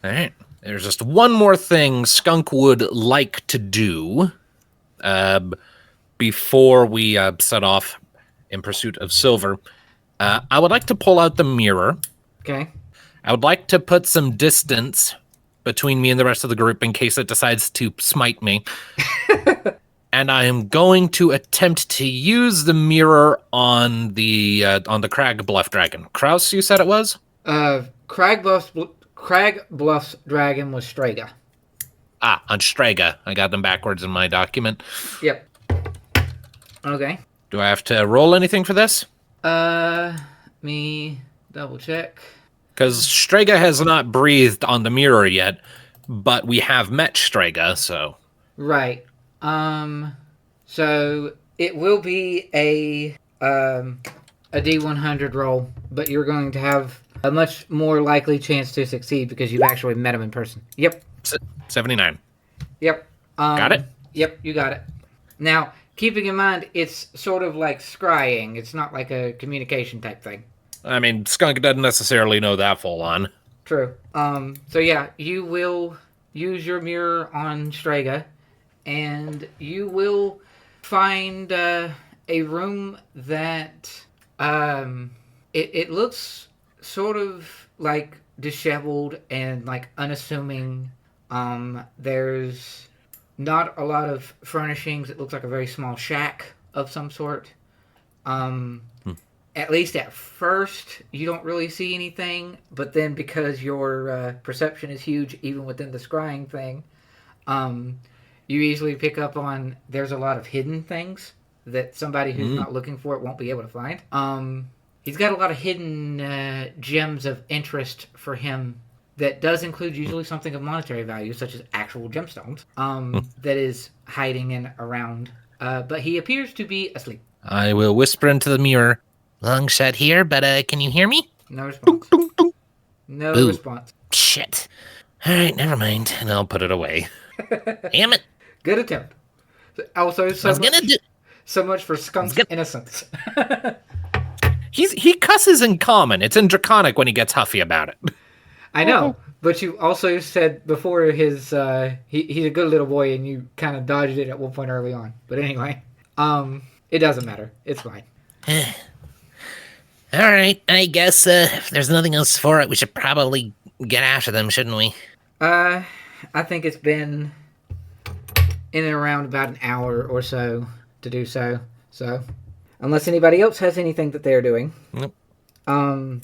S2: All right. There's just one more thing Skunk would like to do before we set off in pursuit of silver. I would like to pull out the mirror.
S1: Okay.
S2: I would like to put some distance between me and the rest of the group in case it decides to smite me. And I am going to attempt to use the mirror on the Kragbluff dragon. Kraus, you said it was?
S1: Kragbluff's dragon was Strega.
S2: On Strega. I got them backwards in my document.
S1: Yep. Okay.
S2: Do I have to roll anything for this?
S1: Me double check.
S2: Because Strega has not breathed on the mirror yet, but we have met Strega, so...
S1: Right. So it will be a D100 roll, but you're going to have a much more likely chance to succeed because you've actually met him in person. Yep.
S2: 79.
S1: Yep.
S2: Got it?
S1: Yep, you got it. Now, keeping in mind, it's sort of like scrying. It's not like a communication type thing.
S2: I mean, Skunk doesn't necessarily know that full on.
S1: True. So yeah, you will use your mirror on Strega, and you will find a room that it looks sort of like disheveled and like unassuming. There's not a lot of furnishings. It looks like a very small shack of some sort. At least at first, you don't really see anything, but then because your perception is huge, even within the scrying thing, you easily pick up on there's a lot of hidden things that somebody who's not looking for it won't be able to find. He's got a lot of hidden gems of interest for him that does include usually something of monetary value, such as actual gemstones, that is hiding in around. But he appears to be asleep.
S2: I will whisper into the mirror. Long shot here, but can you hear me?
S1: No response. No response.
S2: Shit. All right, never mind, and I'll put it away. Damn it!
S1: Good attempt. Also,
S2: I was gonna do.
S1: so much for Skunk's
S2: gonna-
S1: innocence.
S2: He cusses in common. It's in Draconic when he gets huffy about it.
S1: I know, but you also said before he's a good little boy, and you kind of dodged it at one point early on. But anyway, it doesn't matter. It's fine.
S2: All right, I guess if there's nothing else for it, we should probably get after them, shouldn't we?
S1: I think it's been in and around about an hour or so to do so. So, unless anybody else has anything that they're doing,
S2: Nope.
S3: I'll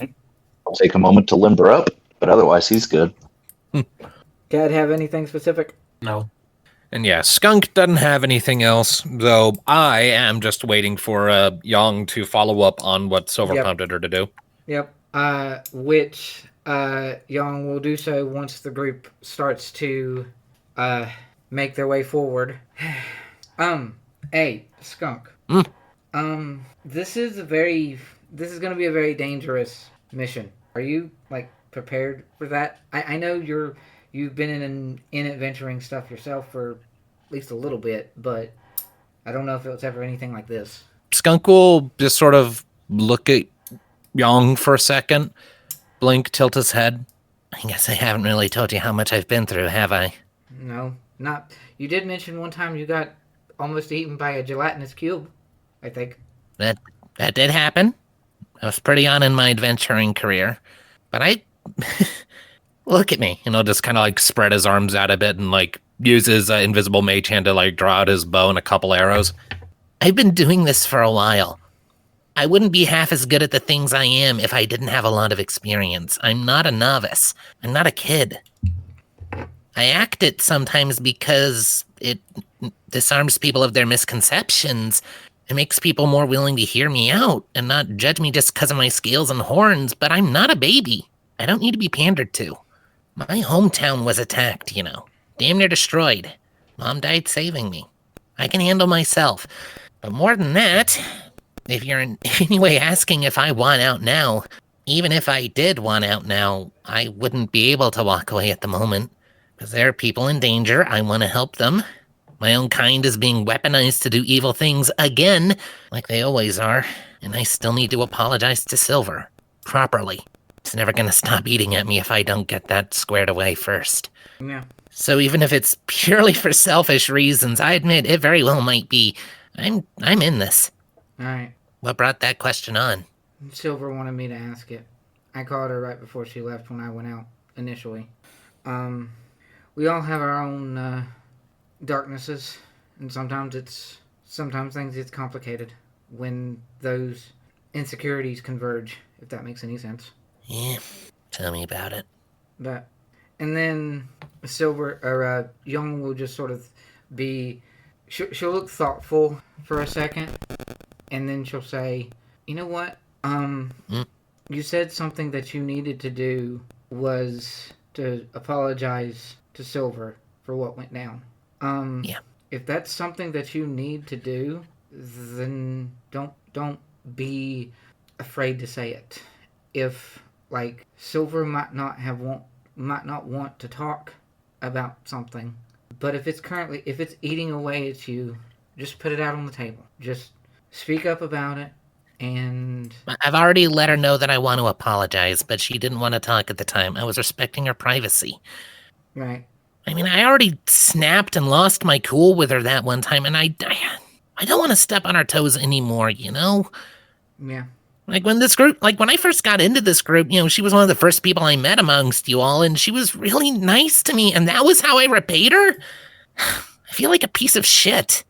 S3: take a moment to limber up, but otherwise he's good.
S1: Dad have anything specific?
S5: No.
S2: And yeah, Skunk doesn't have anything else, though I am just waiting for Yang to follow up on what Silver
S1: Yep.
S2: prompted her to do.
S1: Yep. Which Young will do so once the group starts to make their way forward. Hey, Skunk. This is gonna be a very dangerous mission. Are you prepared for that? I know you've been in adventuring stuff yourself for at least a little bit, but I don't know if it was ever anything like this.
S2: Skunk will just sort of look at Yang for a second, blink, tilt his head. I guess I haven't really told you how much I've been through, have I?
S1: No, not. You did mention one time you got almost eaten by a gelatinous cube, I think.
S2: That did happen. I was pretty on in my adventuring career. But I... Look at me. Just kind of spread his arms out a bit and use his invisible mage hand to draw out his bow and a couple arrows. I've been doing this for a while. I wouldn't be half as good at the things I am if I didn't have a lot of experience. I'm not a novice. I'm not a kid. I act it sometimes because it disarms people of their misconceptions. It makes people more willing to hear me out and not judge me just because of my scales and horns, but I'm not a baby. I don't need to be pandered to. My hometown was attacked, damn near destroyed. Mom died saving me. I can handle myself. But more than that, if you're in any way asking if I want out now, even if I did want out now, I wouldn't be able to walk away at the moment. Because there are people in danger, I want to help them. My own kind is being weaponized to do evil things again, like they always are, and I still need to apologize to Silver. Properly. It's never gonna stop eating at me if I don't get that squared away first.
S1: Yeah.
S2: So even if it's purely for selfish reasons, I admit it very well might be. I'm in this.
S1: Alright.
S2: What brought that question on?
S1: Silver wanted me to ask it. I called her right before she left when I went out, initially. We all have our own, darknesses, and sometimes things get complicated when those insecurities converge, if that makes any sense.
S2: Yeah, tell me about it.
S1: And then Young will just sort of be, she'll look thoughtful for a second, and then she'll say, you know what, you said something that you needed to do was to apologize to Silver for what went down.
S2: Yeah.
S1: If that's something that you need to do, then don't be afraid to say it. If Silver might not want to talk about something, but if it's eating away at you, just put it out on the table. Just speak up about it. And
S2: I've already let her know that I want to apologize, but she didn't want to talk at the time. I was respecting her privacy.
S1: right.
S2: I mean, I already snapped and lost my cool with her that one time, and I don't want to step on her toes anymore,
S1: Yeah.
S2: When I first got into this group, she was one of the first people I met amongst you all, and she was really nice to me, and that was how I repaid her? I feel like a piece of shit.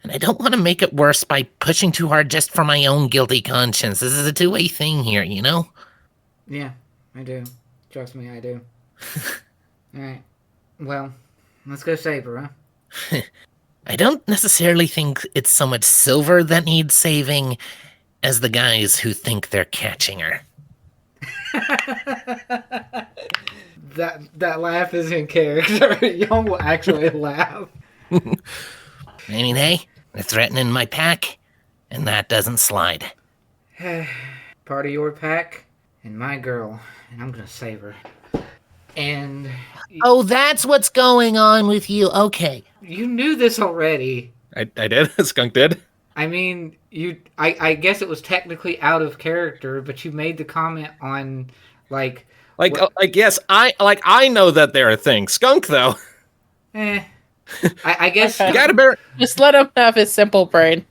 S2: And I don't want to make it worse by pushing too hard just for my own guilty conscience. This is a two-way thing here,
S1: Yeah, I do. Trust me, I do. Alright. Well, let's go save her, huh?
S2: I don't necessarily think it's so much Silver that needs saving as the guys who think they're catching her.
S1: That laugh is in character. Young will actually laugh.
S2: I mean, hey, they're threatening my pack, and that doesn't slide.
S1: Part of your pack and my girl, and I'm gonna save her. And
S2: Oh, that's what's going on with you. Okay.
S1: you knew this already.
S2: I did. Skunk did.
S1: I mean, I guess it was technically out of character, but you made the comment on, like...
S2: Yes, I know that they're a thing. Skunk, though.
S1: I guess...
S4: Okay.
S2: You gotta bear...
S4: Just let him have his simple brain.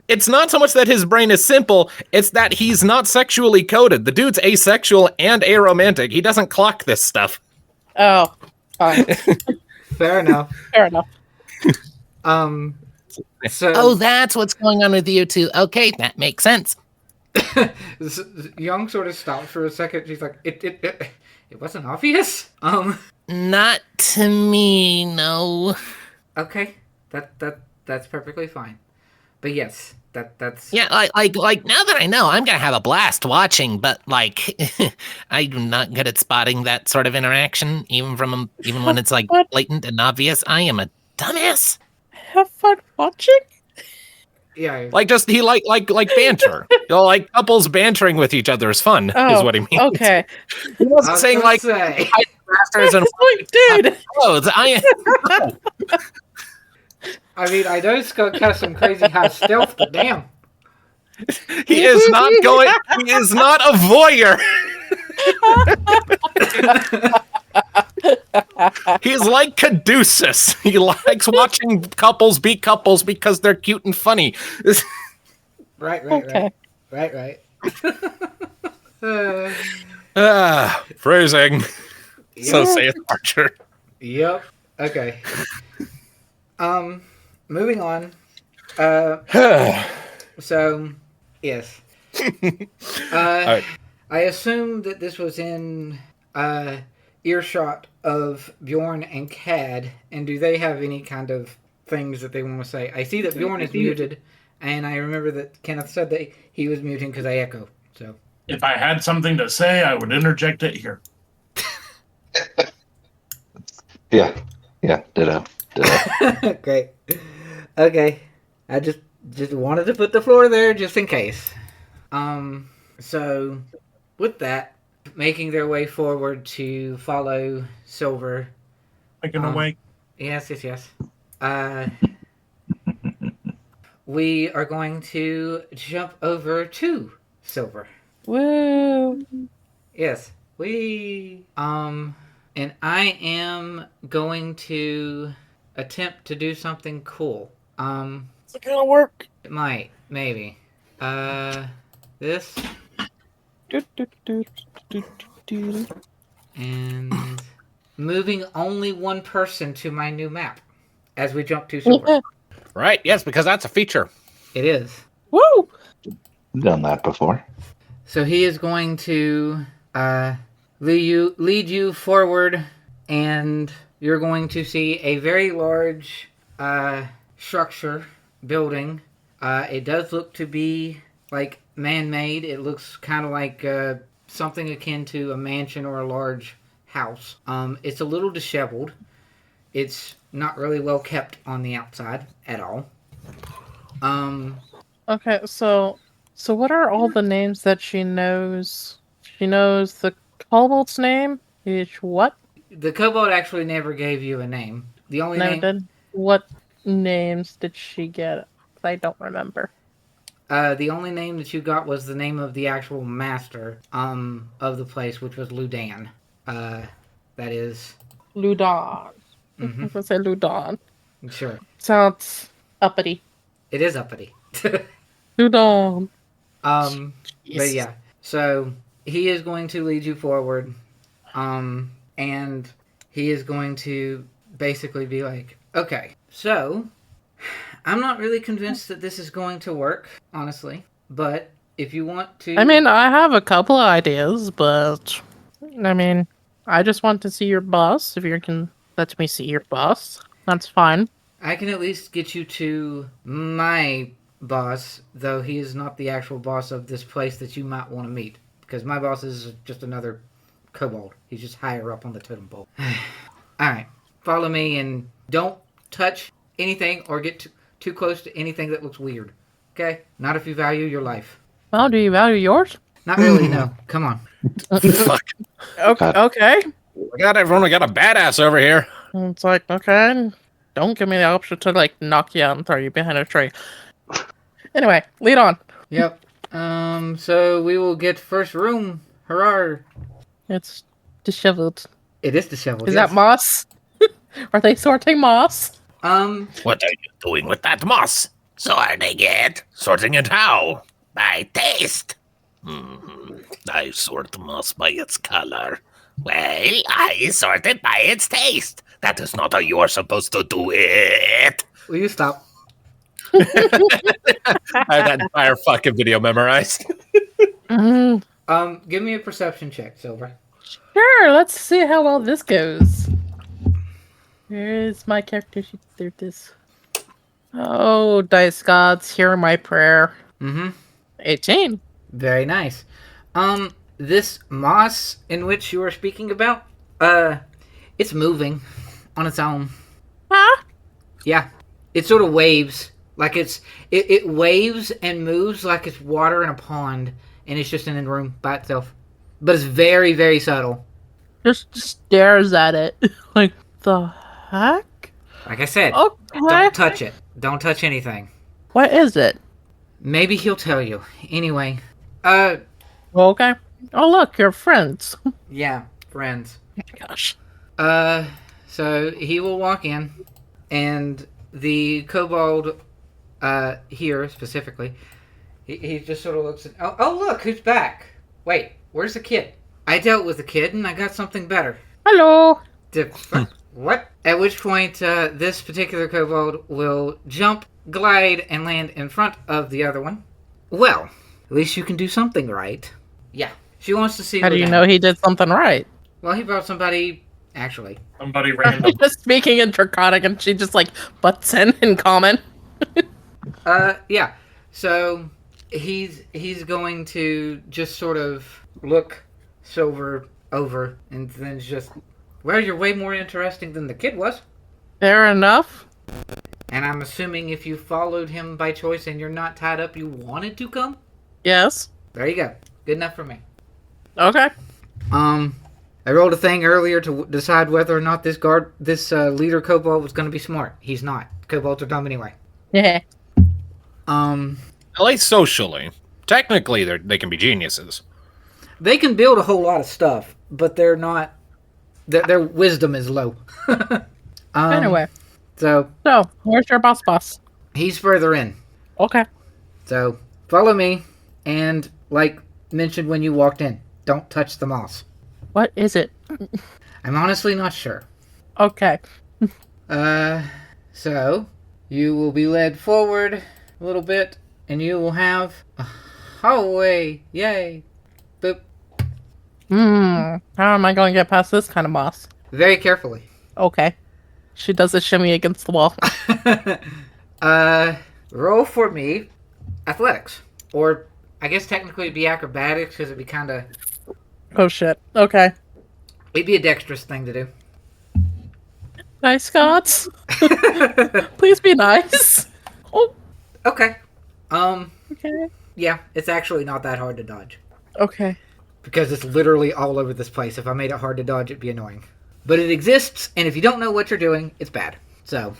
S2: It's not so much that his brain is simple, it's that he's not sexually coded. The dude's asexual and aromantic. He doesn't clock this stuff.
S4: Oh, fine.
S1: Fair enough.
S4: Fair enough.
S1: So...
S2: Oh, that's what's going on with you two. Okay, that makes sense.
S1: Young sort of stopped for a second. She's like, it wasn't obvious?
S2: Not to me, no.
S1: Okay. That's perfectly fine. But yes, that's...
S2: Yeah, like now that I know, I'm gonna have a blast watching, but like I'm not good at spotting that sort of interaction, even when it's like blatant and obvious. I am a dumbass.
S4: Have fun watching?
S1: Yeah.
S2: Like just he like banter. Like couples bantering with each other is fun, is what he means.
S4: Okay.
S2: He wasn't saying like
S1: say.
S2: masters and
S4: Dude.
S2: clothes.
S1: I mean, I know Skunk has some crazy high stealth, but damn.
S2: He is not going. He is not a voyeur. He's like Caduceus. He likes watching couples be couples because they're cute and funny.
S1: Right.
S2: Phrasing. So
S1: Yep.
S2: saith Archer.
S1: Yep. Okay. Moving on. So, yes.
S2: Alright.
S1: I assume that this was in earshot of Bjorn and Cad, and do they have any kind of things that they want to say? I see that Bjorn is muted, and I remember that Kenneth said that he was muting because I echo. So,
S5: If I had something to say, I would interject it here.
S3: Yeah, ditto.
S1: great. Okay, I just wanted to put the floor there just in case. So with that, making their way forward to follow Silver.
S5: Making awake.
S1: Yes. We are going to jump over to Silver.
S4: Woo.
S1: Yes, and I am going to attempt to do something cool.
S4: Is it gonna work?
S1: It might, maybe. This and moving only one person to my new map as we jump to Silver.
S2: Right, yes, because that's a feature.
S1: It is.
S4: Woo!
S3: Done that before.
S1: So he is going to lead you forward, and you're going to see a very large structure, building. It does look to be like man-made. It looks kind of like something akin to a mansion or a large house. It's a little disheveled. It's not really well kept on the outside at all.
S4: Okay, so what are all the names that she knows? She knows the Kobold's name? What?
S1: The Kobold actually never gave you a name. The only
S4: Never
S1: name...
S4: did. What names did she get? I don't remember.
S1: The only name that you got was the name of the actual master of the place, which was Ludan. That is...
S4: Ludan.
S1: Mhm.
S4: I'm gonna say Ludan.
S1: Sure.
S4: Sounds uppity.
S1: It is uppity.
S4: Ludan.
S1: But yeah. So, he is going to lead you forward. And he is going to basically be like, okay, so... I'm not really convinced that this is going to work, honestly. But if you want to...
S4: I mean, I have a couple of ideas, but... I mean, I just want to see your boss. If you can let me see your boss, that's fine.
S1: I can at least get you to my boss, though he is not the actual boss of this place that you might want to meet. Because my boss is just another kobold. He's just higher up on the totem pole. Alright, follow me and don't touch anything or get too close to anything that looks weird. Okay? Not if you value your life.
S4: Well, do you value yours?
S1: Not really, no. Come on.
S4: Okay.
S2: We got everyone. We got a badass over here.
S4: And it's like, okay, don't give me the option to like knock you out and throw you behind a tree. Anyway, lead on.
S1: Yep. So we will get first room. Hurrah!
S4: It's disheveled.
S1: It is disheveled.
S4: Is
S1: yes.
S4: that moss? Are they sorting moss?
S2: What are you doing with that moss? Sorting it. Sorting it how? By taste. I sort moss by its color. Well, I sort it by its taste. That is not how you are supposed to do it.
S1: Will you stop?
S2: I have that entire fucking video memorized.
S1: Give me a perception check, Silver.
S4: Sure, let's see how well this goes. Here's my character sheet. There it is. Oh, dice gods, hear my prayer. 18.
S1: Very nice. This moss in which you are speaking about, it's moving on its own.
S4: Huh?
S1: Yeah. It sort of waves. Like it waves and moves like it's water in a pond, and it's just in a room by itself. But it's very, very subtle.
S4: Just stares at it. Like, the heck?
S1: Like I said,
S4: Okay.
S1: don't touch it. Don't touch anything.
S4: What is it?
S1: Maybe he'll tell you. Anyway,
S4: Okay. Oh, look, you're friends.
S1: yeah, friends.
S4: Oh my gosh.
S1: So he will walk in, and the kobold, here specifically, he just sort of looks at, oh look, who's back? Wait, where's the kid? I dealt with the kid, and I got something better.
S4: Hello.
S1: What? At which point, this particular kobold will jump, glide, and land in front of the other one. Well, at least you can do something right. Yeah. She wants to see
S4: How do you
S1: Ludan.
S4: know he did something right?
S1: Well, he brought somebody, actually.
S5: Somebody random.
S4: Just speaking in Draconic and she just like butts in common.
S1: Yeah. So, he's going to just sort of look Silver over and then just, well, you're way more interesting than the kid was.
S4: Fair enough.
S1: And I'm assuming if you followed him by choice and you're not tied up, you wanted to come?
S4: Yes.
S1: There you go. Good enough for me.
S4: Okay.
S1: I rolled a thing earlier to decide whether or not this leader kobold was going to be smart. He's not. Kobolds are dumb anyway.
S4: Yeah.
S2: At least socially. Technically, they can be geniuses.
S1: They can build a whole lot of stuff, but they're not. Their wisdom is low.
S4: Anyway.
S1: So
S4: where's your boss?
S1: he's further in.
S4: Okay.
S1: So follow me, and like mentioned when you walked in, don't touch the moss.
S4: What is it?
S1: I'm honestly not sure.
S4: Okay.
S1: So you will be led forward a little bit, and you will have a hallway. Yay! Boop.
S4: How am I going to get past this kind of moss?
S1: Very carefully.
S4: Okay. She does a shimmy against the wall.
S1: Roll for me athletics, or I guess technically it'd be acrobatics because it'd be kind of.
S4: Oh shit. Okay.
S1: It'd be a dexterous thing to do.
S4: Nice gods. Please be nice. Oh.
S1: Okay.
S4: Okay.
S1: Yeah, it's actually not that hard to dodge.
S4: Okay.
S1: Because it's literally all over this place. If I made it hard to dodge, it'd be annoying. But it exists, and if you don't know what you're doing, it's bad. So,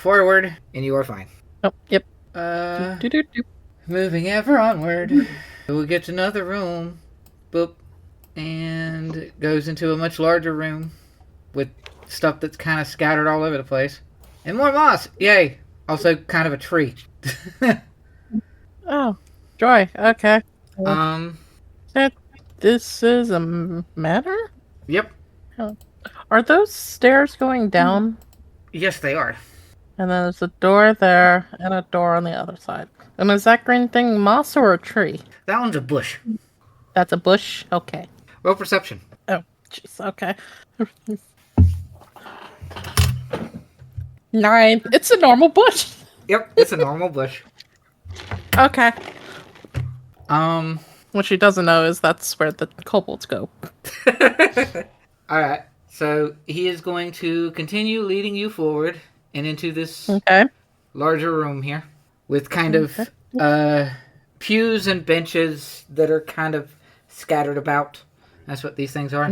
S1: forward, and you are fine.
S4: Oh, yep. Do.
S1: Moving ever onward. We'll get to another room. Boop. And it goes into a much larger room with stuff that's kind of scattered all over the place. And more moss! Yay! Also kind of a tree.
S4: Oh, joy. Okay. This is a manor?
S1: Yep.
S4: Are those stairs going down?
S1: Yes, they are.
S4: And then there's a door there and a door on the other side. And is that green thing moss or a tree?
S1: That one's a bush.
S4: That's a bush? Okay.
S1: Roll perception.
S4: Oh, jeez. Okay. 9. It's a normal bush.
S1: Yep, it's a normal bush.
S4: Okay.
S1: Um,
S4: What she doesn't know is that's where the kobolds go.
S1: Alright, so he is going to continue leading you forward and into this
S4: Okay.
S1: larger room here with kind of pews and benches that are kind of scattered about That's what these things are.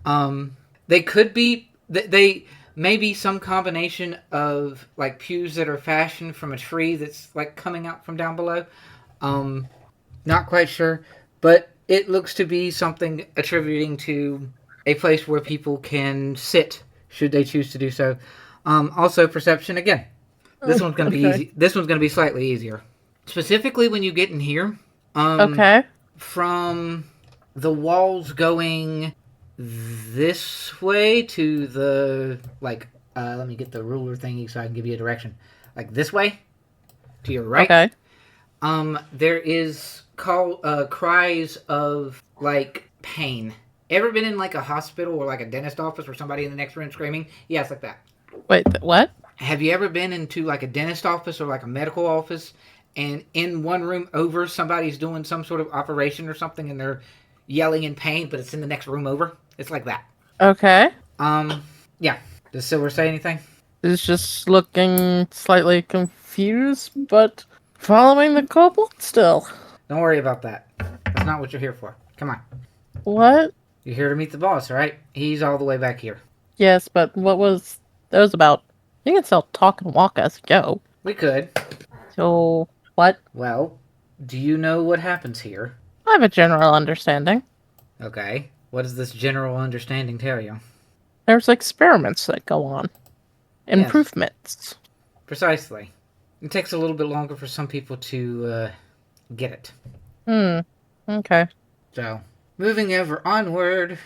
S4: Mm.
S1: They could be. They may be some combination of like pews that are fashioned from a tree that's like coming out from down below. Not quite sure, but it looks to be something attributing to a place where people can sit should they choose to do so. Also, perception again. This one's going to be easy. This one's going to be slightly easier. Specifically, when you get in here,
S4: Okay.
S1: from the walls going this way to the let me get the ruler thingy so I can give you a direction. Like this way to your right.
S4: Okay.
S1: There is cries of like pain. Ever been in like a hospital or like a dentist office where somebody in the next room screaming? Yeah, it's like that.
S4: Wait, what?
S1: Have you ever been into like a dentist office or like a medical office and in one room over somebody's doing some sort of operation or something and they're yelling in pain, but it's in the next room over? It's like that.
S4: Okay.
S1: Yeah. Does Silver say anything?
S4: Is just looking slightly confused, but following the kobold still.
S1: Don't worry about that. That's not what you're here for. Come on.
S4: What?
S1: You're here to meet the boss, right? He's all the way back here.
S4: Yes, but what was that was about? You can still talk and walk as you go.
S1: We could.
S4: So what?
S1: Well, do you know what happens here?
S4: I have a general understanding.
S1: Okay. What does this general understanding tell you?
S4: There's experiments that go on.
S1: Yes.
S4: Improvements.
S1: Precisely. It takes a little bit longer for some people to get it.
S4: Okay.
S1: So, moving ever onward,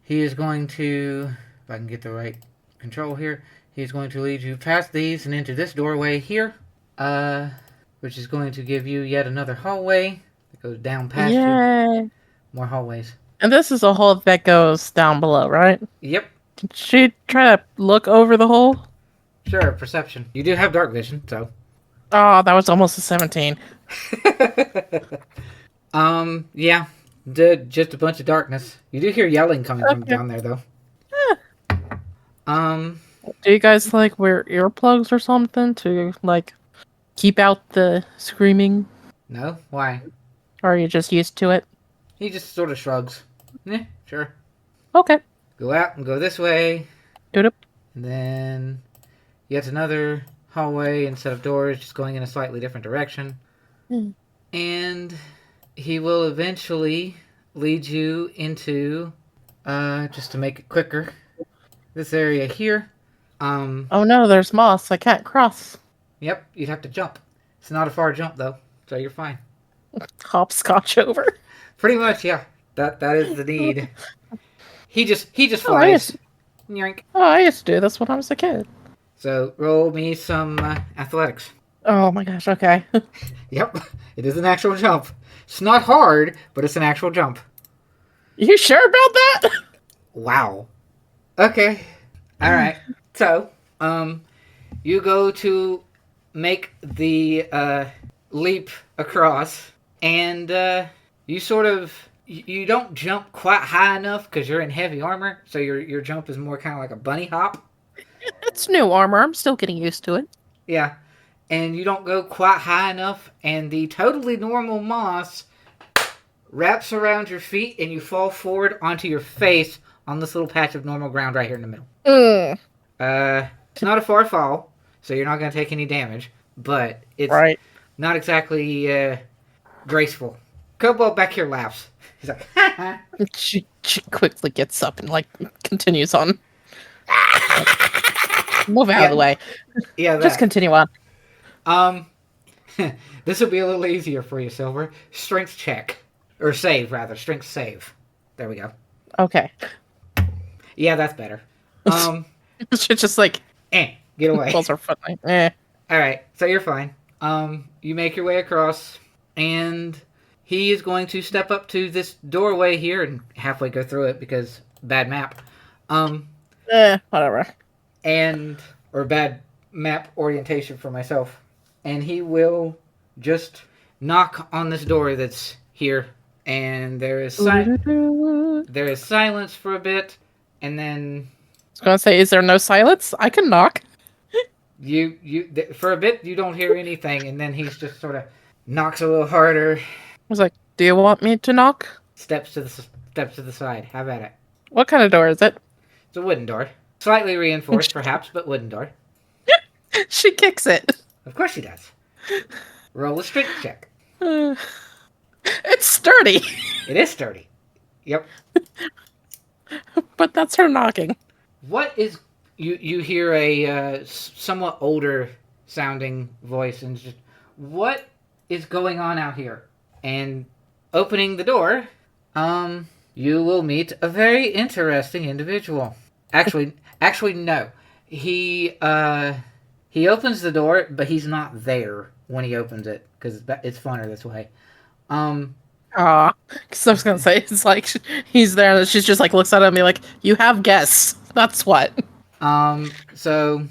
S1: he is going to, if I can get the right control here, he's going to lead you past these and into this doorway here, which is going to give you yet another hallway that goes down past you.
S4: Yay.
S1: More hallways.
S4: And this is a hole that goes down below, right?
S1: Yep.
S4: Did she try to look over the hole?
S1: Sure, perception. You do have dark vision, so.
S4: Oh, that was almost a 17.
S1: Yeah. Just a bunch of darkness. You do hear yelling coming from down there, though.
S4: Do you guys like wear earplugs or something to like keep out the screaming?
S1: No? Why?
S4: Or are you just used to it?
S1: He just sort of shrugs. Yeah, sure.
S4: Okay.
S1: Go out and go this way.
S4: Doop.
S1: And then yet another hallway instead of doors, just going in a slightly different direction. And he will eventually lead you into, just to make it quicker, this area here.
S4: Oh no, there's moss. I can't cross.
S1: Yep, you'd have to jump. It's not a far jump though, so you're fine.
S4: Hopscotch over.
S1: Pretty much, yeah. That is the need. He just flies. Yoink.
S4: Oh, I used to do this when I was a kid.
S1: So roll me some athletics.
S4: Oh my gosh, okay.
S1: Yep, it is an actual jump. It's not hard, but it's an actual jump.
S4: You sure about that?
S1: Wow. Okay. All right. So, you go to make the leap across, and you sort of you don't jump quite high enough because you're in heavy armor. So your jump is more kind of like a bunny hop.
S4: It's new armor. I'm still getting used to it.
S1: Yeah. And you don't go quite high enough, and the totally normal moss wraps around your feet, and you fall forward onto your face on this little patch of normal ground right here in the middle. It's not a far fall, so you're not going to take any damage, but it's not exactly graceful. Kobold back here laughs. He's like, ha ha.
S4: She quickly gets up and like continues on. Move out of the way.
S1: Yeah,
S4: just continue on.
S1: This will be a little easier for you, Silver. Strength check. Or save, rather. Strength save. There we go.
S4: Okay.
S1: Yeah, that's better.
S4: She's just like...
S1: get away.
S4: Balls are funny.
S1: Alright, so you're fine. You make your way across, and he is going to step up to this doorway here and halfway go through it because bad map.
S4: Whatever.
S1: Or bad map orientation for myself. And he will just knock on this door that's here, and there is silence for a bit, and then
S4: I was gonna say, is there no silence? I can knock.
S1: For a bit you don't hear anything, and then he's just sort of knocks a little harder.
S4: I was like, do you want me to knock?
S1: steps to the side. Have at it.
S4: What kind of door is it?
S1: It's a wooden door. Slightly reinforced, perhaps, but wooden door.
S4: She kicks it.
S1: Of course she does. Roll a strength check.
S4: It's sturdy.
S1: It is sturdy. Yep.
S4: But that's her knocking.
S1: What is... You hear a somewhat older sounding voice and just... What is going on out here? And opening the door, you will meet a very interesting individual. Actually, no. He opens the door, but he's not there when he opens it, because it's funner this way.
S4: Aw. Because I was going to say, it's like, he's there, and she's just like, looks at him and be like, you have guests. That's what.
S1: So,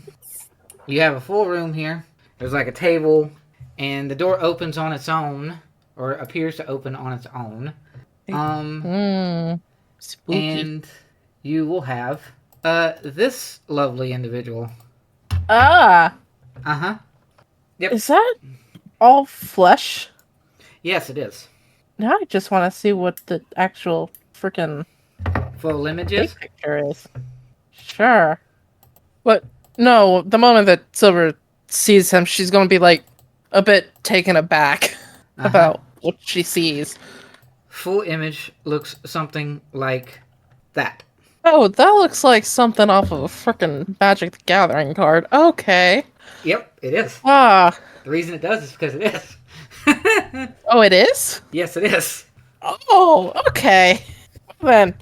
S1: you have a full room here. There's like a table, and the door opens on its own, or appears to open on its own.
S4: Spooky.
S1: And you will have, this lovely individual.
S4: Ah.
S1: Uh-huh. Yep.
S4: Is that all flesh?
S1: Yes, it is.
S4: Now I just want to see what the actual freaking
S1: Full images?
S4: picture is. Sure. But, no, the moment that Silver sees him, she's going to be, like, a bit taken aback about what she sees.
S1: Full image looks something like that.
S4: Oh, that looks like something off of a freaking Magic the Gathering card. Okay.
S1: Yep, it is.
S4: Ah.
S1: The reason it does is because it is.
S4: Oh, it is?
S1: Yes, it is.
S4: Oh, okay. Then.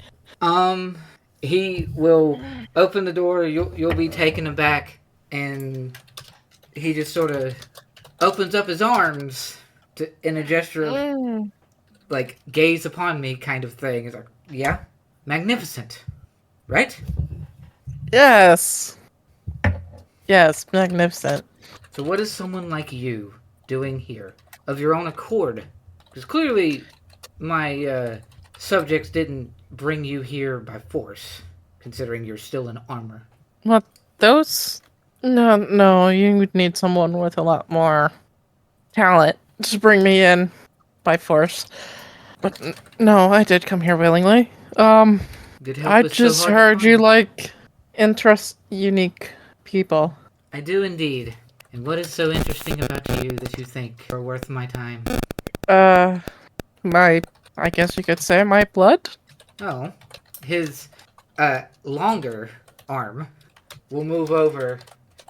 S1: He will open the door, you'll be taken aback, and he just sort of opens up his arms in a gesture of, like, gaze upon me kind of thing. He's like, yeah? Magnificent. Right?
S4: Yes. Yes, magnificent.
S1: So what is someone like you doing here? Of your own accord? Because clearly my subjects didn't bring you here by force, considering you're still in armor.
S4: What, those? No, you would need someone with a lot more talent to bring me in by force. But no, I did come here willingly.
S1: Good help
S4: I
S1: is so
S4: just
S1: hard to
S4: heard you
S1: find.
S4: like unique people.
S1: I do indeed. And what is so interesting about you that you think are worth my time?
S4: I guess you could say my blood?
S1: Oh, his longer arm will move over.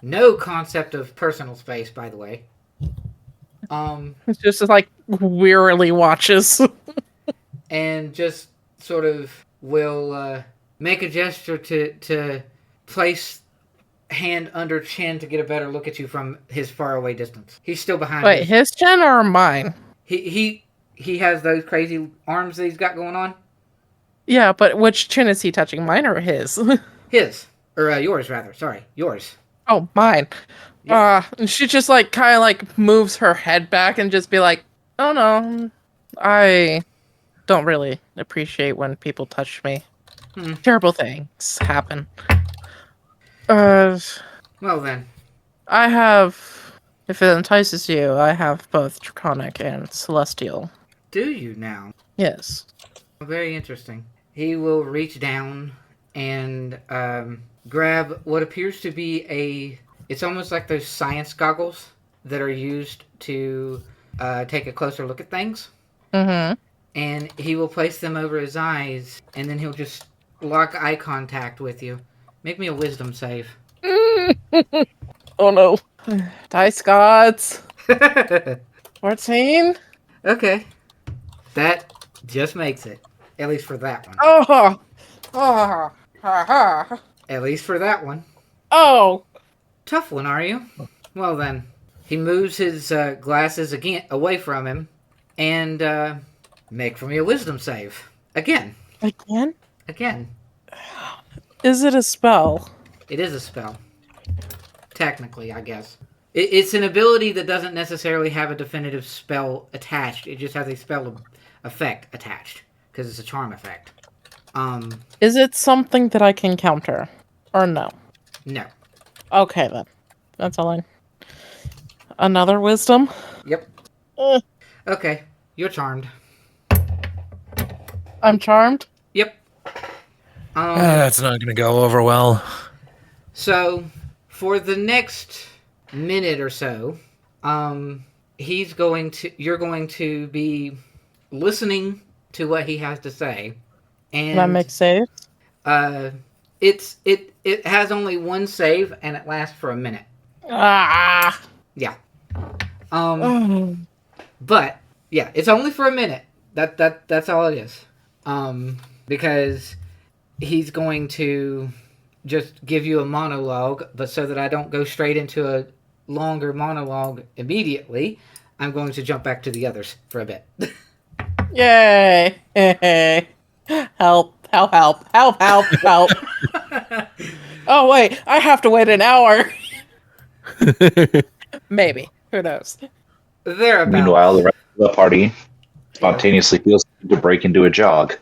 S1: No concept of personal space, by the way.
S4: It's just like wearily watches.
S1: And just sort of will make a gesture to place hand under chin to get a better look at you from his faraway distance. He's still behind.
S4: Wait, his chin or mine?
S1: He has those crazy arms that he's got going on.
S4: Yeah, but which chin is he touching? Mine or his?
S1: His. Or yours, rather. Sorry. Yours.
S4: Oh, mine.
S1: Yep.
S4: And she just like kind of like moves her head back and just be like, oh no, I don't really appreciate when people touch me. Terrible things happen.
S1: Well then.
S4: I have, if it entices you, I have both Draconic and Celestial.
S1: Do you now?
S4: Yes.
S1: Very interesting. He will reach down and grab what appears to be it's almost like those science goggles that are used to take a closer look at things.
S4: Mm-hmm.
S1: And he will place them over his eyes, and then he'll just lock eye contact with you. Make me a wisdom save.
S4: Oh no. Dice gods. 14?
S1: Okay. That just makes it. At least for that one.
S4: Oh! Oh! Ha ha!
S1: At least for that one.
S4: Oh!
S1: Tough one, are you? Well then. He moves his glasses again away from him, and make for me a wisdom save. Again.
S4: Again?
S1: Again.
S4: Is it a spell?
S1: It is a spell. Technically, I guess. It's an ability that doesn't necessarily have a definitive spell attached. It just has a spell effect attached. Because it's a charm effect.
S4: Is it something that I can counter? Or no?
S1: No.
S4: Okay then. That's all I... Another wisdom?
S1: Yep. Okay. You're charmed.
S4: I'm charmed.
S1: Yep.
S2: That's not going to go over well.
S1: So, for the next minute or so, you're going to be listening to what he has to say,
S4: Can I
S1: and
S4: make saves?
S1: it has only one save, and it lasts for a minute.
S4: Ah.
S1: Yeah.
S4: Oh.
S1: But yeah, it's only for a minute. That's all it is. Because he's going to just give you a monologue, but so that I don't go straight into a longer monologue immediately, I'm going to jump back to the others for a bit.
S4: Yay! Help! Help! Oh wait, I have to wait an hour. Maybe. Who knows?
S1: Thereabouts.
S3: Meanwhile, the rest of the party spontaneously feels to break into a jog.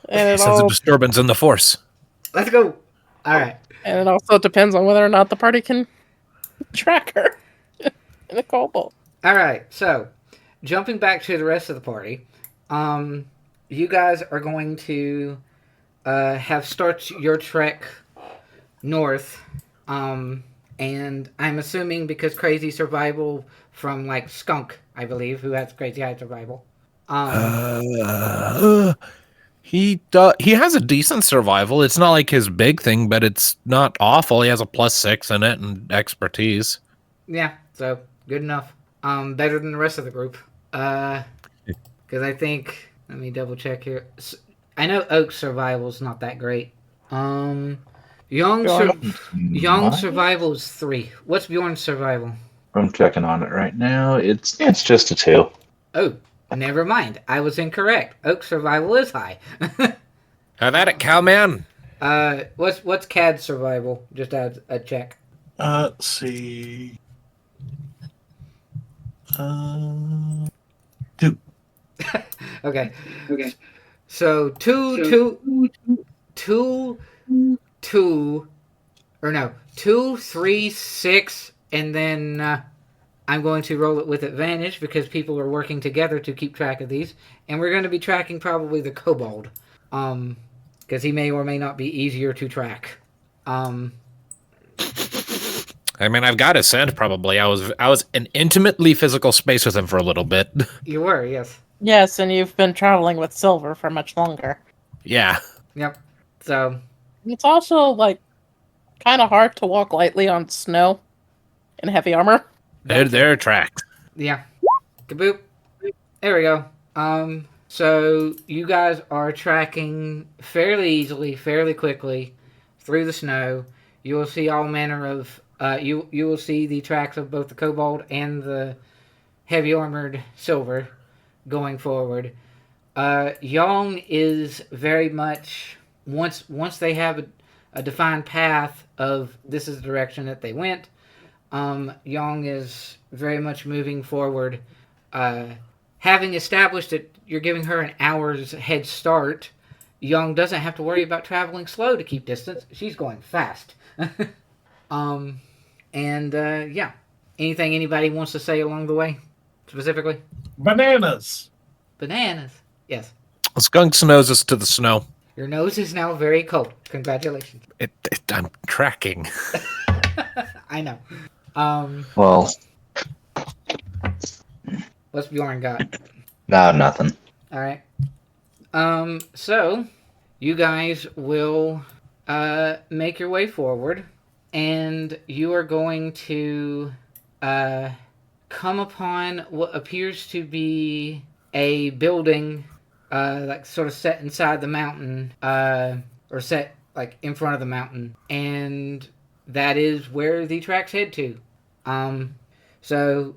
S4: And it,
S2: Sense of disturbance in the force.
S1: Let's go. All right.
S4: and it also depends on whether or not the party can track her in a kobold.
S1: All right. So, jumping back to the rest of the party, you guys are going to have start your trek north, and I'm assuming because crazy survival from like Skunk, I believe, who has crazy high survival.
S2: He has a decent survival. It's not like his big thing, but it's not awful. He has a +6 in it and expertise.
S1: Yeah, so good enough. Better than the rest of the group. Because I think, let me double check here. I know Oak's survival's not that great. Young survival is 3. What's Bjorn's survival?
S3: I'm checking on it right now. It's just a 2.
S1: Oh, never mind. I was incorrect. Oak's survival is high.
S2: Have at it, cowman.
S1: What's Cad's survival? Just add a check.
S5: Let's see. 2.
S1: Okay. So 2, 3, 6, and then I'm going to roll it with advantage because people are working together to keep track of these, and we're going to be tracking probably the Kobold, because he may or may not be easier to track.
S2: I mean, I've got his scent probably. I was in intimately physical space with him for a little bit.
S1: You were, yes.
S4: Yes, and you've been traveling with Silver for much longer.
S2: Yeah.
S1: Yep. So
S4: It's also, like, kind of hard to walk lightly on snow in heavy armor.
S2: They're tracked.
S1: yeah. Kaboop. There we go. So you guys are tracking fairly easily, fairly quickly through the snow. You will see all manner of you will see the tracks of both the Kobold and the heavy armored Silver going forward. Young is very much once they have a defined path of this is the direction that they went. Young is very much moving forward. Having established that you're giving her an hour's head start, Young doesn't have to worry about traveling slow to keep distance. She's going fast. Yeah. Anything anybody wants to say along the way, specifically?
S5: Bananas.
S1: Bananas. Yes.
S2: Skunk's nose is to the snow.
S1: Your nose is now very cold. Congratulations.
S2: I'm tracking.
S1: I know.
S3: Well,
S1: What's Bjorn got?
S3: no, nothing.
S1: All right. So you guys will make your way forward, and you are going to come upon what appears to be a building, like sort of set inside the mountain, or set like in front of the mountain, and that is where the tracks head to. So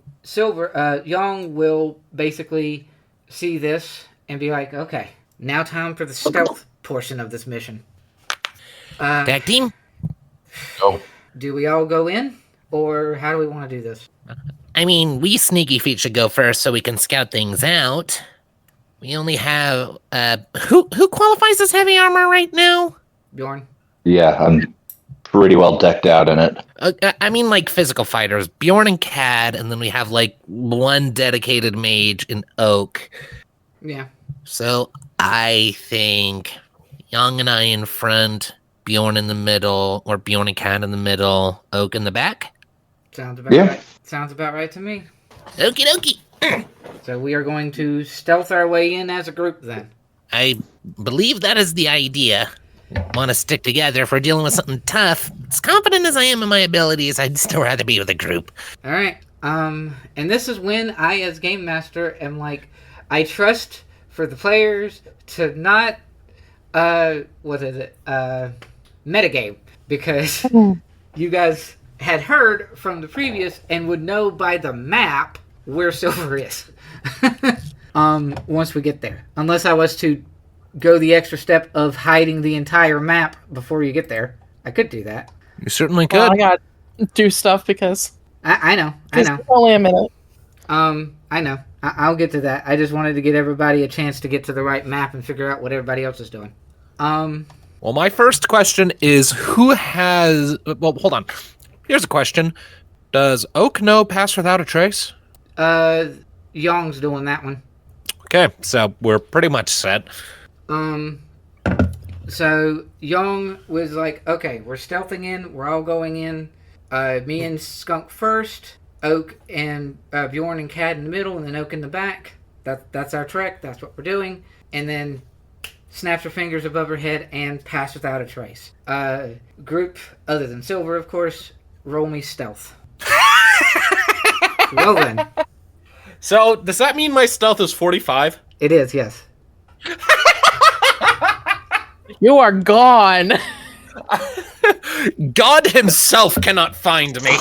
S1: Young will basically see this and be like, okay, now time for the stealth portion of this mission.
S2: Tag team?
S3: Oh,
S1: Do we all go in, or how do we want to do this?
S2: I mean, we sneaky feet should go first so we can scout things out. We only have who qualifies as heavy armor right now?
S1: Bjorn?
S3: yeah, I'm pretty well decked out in it.
S2: I mean, like physical fighters, Bjorn and Cad, and then we have like one dedicated mage in Oak.
S1: Yeah.
S2: So I think Young and I in front, Bjorn in the middle, or Bjorn and Cat in the middle, Oak in the back.
S1: Sounds about
S3: Yeah.
S1: right. Sounds about right to me.
S2: Okie dokie.
S1: So we are going to stealth our way in as a group then.
S2: I believe that is the idea. Want to stick together if we're dealing with something tough. As confident as I am in my abilities, I'd still rather be with a group.
S1: All right. And this is when I, as game master, am like, I trust for the players to not, metagame, because you guys had heard from the previous and would know by the map where silver is. Once we get there, unless I was to go the extra step of hiding the entire map before you get there, I could do that.
S2: You certainly could.
S4: Well, I gotta do stuff because
S1: I know.
S4: it's only a minute.
S1: I know. I'll get to that. I just wanted to get everybody a chance to get to the right map and figure out what everybody else is doing.
S2: Well, my first question is who has... Well, hold on. Here's a question. Does Oak know Pass Without a Trace?
S1: Young's doing that one.
S2: Okay, so we're pretty much set.
S1: So Young was like, okay, we're stealthing in, we're all going in. Me and Skunk first, Oak and Bjorn and Cad in the middle, and then Oak in the back. That's our trek, that's what we're doing. And then snaps her fingers above her head and Pass Without a Trace. Group, other than Silver, of course, roll me stealth. Well then.
S2: So, does that mean my stealth is 45?
S1: It is, yes.
S4: You are gone.
S2: God himself cannot find me.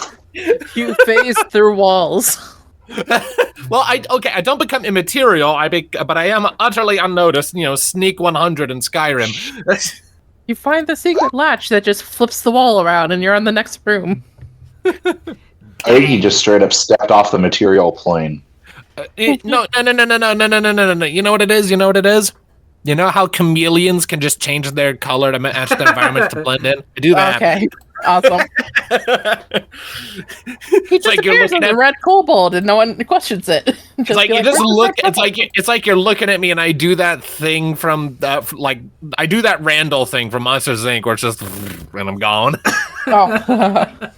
S4: You phase through walls.
S2: Well, I don't become immaterial, but I am utterly unnoticed, sneak 100 in Skyrim.
S4: You find the secret latch that just flips the wall around and you're in the next room.
S3: I think he just straight up stepped off the material plane.
S2: No. You know what it is? You know how chameleons can just change their color to match the environment to blend in? I do that.
S4: Okay, awesome. He just appears as a red kobold and no one questions it.
S2: It's like you just look. It's like you're looking at me, and I do that thing from I do that Randall thing from Monsters Inc. where it's just and I'm gone.
S4: Oh.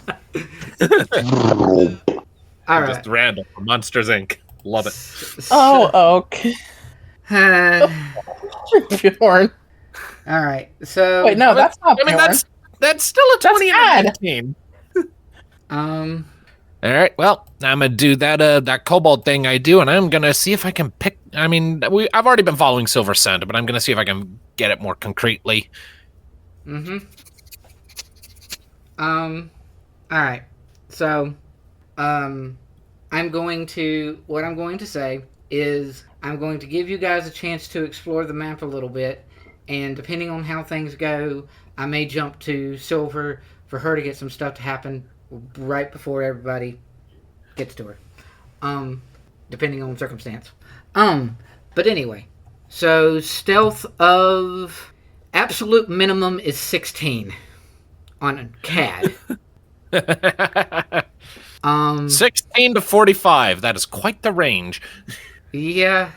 S1: All right.
S2: Just Randall from Monsters Inc. Love it.
S4: Oh, okay. Bjorn.
S1: All right. So
S4: Wait, no, that's not Bjorn.
S2: That's still a 20 out of 15.
S1: All
S2: right. Well, I'm gonna do that kobold thing I do, and I'm gonna see if I can pick. I mean, I've already been following Silver Scent, but I'm gonna see if I can get it more concretely.
S1: Mm-hmm. All right. So, what I'm going to say is I'm going to give you guys a chance to explore the map a little bit, and depending on how things go, I may jump to Silver for her to get some stuff to happen right before everybody gets to her. Depending on circumstance. But anyway, so stealth of absolute minimum is 16 on CAD.
S2: 16 to 45. That is quite the range.
S1: Yeah.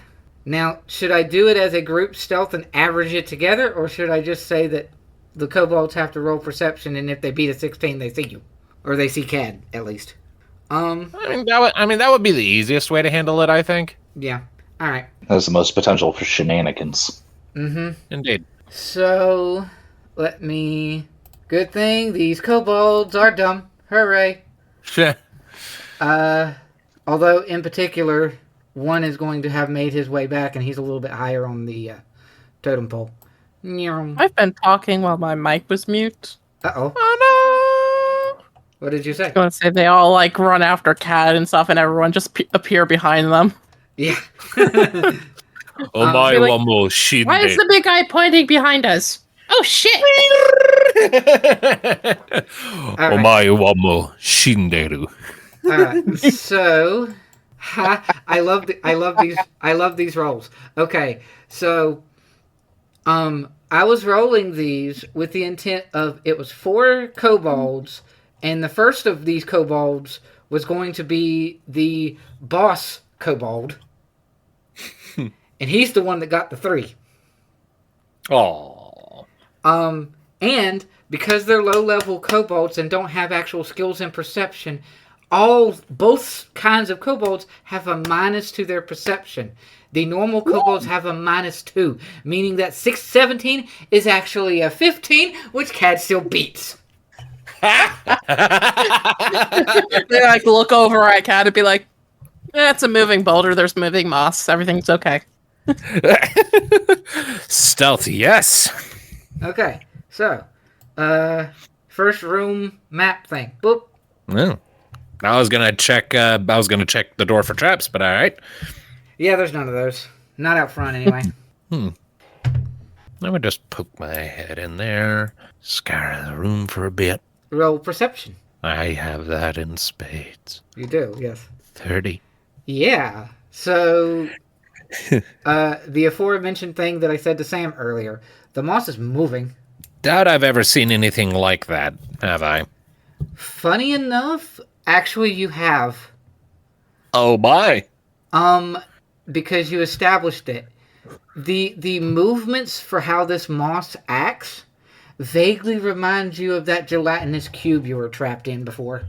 S1: Now, should I do it as a group stealth and average it together, or should I just say that the kobolds have to roll perception, and if they beat a 16, they see you, or they see CAD at least?
S2: I mean that would be the easiest way to handle it, I think.
S1: Yeah. All right.
S3: Has the most potential for shenanigans.
S1: Mm-hmm.
S2: Indeed.
S1: So, good thing these kobolds are dumb. Hooray. Although, in particular, one is going to have made his way back, and he's a little bit higher on the totem pole.
S4: I've been talking while my mic was mute.
S1: Uh-oh.
S2: Oh no!
S1: What did you say?
S4: I was going to say they all run after Cat and stuff, and everyone just appear behind them.
S1: Yeah.
S2: Oh my wamo shinde.
S4: Why is the big guy pointing behind us? Oh shit!
S2: Oh my wamo shinderu.
S1: All right. So, I love these rolls. Okay. So, I was rolling these with the intent of it was 4 kobolds, and the first of these kobolds was going to be the boss kobold, and he's the one that got the 3.
S2: Oh.
S1: And because they're low-level kobolds and don't have actual skills in perception, both kinds of kobolds have a minus to their perception. The normal kobolds have a -2, meaning that 17 is actually a 15, which Cad still beats.
S4: They like look over at Cat and be like, it's a moving boulder. There's moving moss. Everything's okay.
S2: Stealthy, yes.
S1: Okay, so, first room map thing. Boop.
S2: Well, I was gonna check the door for traps, but all right.
S1: Yeah, there's none of those. Not out front, anyway.
S2: I would just poke my head in there, scour the room for a bit.
S1: Roll perception.
S2: I have that in spades.
S1: You do, yes.
S2: 30.
S1: Yeah. So, the aforementioned thing that I said to Sam earlier, the moss is moving.
S2: Doubt I've ever seen anything like that, have I?
S1: Funny enough, actually you have.
S2: Oh, my.
S1: Because you established it. The movements for how this moss acts vaguely remind you of that gelatinous cube you were trapped in before.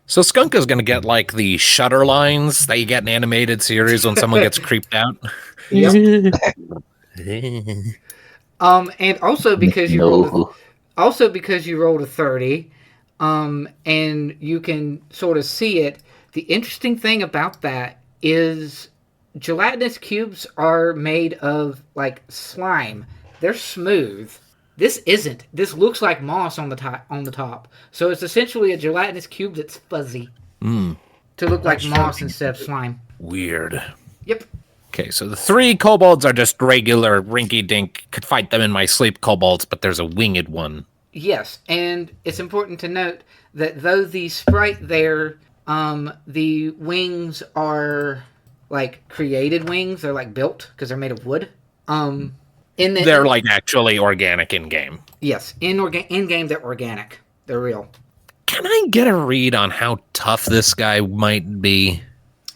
S2: So Skunk is going to get, like, the shutter lines that you get in animated series when someone gets creeped out.
S1: Yep. And also because you rolled a 30, and you can sort of see it. The interesting thing about that is gelatinous cubes are made of, like, slime. They're smooth. This isn't. This looks like moss on the top. So it's essentially a gelatinous cube that's fuzzy. To look like moss instead of slime.
S2: Weird.
S1: Yep.
S2: Okay, so the 3 kobolds are just regular rinky-dink, could fight them in my sleep kobolds, but there's a winged one.
S1: Yes, and it's important to note that though the sprite there, the wings are like created wings. They're like built because they're made of wood. They're
S2: like actually organic in game.
S1: Yes, in game they're organic. They're real.
S2: Can I get a read on how tough this guy might be?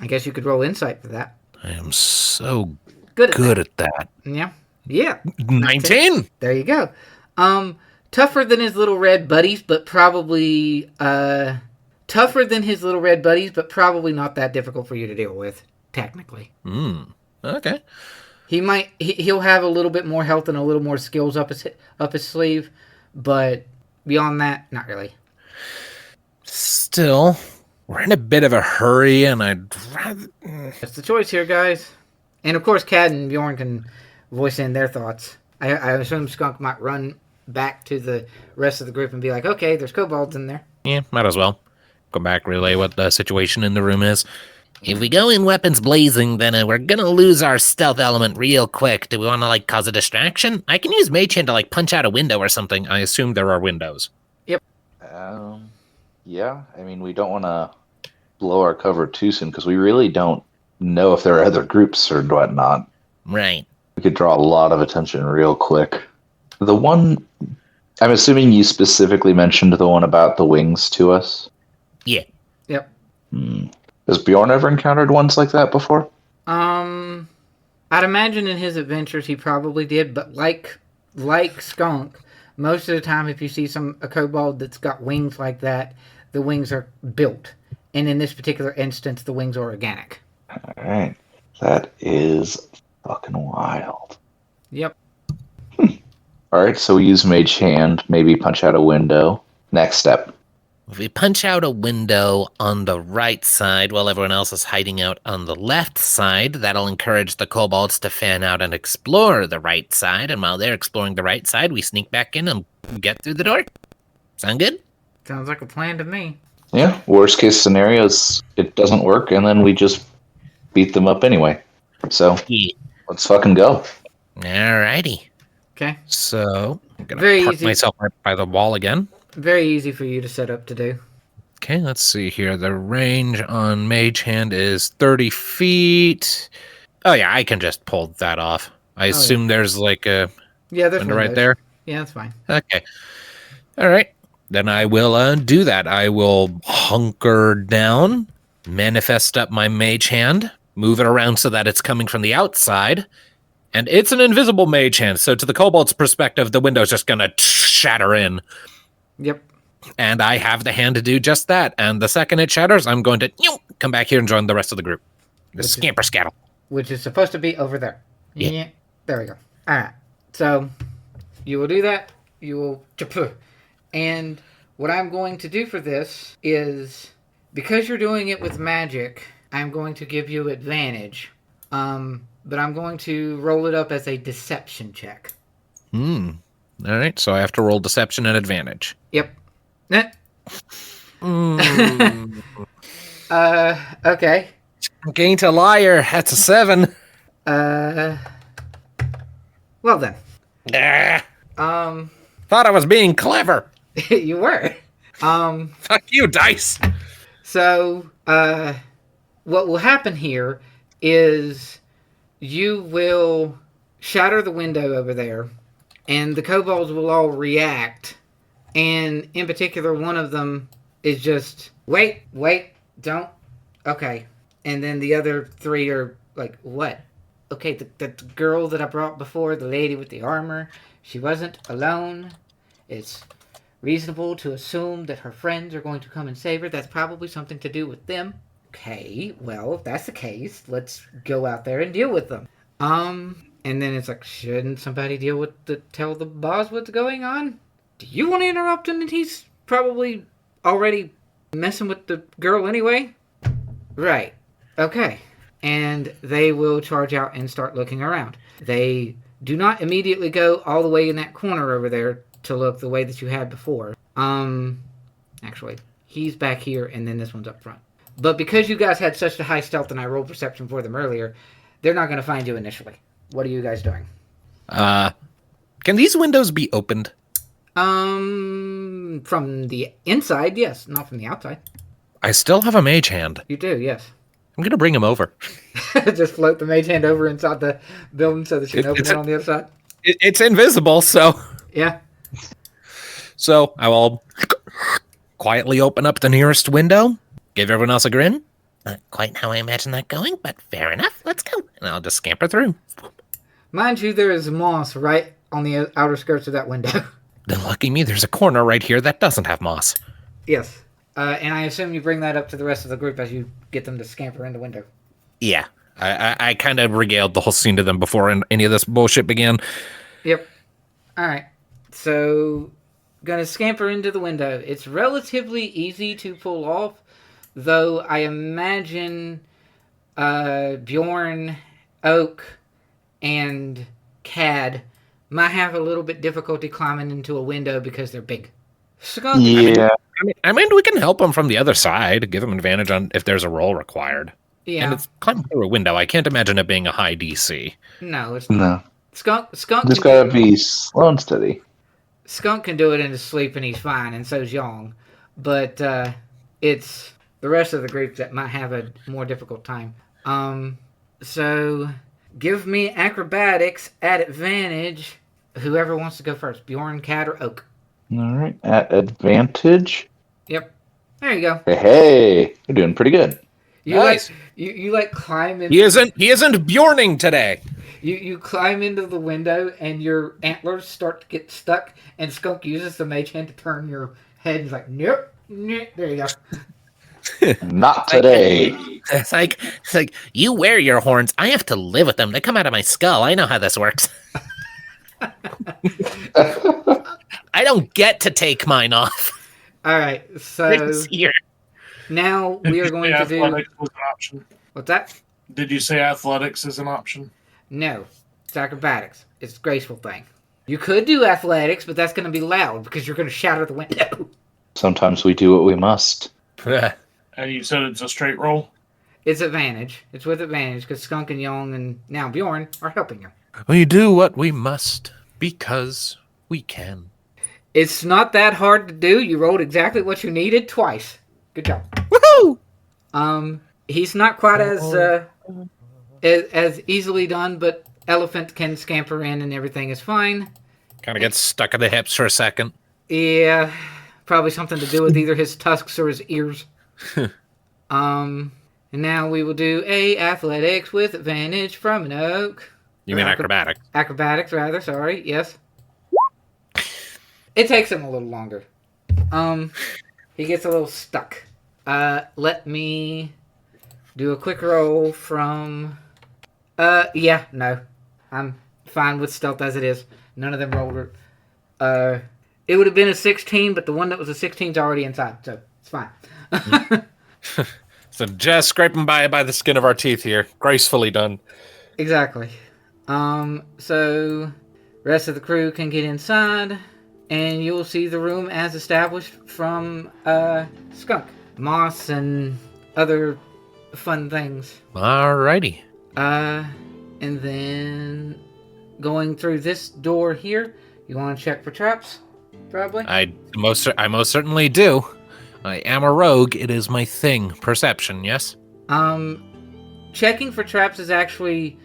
S1: I guess you could roll insight for that.
S2: I am so
S1: good
S2: at that.
S1: Yeah. Yeah.
S2: 19.
S1: There you go. Tougher than his little red buddies, but probably not that difficult for you to deal with, technically.
S2: Okay.
S1: He'll have a little bit more health and a little more skills up his sleeve, but beyond that, not really.
S2: Still, we're in a bit of a hurry, and I'd rather...
S1: That's the choice here, guys. And of course, Cad and Bjorn can voice in their thoughts. I assume Skunk might run back to the rest of the group and be like, okay, there's kobolds in there.
S2: Yeah, might as well. Go back, relay what the situation in the room is. If we go in weapons blazing, then we're gonna lose our stealth element real quick. Do we want to, cause a distraction? I can use Mage Hand to, punch out a window or something. I assume there are windows.
S1: Yep.
S3: Yeah. I mean, we don't want to blow our cover too soon because we really don't know if there are other groups or whatnot.
S2: Right.
S3: We could draw a lot of attention real quick. The one... I'm assuming you specifically mentioned the one about the wings to us?
S2: Yeah.
S1: Yep.
S3: Has Bjorn ever encountered ones like that before?
S1: I'd imagine in his adventures he probably did, but like Skunk, most of the time if you see a kobold that's got wings like that, the wings are built. And in this particular instance, the wings are organic.
S3: Alright. That is fucking wild.
S1: Yep.
S3: Alright, so we use Mage Hand, maybe punch out a window. Next step.
S2: If we punch out a window on the right side while everyone else is hiding out on the left side, that'll encourage the kobolds to fan out and explore the right side. And while they're exploring the right side, we sneak back in and get through the door. Sound good?
S1: Sounds like a plan to me.
S3: Yeah, worst case scenario is it doesn't work, and then we just beat them up anyway. So, Let's fucking go.
S2: Alrighty.
S1: Okay.
S2: So, I'm gonna park myself right by the wall again.
S1: Very easy for you to set up to do.
S2: Okay, let's see here. The range on Mage Hand is 30 feet. Oh, yeah, I can just pull that off. I assume there's a
S1: there's
S2: window right there.
S1: Yeah, that's fine.
S2: Okay. All right. Then I will do that. I will hunker down, manifest up my Mage Hand, move it around so that it's coming from the outside, And it's an invisible mage hand, so to the kobold's perspective, the window's just gonna shatter in.
S1: Yep.
S2: And I have the hand to do just that. And the second it shatters, I'm going to come back here and join the rest of the group. The scamper scattle.
S1: Which is supposed to be over there.
S2: Yeah.
S1: There we go. Alright. So, you will do that. You will... And what I'm going to do for this is, because you're doing it with magic, I'm going to give you advantage. But I'm going to roll it up as a deception check.
S2: All right, so I have to roll deception and advantage.
S1: Yep. Okay.
S2: Ain't a liar. That's a 7.
S1: Well then.
S2: Thought I was being clever.
S1: You were.
S2: Fuck you, dice.
S1: So, what will happen here is you will shatter the window over there, and the kobolds will all react, and in particular, one of them is just, wait, don't, okay. And then the other 3 are like, what? Okay, the girl that I brought before, the lady with the armor, she wasn't alone. It's reasonable to assume that her friends are going to come and save her. That's probably something to do with them. Okay, well, if that's the case, let's go out there and deal with them. And then it's like, shouldn't somebody tell the boss what's going on? Do you want to interrupt him? And he's probably already messing with the girl anyway? Right. Okay. And they will charge out and start looking around. They do not immediately go all the way in that corner over there to look the way that you had before. Actually, he's back here, and then this one's up front. But because you guys had such a high stealth and I rolled perception for them earlier, they're not going to find you initially. What are you guys doing?
S2: Can these windows be opened?
S1: From the inside, yes. Not from the outside.
S2: I still have a mage hand.
S1: You do, yes.
S2: I'm going to bring him over.
S1: Just float the mage hand over inside the building so that you can open it on the other side?
S2: It's invisible, so...
S1: Yeah.
S2: So I will quietly open up the nearest window, give everyone else a grin. Not quite how I imagine that going, but fair enough. Let's go. And I'll just scamper through.
S1: Mind you, there is moss right on the outer skirts of that window.
S2: Then lucky me, there's a corner right here that doesn't have moss.
S1: Yes. And I assume you bring that up to the rest of the group as you get them to scamper in the window.
S2: Yeah. I kind of regaled the whole scene to them before any of this bullshit began.
S1: Yep. All right. So, gonna scamper into the window. It's relatively easy to pull off, though I imagine Bjorn, Oak, and Cad might have a little bit difficulty climbing into a window because they're big. Skunk.
S3: Yeah.
S2: I mean, we can help them from the other side, give them advantage on if there's a roll required.
S1: Yeah.
S2: And it's climbing through a window. I can't imagine it being a high DC.
S1: No, it's
S3: No.
S1: Skunk.
S3: Just gotta be slow and steady.
S1: Skunk can do it in his sleep and he's fine, and so's Young. But it's the rest of the group that might have a more difficult time. So give me acrobatics at advantage. Whoever wants to go first, Bjorn, Cat, or Oak.
S3: All right. At advantage.
S1: Yep. There you go.
S3: Hey, you're doing pretty good.
S1: You
S2: Nice.
S1: You climb in.
S2: He isn't Bjorning today.
S1: You climb into the window and your antlers start to get stuck, and Skunk uses the mage hand to turn your head. He's like, nope. There you go.
S3: Not today.
S2: It's like you wear your horns. I have to live with them. They come out of my skull. I know how this works. I don't get to take mine off.
S1: All right, so
S2: It's here.
S1: now we are going to do.
S5: Athletics was an option.
S1: What's that?
S5: Did you say athletics is an option?
S1: No, it's acrobatics. It's a graceful thing. You could do athletics, but that's going to be loud because you're going to shatter the window.
S3: Sometimes we do what we must.
S5: And you said it's a straight roll?
S1: It's advantage. It's with advantage because Skunk and Young and now Bjorn are helping you.
S2: We do what we must because we can.
S1: It's not that hard to do. You rolled exactly what you needed twice. Good job.
S2: Woohoo!
S1: He's not quite as easily done, but Elephant can scamper in and everything is fine.
S2: Kind of gets stuck in the hips for a second.
S1: Yeah, probably something to do with either his tusks or his ears. And now we will do a athletics with advantage from an Oak.
S2: You mean acrobatics?
S1: Acrobatics, rather. Sorry. Yes. It takes him a little longer. He gets a little stuck. Let me do a quick roll from. Yeah, no, I'm fine with stealth as it is. None of them rolled. It would have been a 16, but the one that was a 16 is already inside, so it's fine.
S2: So just scraping by the skin of our teeth here. Gracefully done.
S1: Exactly. So rest of the crew can get inside, and you'll see the room as established from Skunk, moss, and other fun things.
S2: Alrighty.
S1: And then going through this door here, you want to check for traps, probably.
S2: I most certainly do. I am a rogue. It is my thing. Perception, yes.
S1: Checking for traps is actually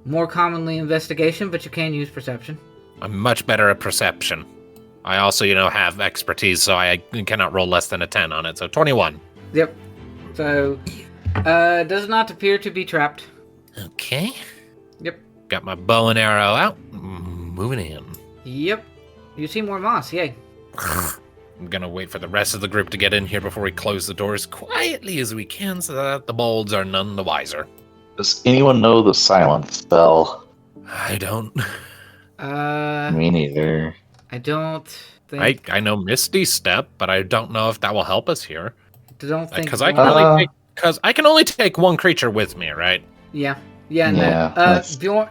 S1: more commonly investigation, but you can use perception.
S2: I'm much better at perception. I also, have expertise, so I cannot roll less than a 10 on it. So 21.
S1: Yep. So, does not appear to be trapped.
S2: Okay.
S1: Yep.
S2: Got my bow and arrow out. Moving in.
S1: Yep. You see more moss, yay.
S2: I'm gonna wait for the rest of the group to get in here before we close the doors quietly as we can so that the bolds are none the wiser.
S3: Does anyone know the silence spell?
S2: I don't.
S3: Me neither.
S1: I don't think...
S2: I know Misty Step, but I don't know if that will help us here.
S1: Don't think...
S2: Because I can only take one creature with me, right?
S1: Yeah. Yeah, no.
S3: Yeah,
S1: Bjorn...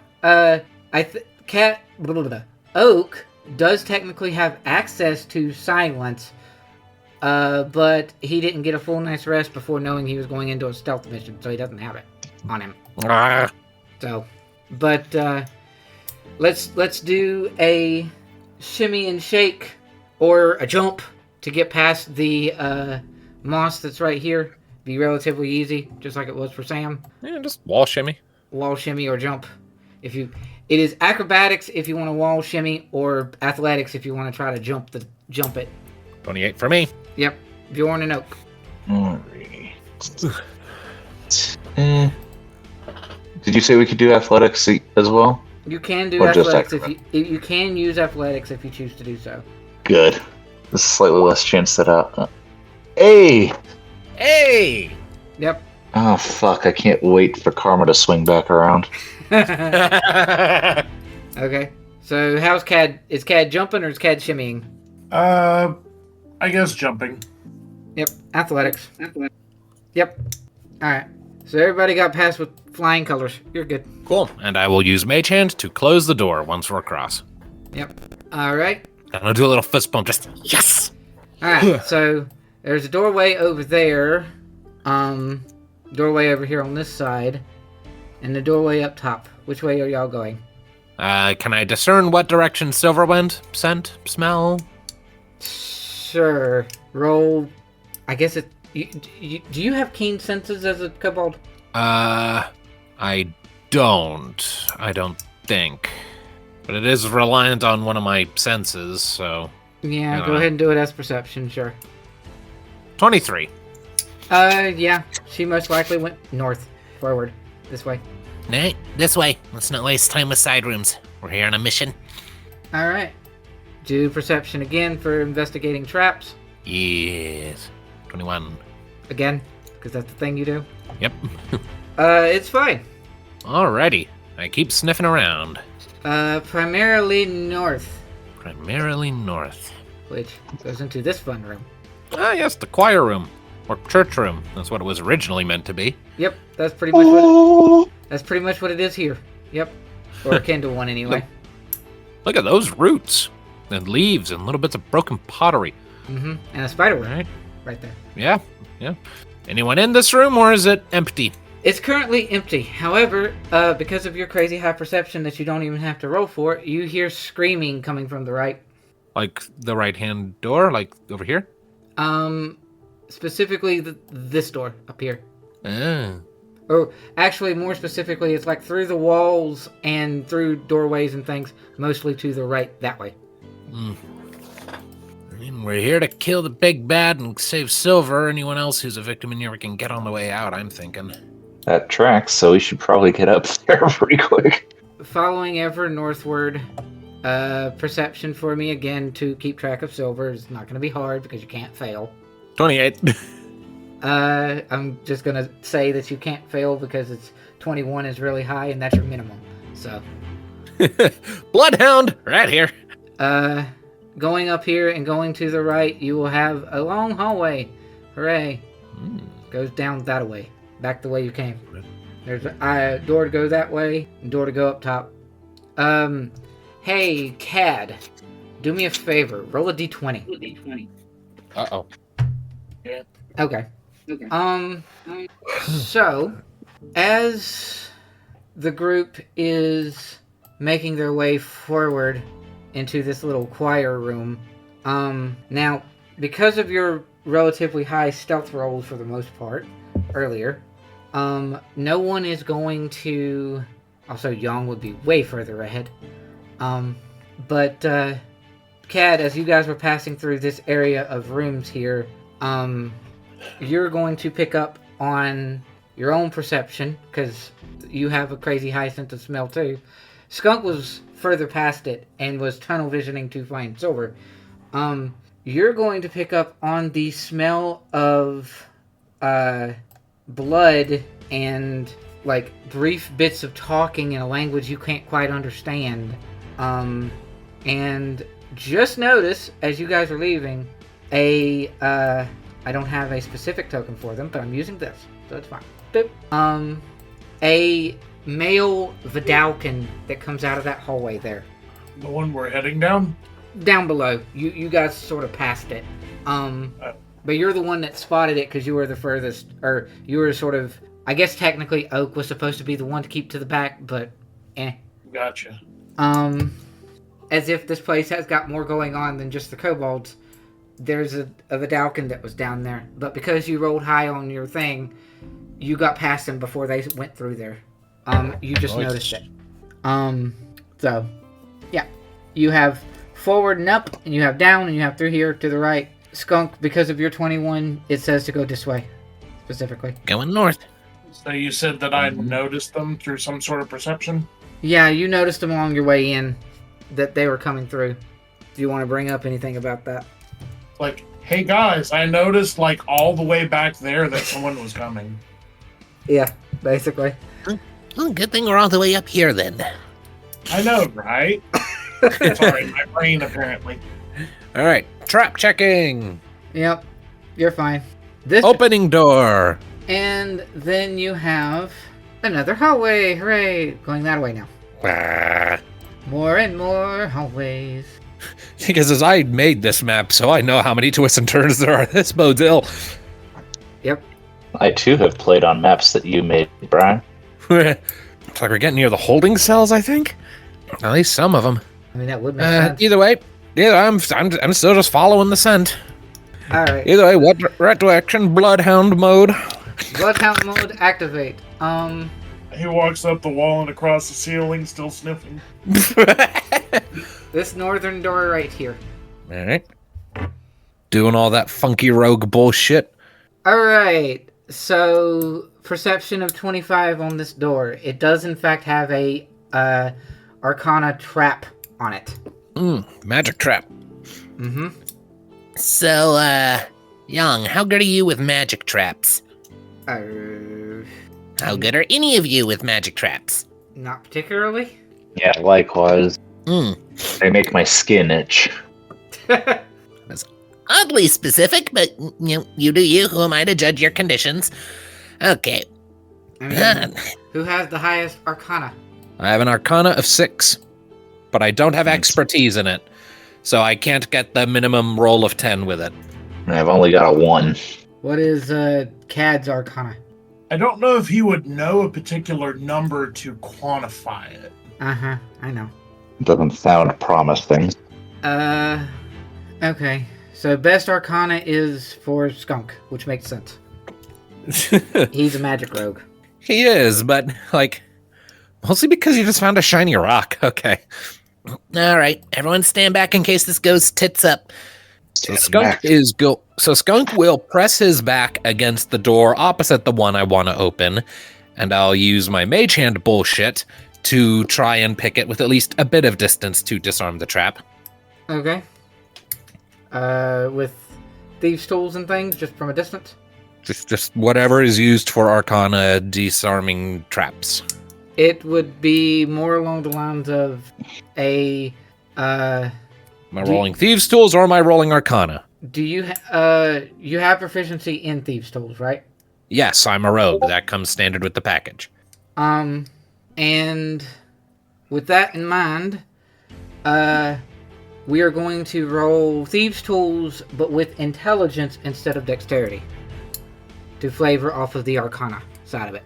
S1: Oak does technically have access to silence, but he didn't get a full night's rest before knowing he was going into a stealth mission, so he doesn't have it on him. So, but let's do a shimmy and shake or a jump to get past the moss that's right here. Be relatively easy, just like it was for Sam.
S2: Yeah, just wall shimmy.
S1: Wall shimmy or jump. It is acrobatics if you want to wall shimmy, or athletics if you want to try to jump it.
S2: 28 for me.
S1: Yep, Bjorn and Oak.
S3: Alright. Did you say we could do athletics as well?
S1: You can do
S3: Or just
S1: athletics you can use athletics if you choose to do so.
S3: Good. This is slightly less chance that Hey!
S2: Hey!
S1: Yep.
S3: Oh fuck! I can't wait for karma to swing back around.
S1: Okay. So how's Cad? Is Cad jumping or is Cad shimmying?
S5: I guess jumping.
S1: Yep. Athletics. Yep. All right. So everybody got past with flying colors. You're good.
S2: Cool. And I will use Mage Hand to close the door once we're across.
S1: Yep. All right.
S2: And I'll do a little fist bump. Just yes.
S1: All right. So there's a doorway over there. Doorway over here on this side, and the doorway up top. Which way are y'all going?
S2: Can I discern what direction Silverwind scent, smell?
S1: Sure. Roll. I guess it. Do you have keen senses as a kobold?
S2: I don't think. But it is reliant on one of my senses, so.
S1: Yeah, go ahead and do it as perception, sure.
S2: 23.
S1: Yeah. She most likely went north. Forward. This way.
S2: Nah, this way. Let's not waste time with side rooms. We're here on a mission.
S1: Alright. Do perception again for investigating traps.
S2: Yes. 21.
S1: Again, because that's the thing you do.
S2: Yep.
S1: It's fine.
S2: Alrighty. I keep sniffing around.
S1: Primarily north.
S2: Primarily north.
S1: Which goes into this fun room.
S2: Ah, yes, the choir room. Or church room. That's what it was originally meant to be.
S1: Yep, that's pretty much what it is here. Yep. Or akin to one anyway.
S2: Look at those roots. And leaves and little bits of broken pottery.
S1: Mm-hmm. And a spider web. Right there.
S2: Yeah. Anyone in this room, or is it empty?
S1: It's currently empty. However, because of your crazy high perception that you don't even have to roll for, you hear screaming coming from the right.
S2: Like the right-hand door? Like over here?
S1: Specifically this door up here.
S2: Ah.
S1: Or actually, more specifically, it's like through the walls and through doorways and things, mostly to the right, that way.
S2: I mean, we're here to kill the big bad and save Silver. Anyone else who's a victim in here, we can get on the way out, I'm thinking.
S3: That tracks, so we should probably get up there pretty quick.
S1: following ever northward. Perception for me again to keep track of silver is not going to be hard because you can't fail.
S2: 28.
S1: I'm just going to say that you can't fail because it's 21 is really high and that's your minimum. So,
S2: Bloodhound, right here.
S1: going up here and going to the right, you will have a long hallway. Hooray! Goes down that way, back the way you came. There's a door to go that way, and door to go up top. Hey, Cad, do me a favor. Roll a d20.
S2: Uh-oh.
S1: Okay. So, as the group is making their way forward into this little choir room, now, because of your relatively high stealth rolls for the most part, earlier, no one is going to... Also, Yang would be way further ahead. But, Cad, as you guys were passing through this area of rooms here, you're going to pick up on your own perception, because you have a crazy high sense of smell too. Skunk was further past it and was tunnel visioning to find silver. You're going to pick up on the smell of blood and like brief bits of talking in a language you can't quite understand. And just notice as you guys are leaving I don't have a specific token for them, but I'm using this, so it's fine. Boop. A male Vidalcan that comes out of that hallway there.
S5: The one we're heading down?
S1: Down below. You guys sort of passed it. But you're the one that spotted it because you were the furthest, or you were sort of, I guess technically Oak was supposed to be the one to keep to the back, but
S5: Gotcha.
S1: As if this place has got more going on than just the kobolds. There's a Vidalcan that was down there, but because you rolled high on your thing, you got past them before they went through there. You just noticed it. So, yeah. You have forward and up, and you have down, and you have through here to the right. Skunk, because of your 21, it says to go this way, specifically.
S2: Going north.
S5: So you said that I noticed them through some sort of perception?
S1: Yeah, you noticed them along your way in, that they were coming through. Do you want to bring up anything about that?
S5: Like, hey guys, I noticed like all the way back there that someone was coming.
S1: Yeah, basically.
S2: Well, good thing we're all the way up here then.
S5: I know, right? Sorry, my brain apparently.
S2: All right, trap checking.
S1: Yep, you're fine. This
S2: Opening door.
S1: And then you have another hallway. Hooray! Going that way now.
S2: Ah.
S1: More and more hallways.
S2: Because as I made this map, so I know how many twists and turns there are. This bodes ill.
S1: Yep.
S3: I too have played on maps that you made, Brian.
S2: Looks like we're getting near the holding cells, I think. At least some of them.
S1: I mean, that would make sense.
S2: Either way, I'm still just following the scent.
S1: All right.
S2: Either way, what direction? Bloodhound mode.
S1: Bloodhound mode activate.
S5: He walks up the wall and across the ceiling, still sniffing.
S1: This northern door right here.
S2: All right. Doing all that funky rogue bullshit.
S1: All right. So perception of 25 on this door. It does in fact have a Arcana trap on it.
S2: Magic trap.
S1: Mm-hmm.
S2: So, Young, how good are you with magic traps? How good are any of you with magic traps?
S1: Not particularly.
S3: Yeah, likewise. They make my skin itch.
S2: That's oddly specific, but you do you. Who am I to judge your conditions? Okay.
S1: I mean, who has the highest Arcana?
S2: I have an Arcana of 6, but I don't have expertise in it, so I can't get the minimum roll of 10 with it.
S3: I've only got a 1.
S1: What is Cad's Arcana?
S5: I don't know if he would know a particular number to quantify it.
S1: Uh-huh, I know.
S3: Doesn't sound promising.
S1: Okay. So best Arcana is for Skunk, which makes sense. He's a magic rogue.
S2: He is, but, mostly because you just found a shiny rock. Okay. All right, everyone stand back in case this goes tits up. So Skunk will press his back against the door opposite the one I want to open, and I'll use my mage hand bullshit to try and pick it with at least a bit of distance to disarm the trap.
S1: Okay. With thieves' tools and things, just from a distance?
S2: Just whatever is used for Arcana disarming traps.
S1: It would be more along the lines of a,
S2: Am I rolling thieves' tools or am I rolling Arcana?
S1: Do you, you have proficiency in thieves' tools, right?
S2: Yes, I'm a rogue. That comes standard with the package.
S1: And with that in mind, we are going to roll thieves' tools, but with intelligence instead of dexterity, to flavor off of the Arcana side of it.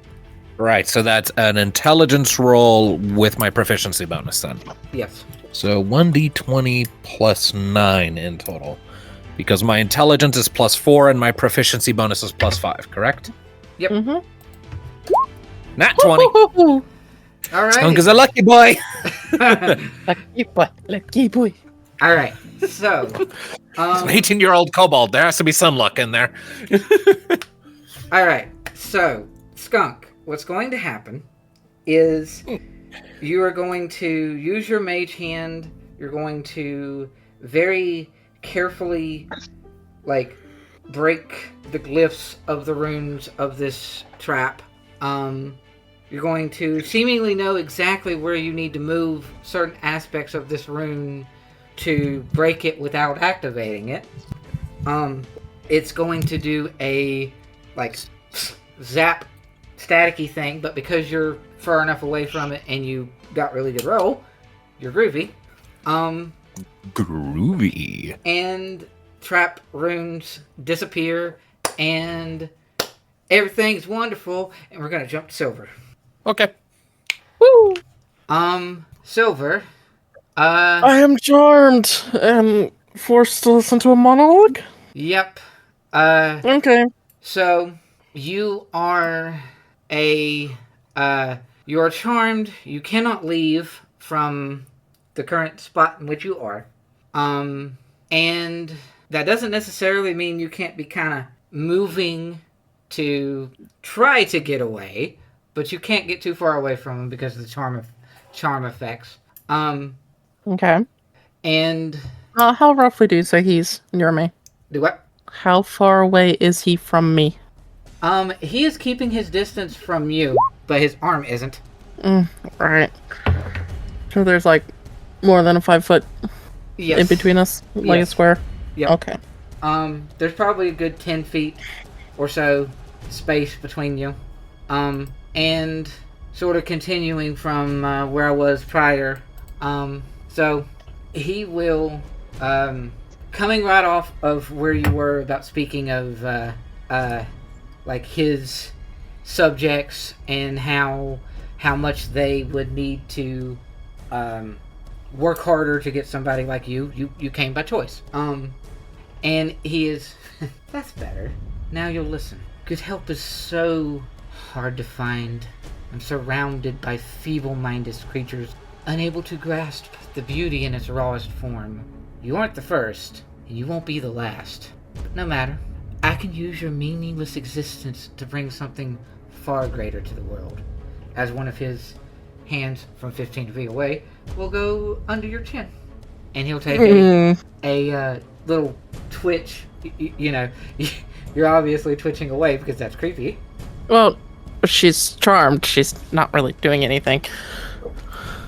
S2: Right, so that's an intelligence roll with my proficiency bonus then.
S1: Yes.
S2: So 1d20 plus 9 in total. Because my intelligence is plus 4 and my proficiency bonus is plus 5, correct?
S1: Yep.
S4: Mm-hmm.
S2: Nat 20.
S1: All right.
S2: Skunk is a lucky boy.
S4: Lucky boy.
S1: All right. So,
S2: An 18-year-old kobold. There has to be some luck in there.
S1: all right. So, Skunk, what's going to happen is you are going to use your mage hand. You're going to very carefully, like, break the glyphs of the runes of this trap. You're going to seemingly know exactly where you need to move certain aspects of this rune to break it without activating it. It's going to do a, like, zap staticky thing, but because you're far enough away from it and you got really good roll, you're groovy.
S2: Groovy.
S1: And trap runes disappear, and everything's wonderful, and we're gonna jump to Silver.
S2: Okay.
S4: Woo!
S1: Silver.
S4: I am charmed and forced to listen to a monologue.
S1: Yep.
S4: Okay.
S1: So you are you are charmed. You cannot leave from the current spot in which you are. And that doesn't necessarily mean you can't be kind of moving to try to get away, but you can't get too far away from him because of the charm effects.
S4: Okay.
S1: And
S4: How roughly do you say he's near me?
S1: do what?
S4: How far away is he from me?
S1: He is keeping his distance from you, but his arm isn't.
S4: Right. So there's like more than a 5 foot
S1: Yes.
S4: in between us, like a
S1: Yes.
S4: square.
S1: Yep.
S4: Okay.
S1: There's probably a good 10 feet or so space between you. And sort of continuing from where I was prior. So he will, coming right off of where you were about speaking of, like his subjects and how much they would need to, work harder to get somebody like you. You came by choice. And he is... That's better. Now you'll listen. Good help is so hard to find. I'm surrounded by feeble-minded creatures, unable to grasp the beauty in its rawest form. You aren't the first, and you won't be the last. But no matter. I can use your meaningless existence to bring something far greater to the world. As one of his hands from 15 feet away will go under your chin. And he'll take a little twitch. You know, you're obviously twitching away because that's creepy.
S4: Well, she's charmed. She's not really doing anything.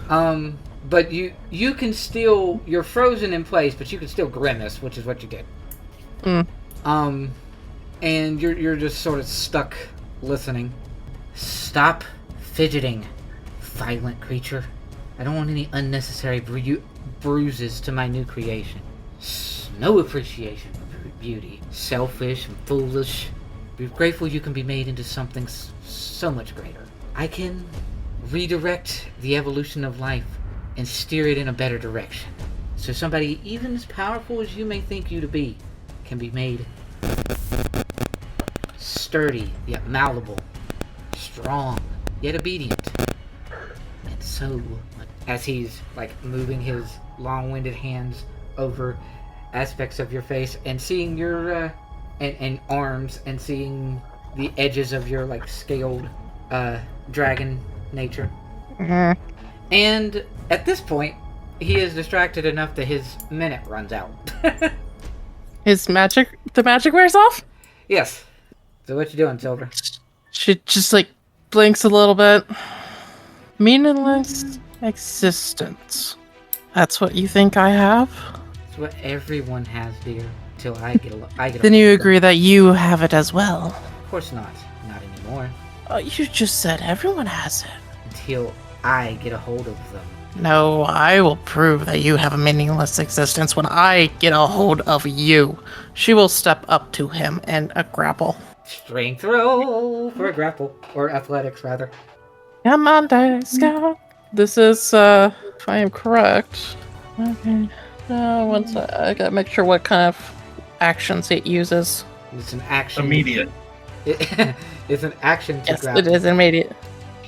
S1: But you can still... You're frozen in place, but you can still grimace, which is what you did. And you're just sort of stuck listening. Stop fidgeting, violent creature. I don't want any unnecessary bruises to my new creation. No appreciation for beauty. Selfish and foolish. Be grateful you can be made into something so much greater. I can redirect the evolution of life and steer it in a better direction. So somebody even as powerful as you may think you to be can be made sturdy yet malleable, strong yet obedient. And so, as he's like moving his long-winded hands over aspects of your face and seeing your and arms and seeing the edges of your like scaled dragon nature. And at this point, he is distracted enough that his minute runs out.
S4: The magic wears off?
S1: Yes. So what you doing, Silver?
S4: She just, like, blinks a little bit. Meaningless existence. That's what you think I have?
S1: It's what everyone has, dear. Till I get a
S4: Then you agree that you have it as well?
S1: Of course not. Not anymore.
S4: You just said everyone has it.
S1: Until I get a hold of them.
S4: No, I will prove that you have a meaningless existence when I get a hold of you. She will step up to him and grapple.
S1: Strength roll for a grapple. Or athletics, rather.
S4: Come on, Dice Scout. This is, if I am correct. Okay. One sec. I gotta make sure what kind of actions it uses.
S1: It's an action.
S5: Immediate.
S1: It's an action to
S4: Yes,
S1: grapple.
S4: it is immediate.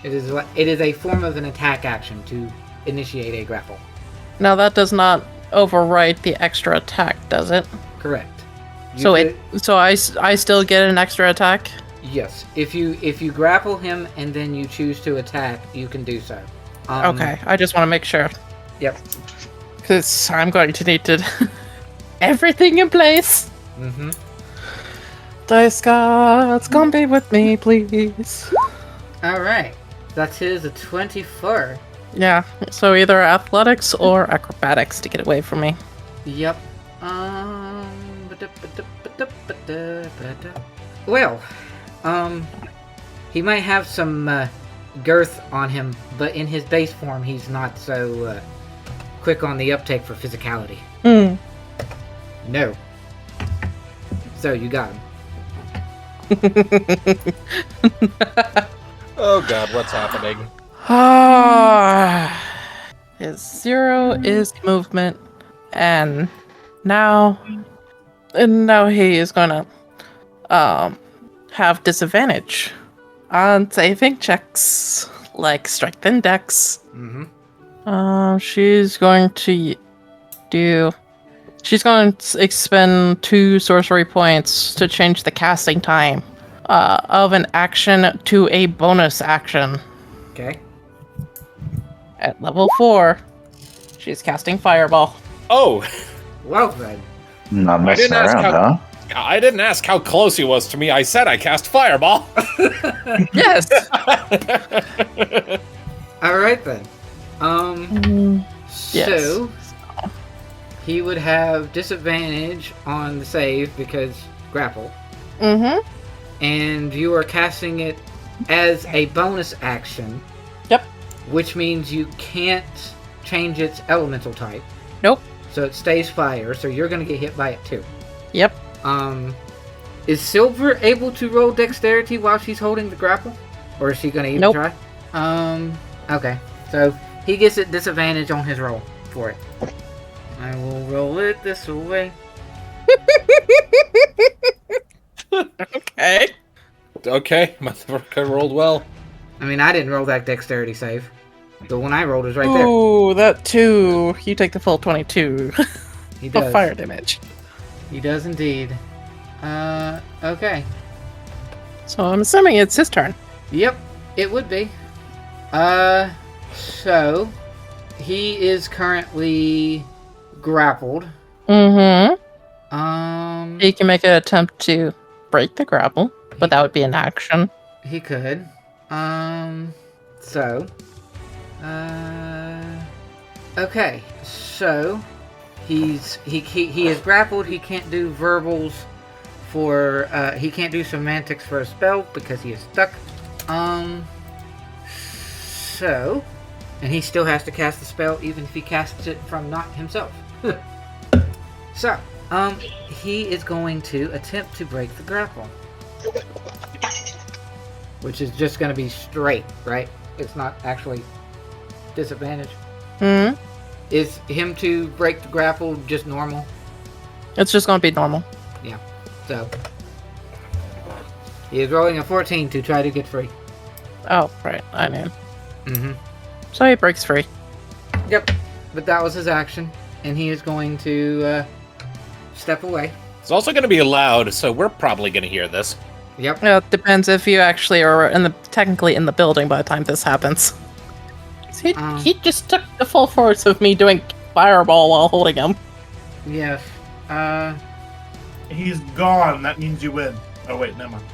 S1: It is a form of an attack action to initiate a grapple.
S4: Now that does not overwrite the extra attack, does it?
S1: Correct.
S4: So I still get an extra attack?
S1: Yes. If you grapple him and then you choose to attack, you can do so.
S4: Okay, I just want to make sure.
S1: Yep.
S4: Because I'm going to need to... everything in place!
S1: Mm-hmm.
S4: Dice Gods, come be with me, please.
S1: Alright. That is a 24.
S4: Yeah, so either athletics or acrobatics to get away from me.
S1: Yep. Well, he might have some girth on him, but in his base form, he's not so quick on the uptake for physicality. No. So you got him.
S2: Oh god, what's happening?
S4: His 0 is movement, and now he is gonna have disadvantage on saving checks like strength and dex. She's going to expend 2 sorcery points to change the casting time of an action to a bonus action.
S1: Okay.
S4: At level 4, she's casting Fireball.
S2: Oh,
S1: Well then.
S3: Not messing around, huh?
S2: I didn't ask how close he was to me. I said I cast Fireball.
S4: Yes!
S1: Alright then.
S4: Yes.
S1: So he would have disadvantage on the save because grapple.
S4: Mm-hmm.
S1: And you are casting it as a bonus action.
S4: Yep.
S1: Which means you can't change its elemental type.
S4: Nope.
S1: So it stays fire, so you're gonna get hit by it too.
S4: Yep.
S1: Is Silver able to roll dexterity while she's holding the grapple? Or is she gonna even
S4: Nope.
S1: try? Okay. So he gets a disadvantage on his roll for it. I will roll it this way.
S4: Okay.
S2: Okay, motherfucker rolled well.
S1: I mean, I didn't roll that dexterity save. The one I rolled is right there.
S4: Ooh, that 2. You take the full 22
S1: He
S4: of
S1: does.
S4: fire damage.
S1: He does indeed. Okay.
S4: So I'm assuming it's his turn.
S1: Yep, it would be. So he is currently grappled.
S4: Mm-hmm.
S1: He
S4: He can make an attempt to break the grapple, but that would be an action.
S1: could. So. Okay. So he is grappled. He can't do verbals for. He can't do semantics for a spell because he is stuck. So, and he still has to cast the spell even if he casts it from not himself. So, he is going to attempt to break the grapple. Which is just going to be straight, right? It's not actually disadvantage.
S4: Hmm.
S1: Is him to break the grapple just normal?
S4: It's just gonna be normal.
S1: So, he is rolling a 14 to try to get free.
S4: Oh, right. I knew.
S1: Mm-hmm.
S4: So he breaks free.
S1: Yep. But that was his action, and he is going to step away.
S2: It's also going to be loud, so we're probably going to hear this.
S1: Yep.
S4: It depends if you actually are technically in the building by the time this happens. He just took the full force of me doing fireball while holding him.
S1: Yes.
S5: He's gone. That means you win. Oh, wait, never mind.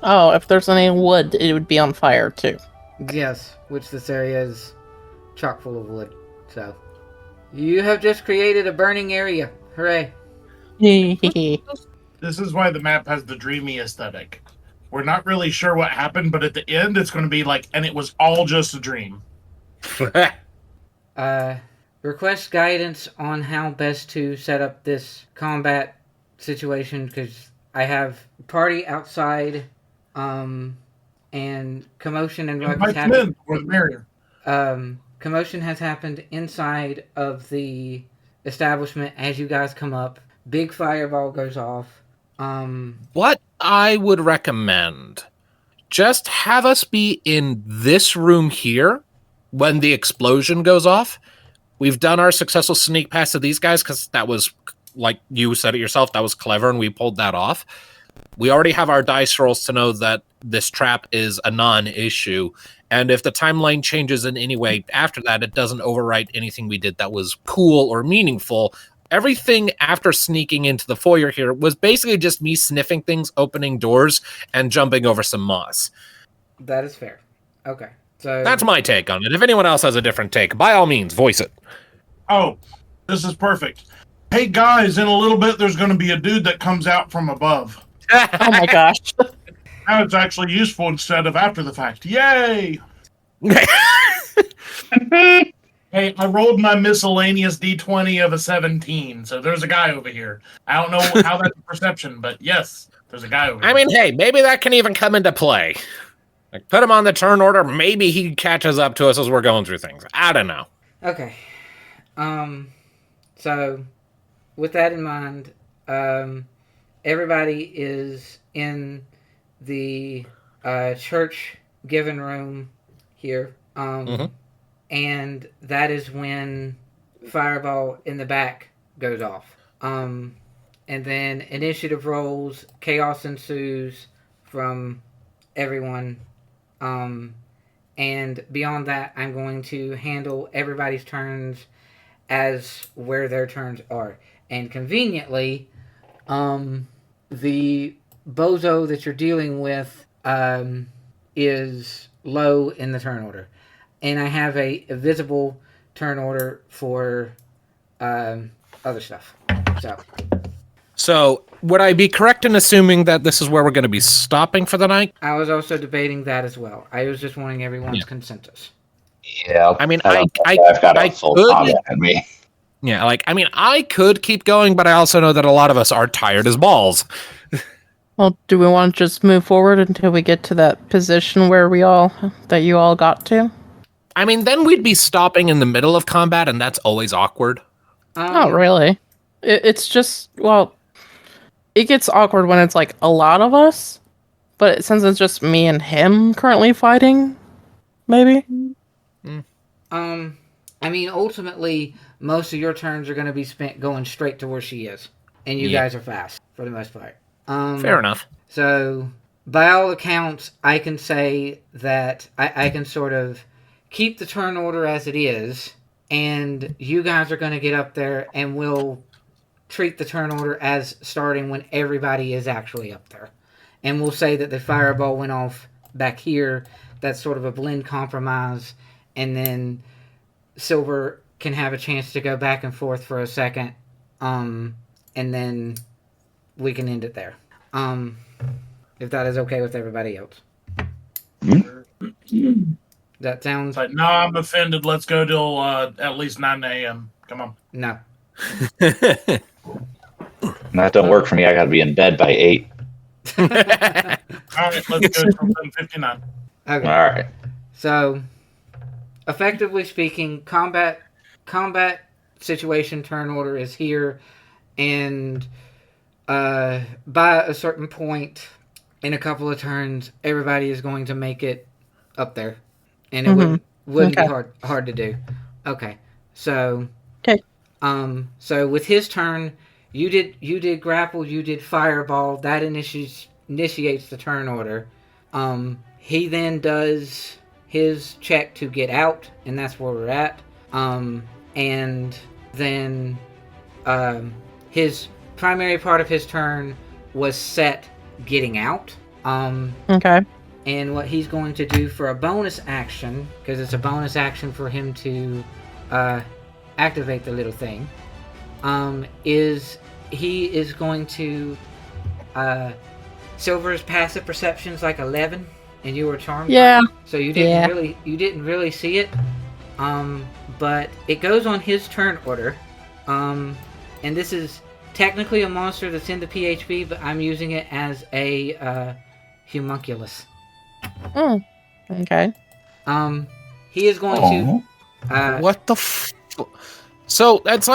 S4: Oh, if there's any wood, it would be on fire too.
S1: Yes, which this area is chock full of wood. So, you have just created a burning area. Hooray.
S5: This is why the map has the dreamy aesthetic. We're not really sure what happened, but at the end, it's going to be like, and it was all just a dream.
S1: Request guidance on how best to set up this combat situation, because I have party outside, and commotion and ruckus happened.
S5: Or the merrier.
S1: Commotion has happened inside of the establishment as you guys come up. Big fireball goes off.
S2: What I would recommend, just have us be in this room here when the explosion goes off. We've done our successful sneak past to these guys because that was, like you said it yourself, that was clever and we pulled that off. We already have our dice rolls to know that this trap is a non-issue. And if the timeline changes in any way after that, it doesn't overwrite anything we did that was cool or meaningful. Everything after sneaking into the foyer here was basically just me sniffing things, opening doors, and jumping over some moss.
S1: That is fair. Okay. So
S2: that's my take on it. If anyone else has a different take, by all means, voice it.
S5: Oh, this is perfect. Hey, guys, in a little bit, there's going to be a dude that comes out from above.
S4: Oh my gosh.
S5: Now it's actually useful instead of after the fact. Yay! Hey, I rolled my miscellaneous D20 of a 17, so there's a guy over here. I don't know how that's a perception, but yes, there's a guy over here.
S2: I mean, hey, maybe that can even come into play. Like, put him on the turn order, maybe he catches up to us as we're going through things. I don't know.
S1: Okay. So, with that in mind, everybody is in the church given room here. And that is when fireball in the back goes off. And then initiative rolls, chaos ensues from everyone. And beyond that, I'm going to handle everybody's turns as where their turns are. And conveniently, the bozo that you're dealing with is low in the turn order. And I have a visible turn order for other stuff.
S2: So, would I be correct in assuming that this is where we're going to be stopping for the night?
S1: I was also debating that as well. I was just wanting everyone's consensus.
S3: Yeah,
S2: I mean,
S3: I've got a full comment in me.
S2: Yeah, I could keep going, but I also know that a lot of us are tired as balls.
S4: Well, do we want to just move forward until we get to that position where you all got to?
S2: I mean, then we'd be stopping in the middle of combat, and that's always awkward.
S4: Not really. It's just, well, it gets awkward when it's like a lot of us, but since it's just me and him currently fighting, maybe?
S1: I mean, ultimately, most of your turns are going to be spent going straight to where she is. And you guys are fast, for the most part.
S2: Fair enough.
S1: So, by all accounts, I can say that I can sort of keep the turn order as it is, and you guys are going to get up there, and we'll treat the turn order as starting when everybody is actually up there. And we'll say that the fireball went off back here. That's sort of a blend compromise, and then Silver can have a chance to go back and forth for a second, and then we can end it there. If that is okay with everybody else. That sounds
S5: like, no, I'm offended. Let's go till at least 9 a.m. Come on.
S1: No.
S3: That don't work for me. I got to be in bed by 8.
S5: All right, let's go till 7:59.
S1: Okay.
S3: All right.
S1: So, effectively speaking, combat situation turn order is here, and by a certain point in a couple of turns, everybody is going to make it up there, and it wouldn't be hard to do. Okay, so so with his turn, you did grapple, you did fireball. That initiates the turn order. He then does his check to get out, and that's where we're at. And then his primary part of his turn was set getting out.
S4: Okay.
S1: And what he's going to do for a bonus action, because it's a bonus action for him to activate the little thing, is he is going to Silver's passive perception's like 11, and you were charmed.
S4: Yeah.
S1: So you didn't really see it. But it goes on his turn order. And this is technically a monster that's in the PHB, but I'm using it as a homunculus.
S4: Okay.
S1: He is going to.
S2: What the? So that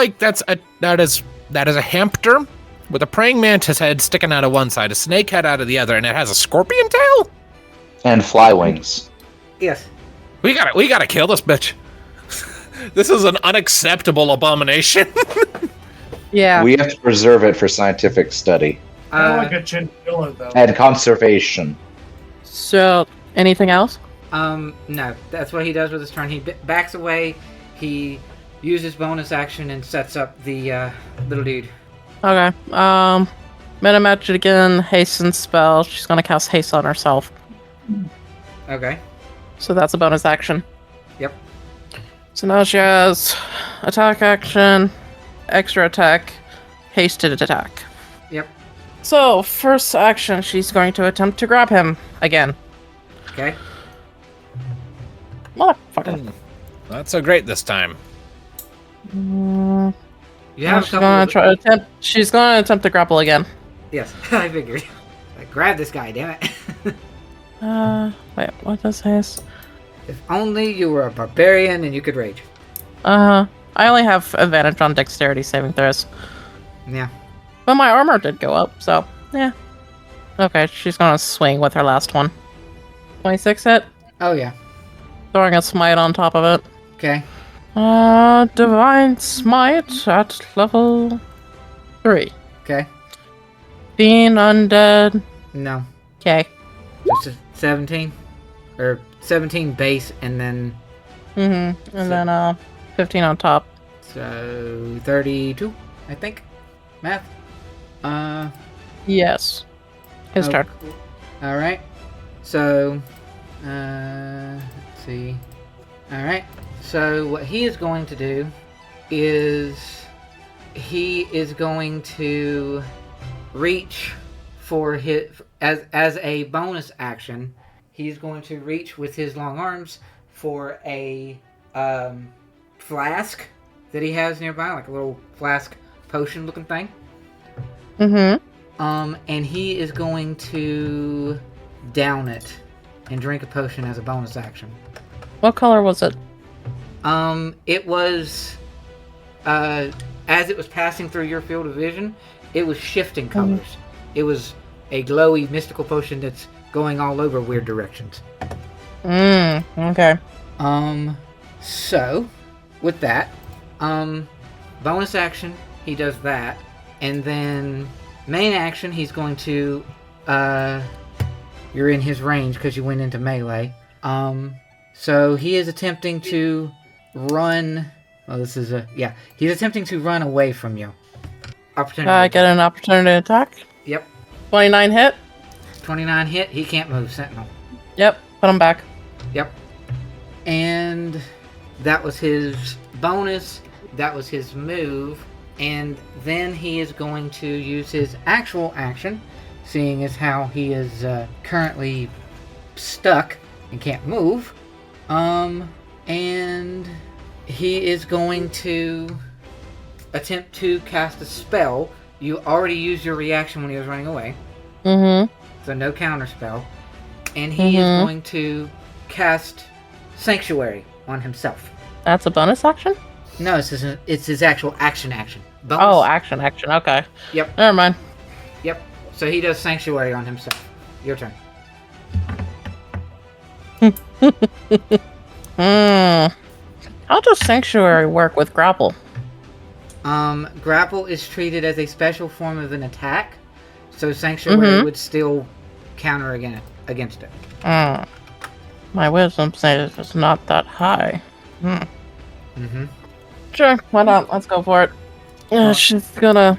S2: is a hamster with a praying mantis head sticking out of one side, a snake head out of the other, and it has a scorpion tail
S3: And fly wings.
S1: Yes.
S2: We gotta kill this bitch. This is an unacceptable abomination.
S4: Yeah.
S3: We have to preserve it for scientific study
S5: I like a chinchilla, though.
S3: and conservation.
S4: So, anything else?
S1: No. That's what he does with his turn. He backs away. He uses bonus action and sets up the little dude.
S4: Okay. Meta magic again, hasten spell. She's gonna cast haste on herself.
S1: Okay.
S4: So that's a bonus action.
S1: Yep.
S4: So now she has attack action, extra attack, hasted attack.
S1: Yep.
S4: So, first action, she's going to attempt to grab him again.
S1: Okay.
S4: Motherfucker.
S2: Not so great this time.
S4: Mm,
S1: You have a
S4: she's gonna She's gonna attempt to grapple again.
S1: Yes, I figured. Grab this guy, damn it.
S4: Wait, what does haste?
S1: If only you were a barbarian and you could rage.
S4: I only have advantage on dexterity saving throws.
S1: Yeah.
S4: But my armor did go up, so, yeah. Okay, she's gonna swing with her last one. 26 hit,
S1: Oh, yeah.
S4: throwing a smite on top of it.
S1: Okay.
S4: Divine Smite at level 3.
S1: Okay.
S4: Being undead.
S1: No.
S4: Okay.
S1: Just a 17? Or 17 base and then...
S4: And then, 15 on top.
S1: So, 32, I think. Math.
S4: Yes. His turn.
S1: Cool. Alright. So, let's see. Alright. So, what he is going to do is he is going to reach for his... As a bonus action, he's going to reach with his long arms for a flask that he has nearby, like a little flask potion looking thing. And he is going to down it and drink a potion as a bonus action.
S4: What color was it?
S1: It was as it was passing through your field of vision, it was shifting colors. It was a glowy mystical potion that's going all over weird directions.
S4: Okay.
S1: So with that, bonus action, he does that, and then main action, he's going to you're in his range because you went into melee. So he is attempting to run. Well, this is he's attempting to run away from you. Opportunity.
S4: I get an opportunity attack.
S1: Yep.
S4: 29 hit.
S1: 29 hit. He can't move. Sentinel.
S4: Yep. Put him back.
S1: Yep. And that was his bonus. That was his move. And then he is going to use his actual action, seeing as how he is currently stuck and can't move. And he is going to attempt to cast a spell. You already used your reaction when he was running away. So no counter spell. And he is going to cast Sanctuary on himself.
S4: That's a bonus action?
S1: No, it's his actual action. Bonus.
S4: Oh, action. Okay.
S1: Yep.
S4: Never mind.
S1: Yep. So he does Sanctuary on himself. Your turn.
S4: How does Sanctuary work with grapple?
S1: Grapple is treated as a special form of an attack, so Sanctuary would still counter against it.
S4: My wisdom save is not that high.
S1: Mm-hmm.
S4: Sure, why not? Let's go for it. Yeah,
S1: Well-
S4: she's gonna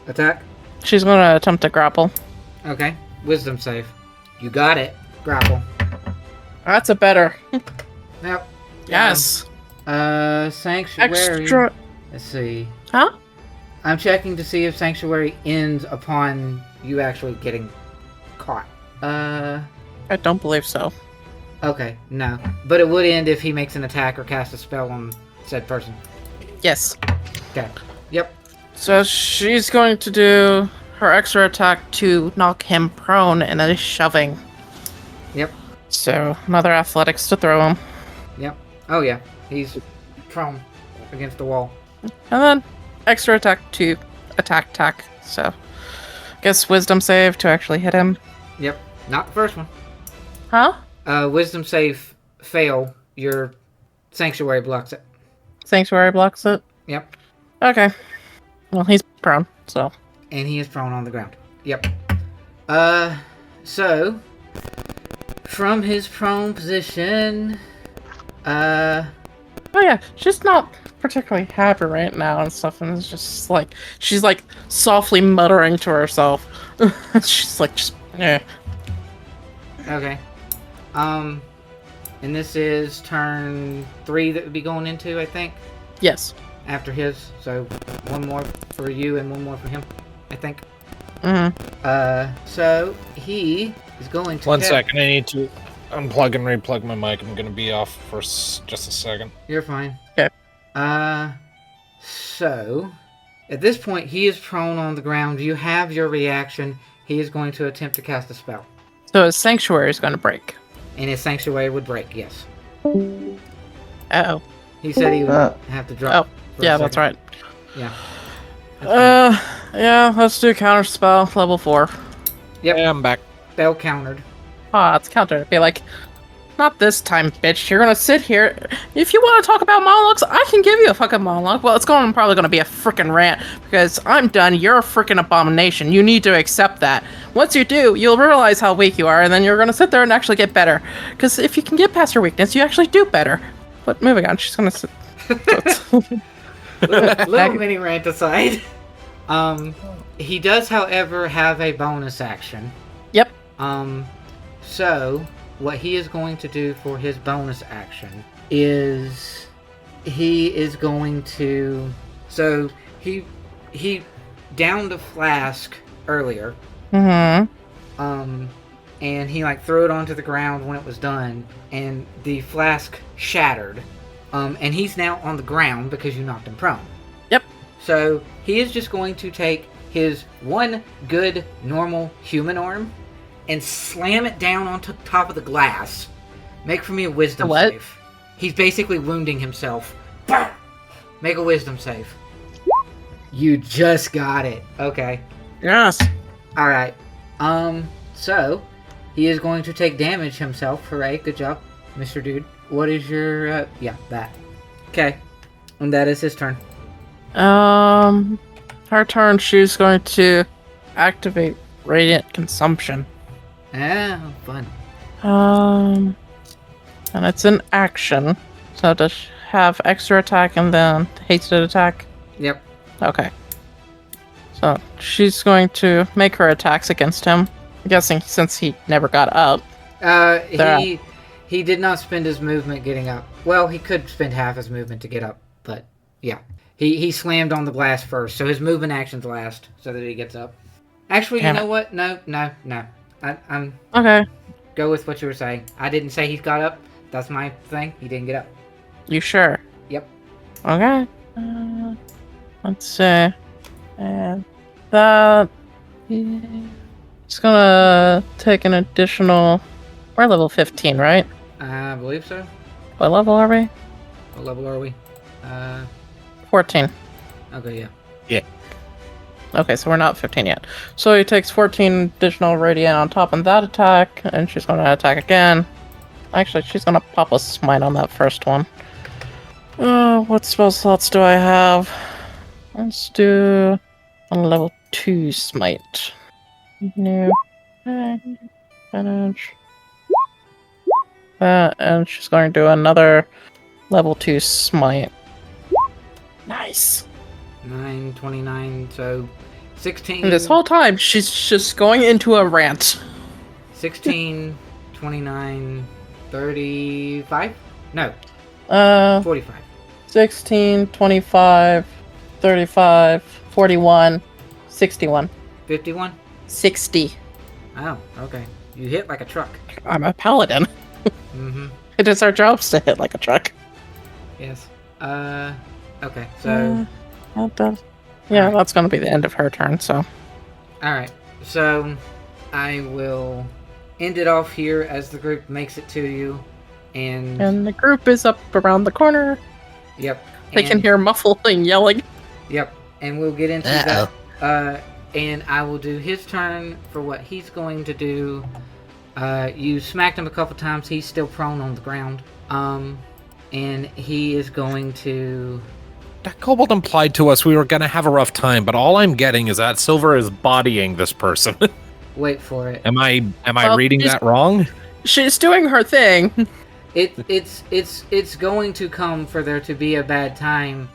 S1: Attack.
S4: attempt to grapple.
S1: Okay. Wisdom save. You got it. Grapple.
S4: That's a better.
S1: Yep.
S4: Yes.
S1: Sanctuary.
S4: Extra.
S1: Let's see.
S4: Huh?
S1: I'm checking to see if Sanctuary ends upon you actually getting caught.
S4: I don't believe so.
S1: Okay, no. But it would end if he makes an attack or casts a spell on said person.
S4: Yes.
S1: Okay. Yep.
S4: So she's going to do her extra attack to knock him prone and then shoving.
S1: Yep.
S4: So another athletics to throw him.
S1: Yep. Oh yeah. He's prone against the wall.
S4: And then extra attack to attack. So I guess wisdom save to actually hit him.
S1: Yep. Not the first one.
S4: Huh?
S1: Wisdom save fail. Your Sanctuary blocks it.
S4: Sanctuary blocks it.
S1: Yep.
S4: Okay. Well, he's prone, so.
S1: And he is prone on the ground. Yep. So from his prone position,
S4: Oh yeah, she's not particularly happy right now and stuff, and it's just like she's like softly muttering to herself. She's like, just
S1: okay. And this is turn 3 that would be going into, I think,
S4: yes.
S1: after his. So one more for you and one more for him, I think. So he is going to.
S2: One second, I need to unplug and replug my mic. I'm gonna be off for just a second.
S1: You're fine.
S4: Okay.
S1: So at this point, he is prone on the ground. You have your reaction. He is going to attempt to cast a spell.
S4: So his sanctuary is going to break.
S1: And his Sanctuary would break, yes.
S4: Uh-oh.
S1: He said he would have to drop. for a
S4: Yeah, that's
S1: second.
S4: right.
S1: Yeah. That's fine.
S4: Yeah, let's do counter spell, level 4.
S1: Yep.
S2: Yeah, I'm back.
S1: Spell countered.
S4: It's counter. Be like, not this time, bitch. You're gonna sit here. If you want to talk about monologues, I can give you a fucking monologue. Well, it's probably gonna be a freaking rant because I'm done. You're a freaking abomination. You need to accept that. Once you do, you'll realize how weak you are, and then you're gonna sit there and actually get better. Because if you can get past your weakness, you actually do better. But moving on, she's gonna sit.
S1: little mini rant aside. He does, however, have a bonus action.
S4: Yep.
S1: So what he is going to do for his bonus action is he is going to. So he downed a flask earlier.
S4: Mm-hmm.
S1: And he like threw it onto the ground when it was done, and the flask shattered. And he's now on the ground because you knocked him prone.
S4: Yep.
S1: So he is just going to take his one good normal human arm and slam it down onto top of the glass. Make for me a wisdom
S4: What?
S1: save. He's basically wounding himself. Make a wisdom save. You just got it. Okay.
S4: Yes.
S1: All right. So he is going to take damage himself. Hooray! Good job, Mr. Dude. What is your? Yeah, that. Okay. And that is his turn.
S4: Her turn. She's going to activate Radiant Consumption.
S1: Ah, fun.
S4: And it's an action. So does she have extra attack and then hasted attack?
S1: Yep.
S4: Okay. So she's going to make her attacks against him. I'm guessing since he never got up.
S1: He did not spend his movement getting up. Well, he could spend half his movement to get up, but yeah. He slammed on the glass first, so his movement action's last, so that he gets up. Actually,
S4: Damn
S1: you know what? No. I'm
S4: Okay.
S1: go with what you were saying. I didn't say he got up. That's my thing. He didn't get up.
S4: You sure?
S1: Yep.
S4: Okay. Let's see. And that. It's gonna take an additional. We're level 15, right?
S1: I believe so.
S4: What level are we?
S1: What level are we?
S4: 14.
S1: Okay, yeah.
S4: Okay, so we're not 15 yet. So he takes 14 additional radiant on top of that attack, and she's gonna attack again. Actually, she's gonna pop a smite on that first one. What spell slots do I have? Let's do a level 2 smite. No. Manage. And she's going to do another level 2 smite. Nice.
S1: 9, 29, so 16.
S4: And this whole time, she's just going into a rant.
S1: 16, 29, 35? No, 45.
S4: 16, 25, 35, 41, 61.
S1: 51?
S4: 60.
S1: Oh, okay. You hit like a truck.
S4: I'm a paladin.
S1: Mm-hmm.
S4: It is our jobs to hit like a truck.
S1: Yes. Okay, so...
S4: Yeah, that's going to be the end of her turn, so...
S1: Alright, so I will end it off here as the group makes it to you, and...
S4: And the group is up around the corner.
S1: Yep.
S4: They can hear muffling yelling.
S1: Yep, and we'll get into that. And I will do his turn for what he's going to do. You smacked him a couple times. He's still prone on the ground. And he is going to...
S2: That kobold implied to us we were going to have a rough time, but all I'm getting is that Silver is bodying this person.
S1: Wait for it.
S2: Am I
S4: Well,
S2: reading that wrong?
S4: She's doing her thing.
S1: It's going to come for there to be a bad time,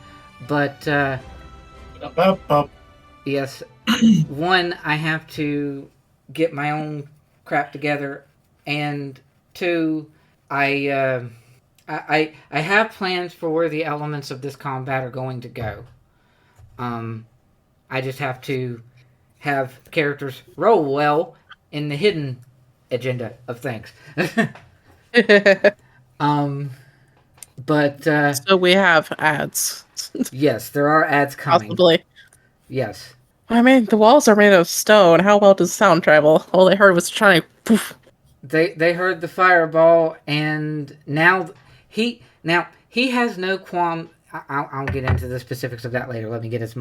S1: but yes, one, I have to get my own crap together, and two, I have plans for where the elements of this combat are going to go. I just have to have characters roll well in the hidden agenda of things. But
S4: So we have ads.
S1: yes, there are ads coming.
S4: Possibly.
S1: Yes.
S4: I mean, the walls are made of stone. How well does sound travel? All they heard was trying to poof.
S1: They heard the fireball, and now he has no qualm. I'll get into the specifics of that later. Let me get his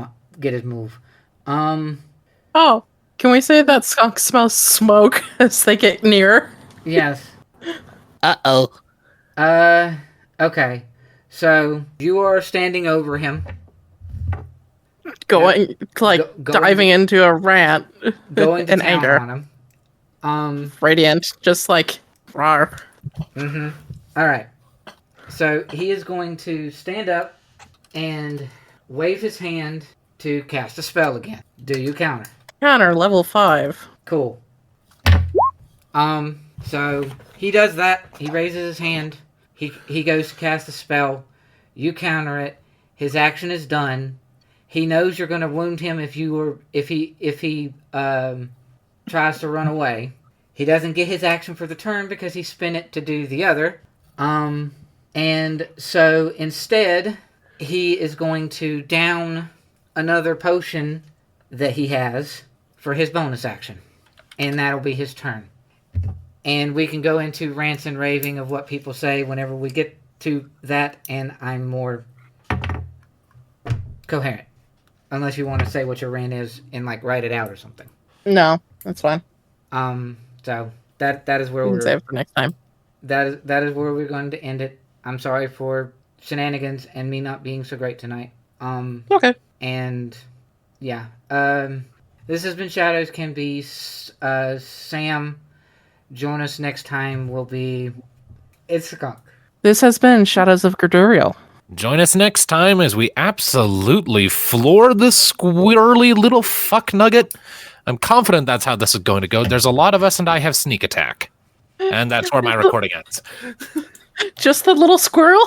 S1: move.
S4: Oh, can we say that Skunk smells smoke as they get near?
S1: Yes.
S2: Uh-oh.
S1: Okay. So you are standing over him,
S4: Going, like,
S1: going-
S4: diving into a rant
S1: going to
S4: in
S1: town
S4: anger.
S1: on him.
S4: Radiant, just like, rawr.
S1: Mm-hmm. All right. So he is going to stand up and wave his hand to cast a spell again. Do you counter?
S4: Counter, level 5.
S1: Cool. So he does that. He raises his hand. He goes to cast a spell. You counter it. His action is done. He knows you're going to wound him if he tries to run away. He doesn't get his action for the turn because he spent it to do the other. And so instead, he is going to down another potion that he has for his bonus action. And that'll be his turn. And we can go into rants and raving of what people say whenever we get to that, and I'm more coherent. Unless you want to say what your rant is and, like, write it out or something.
S4: No, that's fine.
S1: So that is where
S4: We can
S1: we're...
S4: save it for next time.
S1: That is where we're going to end it. I'm sorry for shenanigans and me not being so great tonight.
S4: Okay.
S1: And yeah. This has been Shadows Can Be. Sam, join us next time. Will be... It's Skunk.
S4: This has been Shadows of Gradiriel.
S2: Join us next time as we absolutely floor this squirrely little fuck nugget. I'm confident that's how this is going to go. There's a lot of us, and I have sneak attack. And that's where my recording ends.
S4: Just the little squirrel?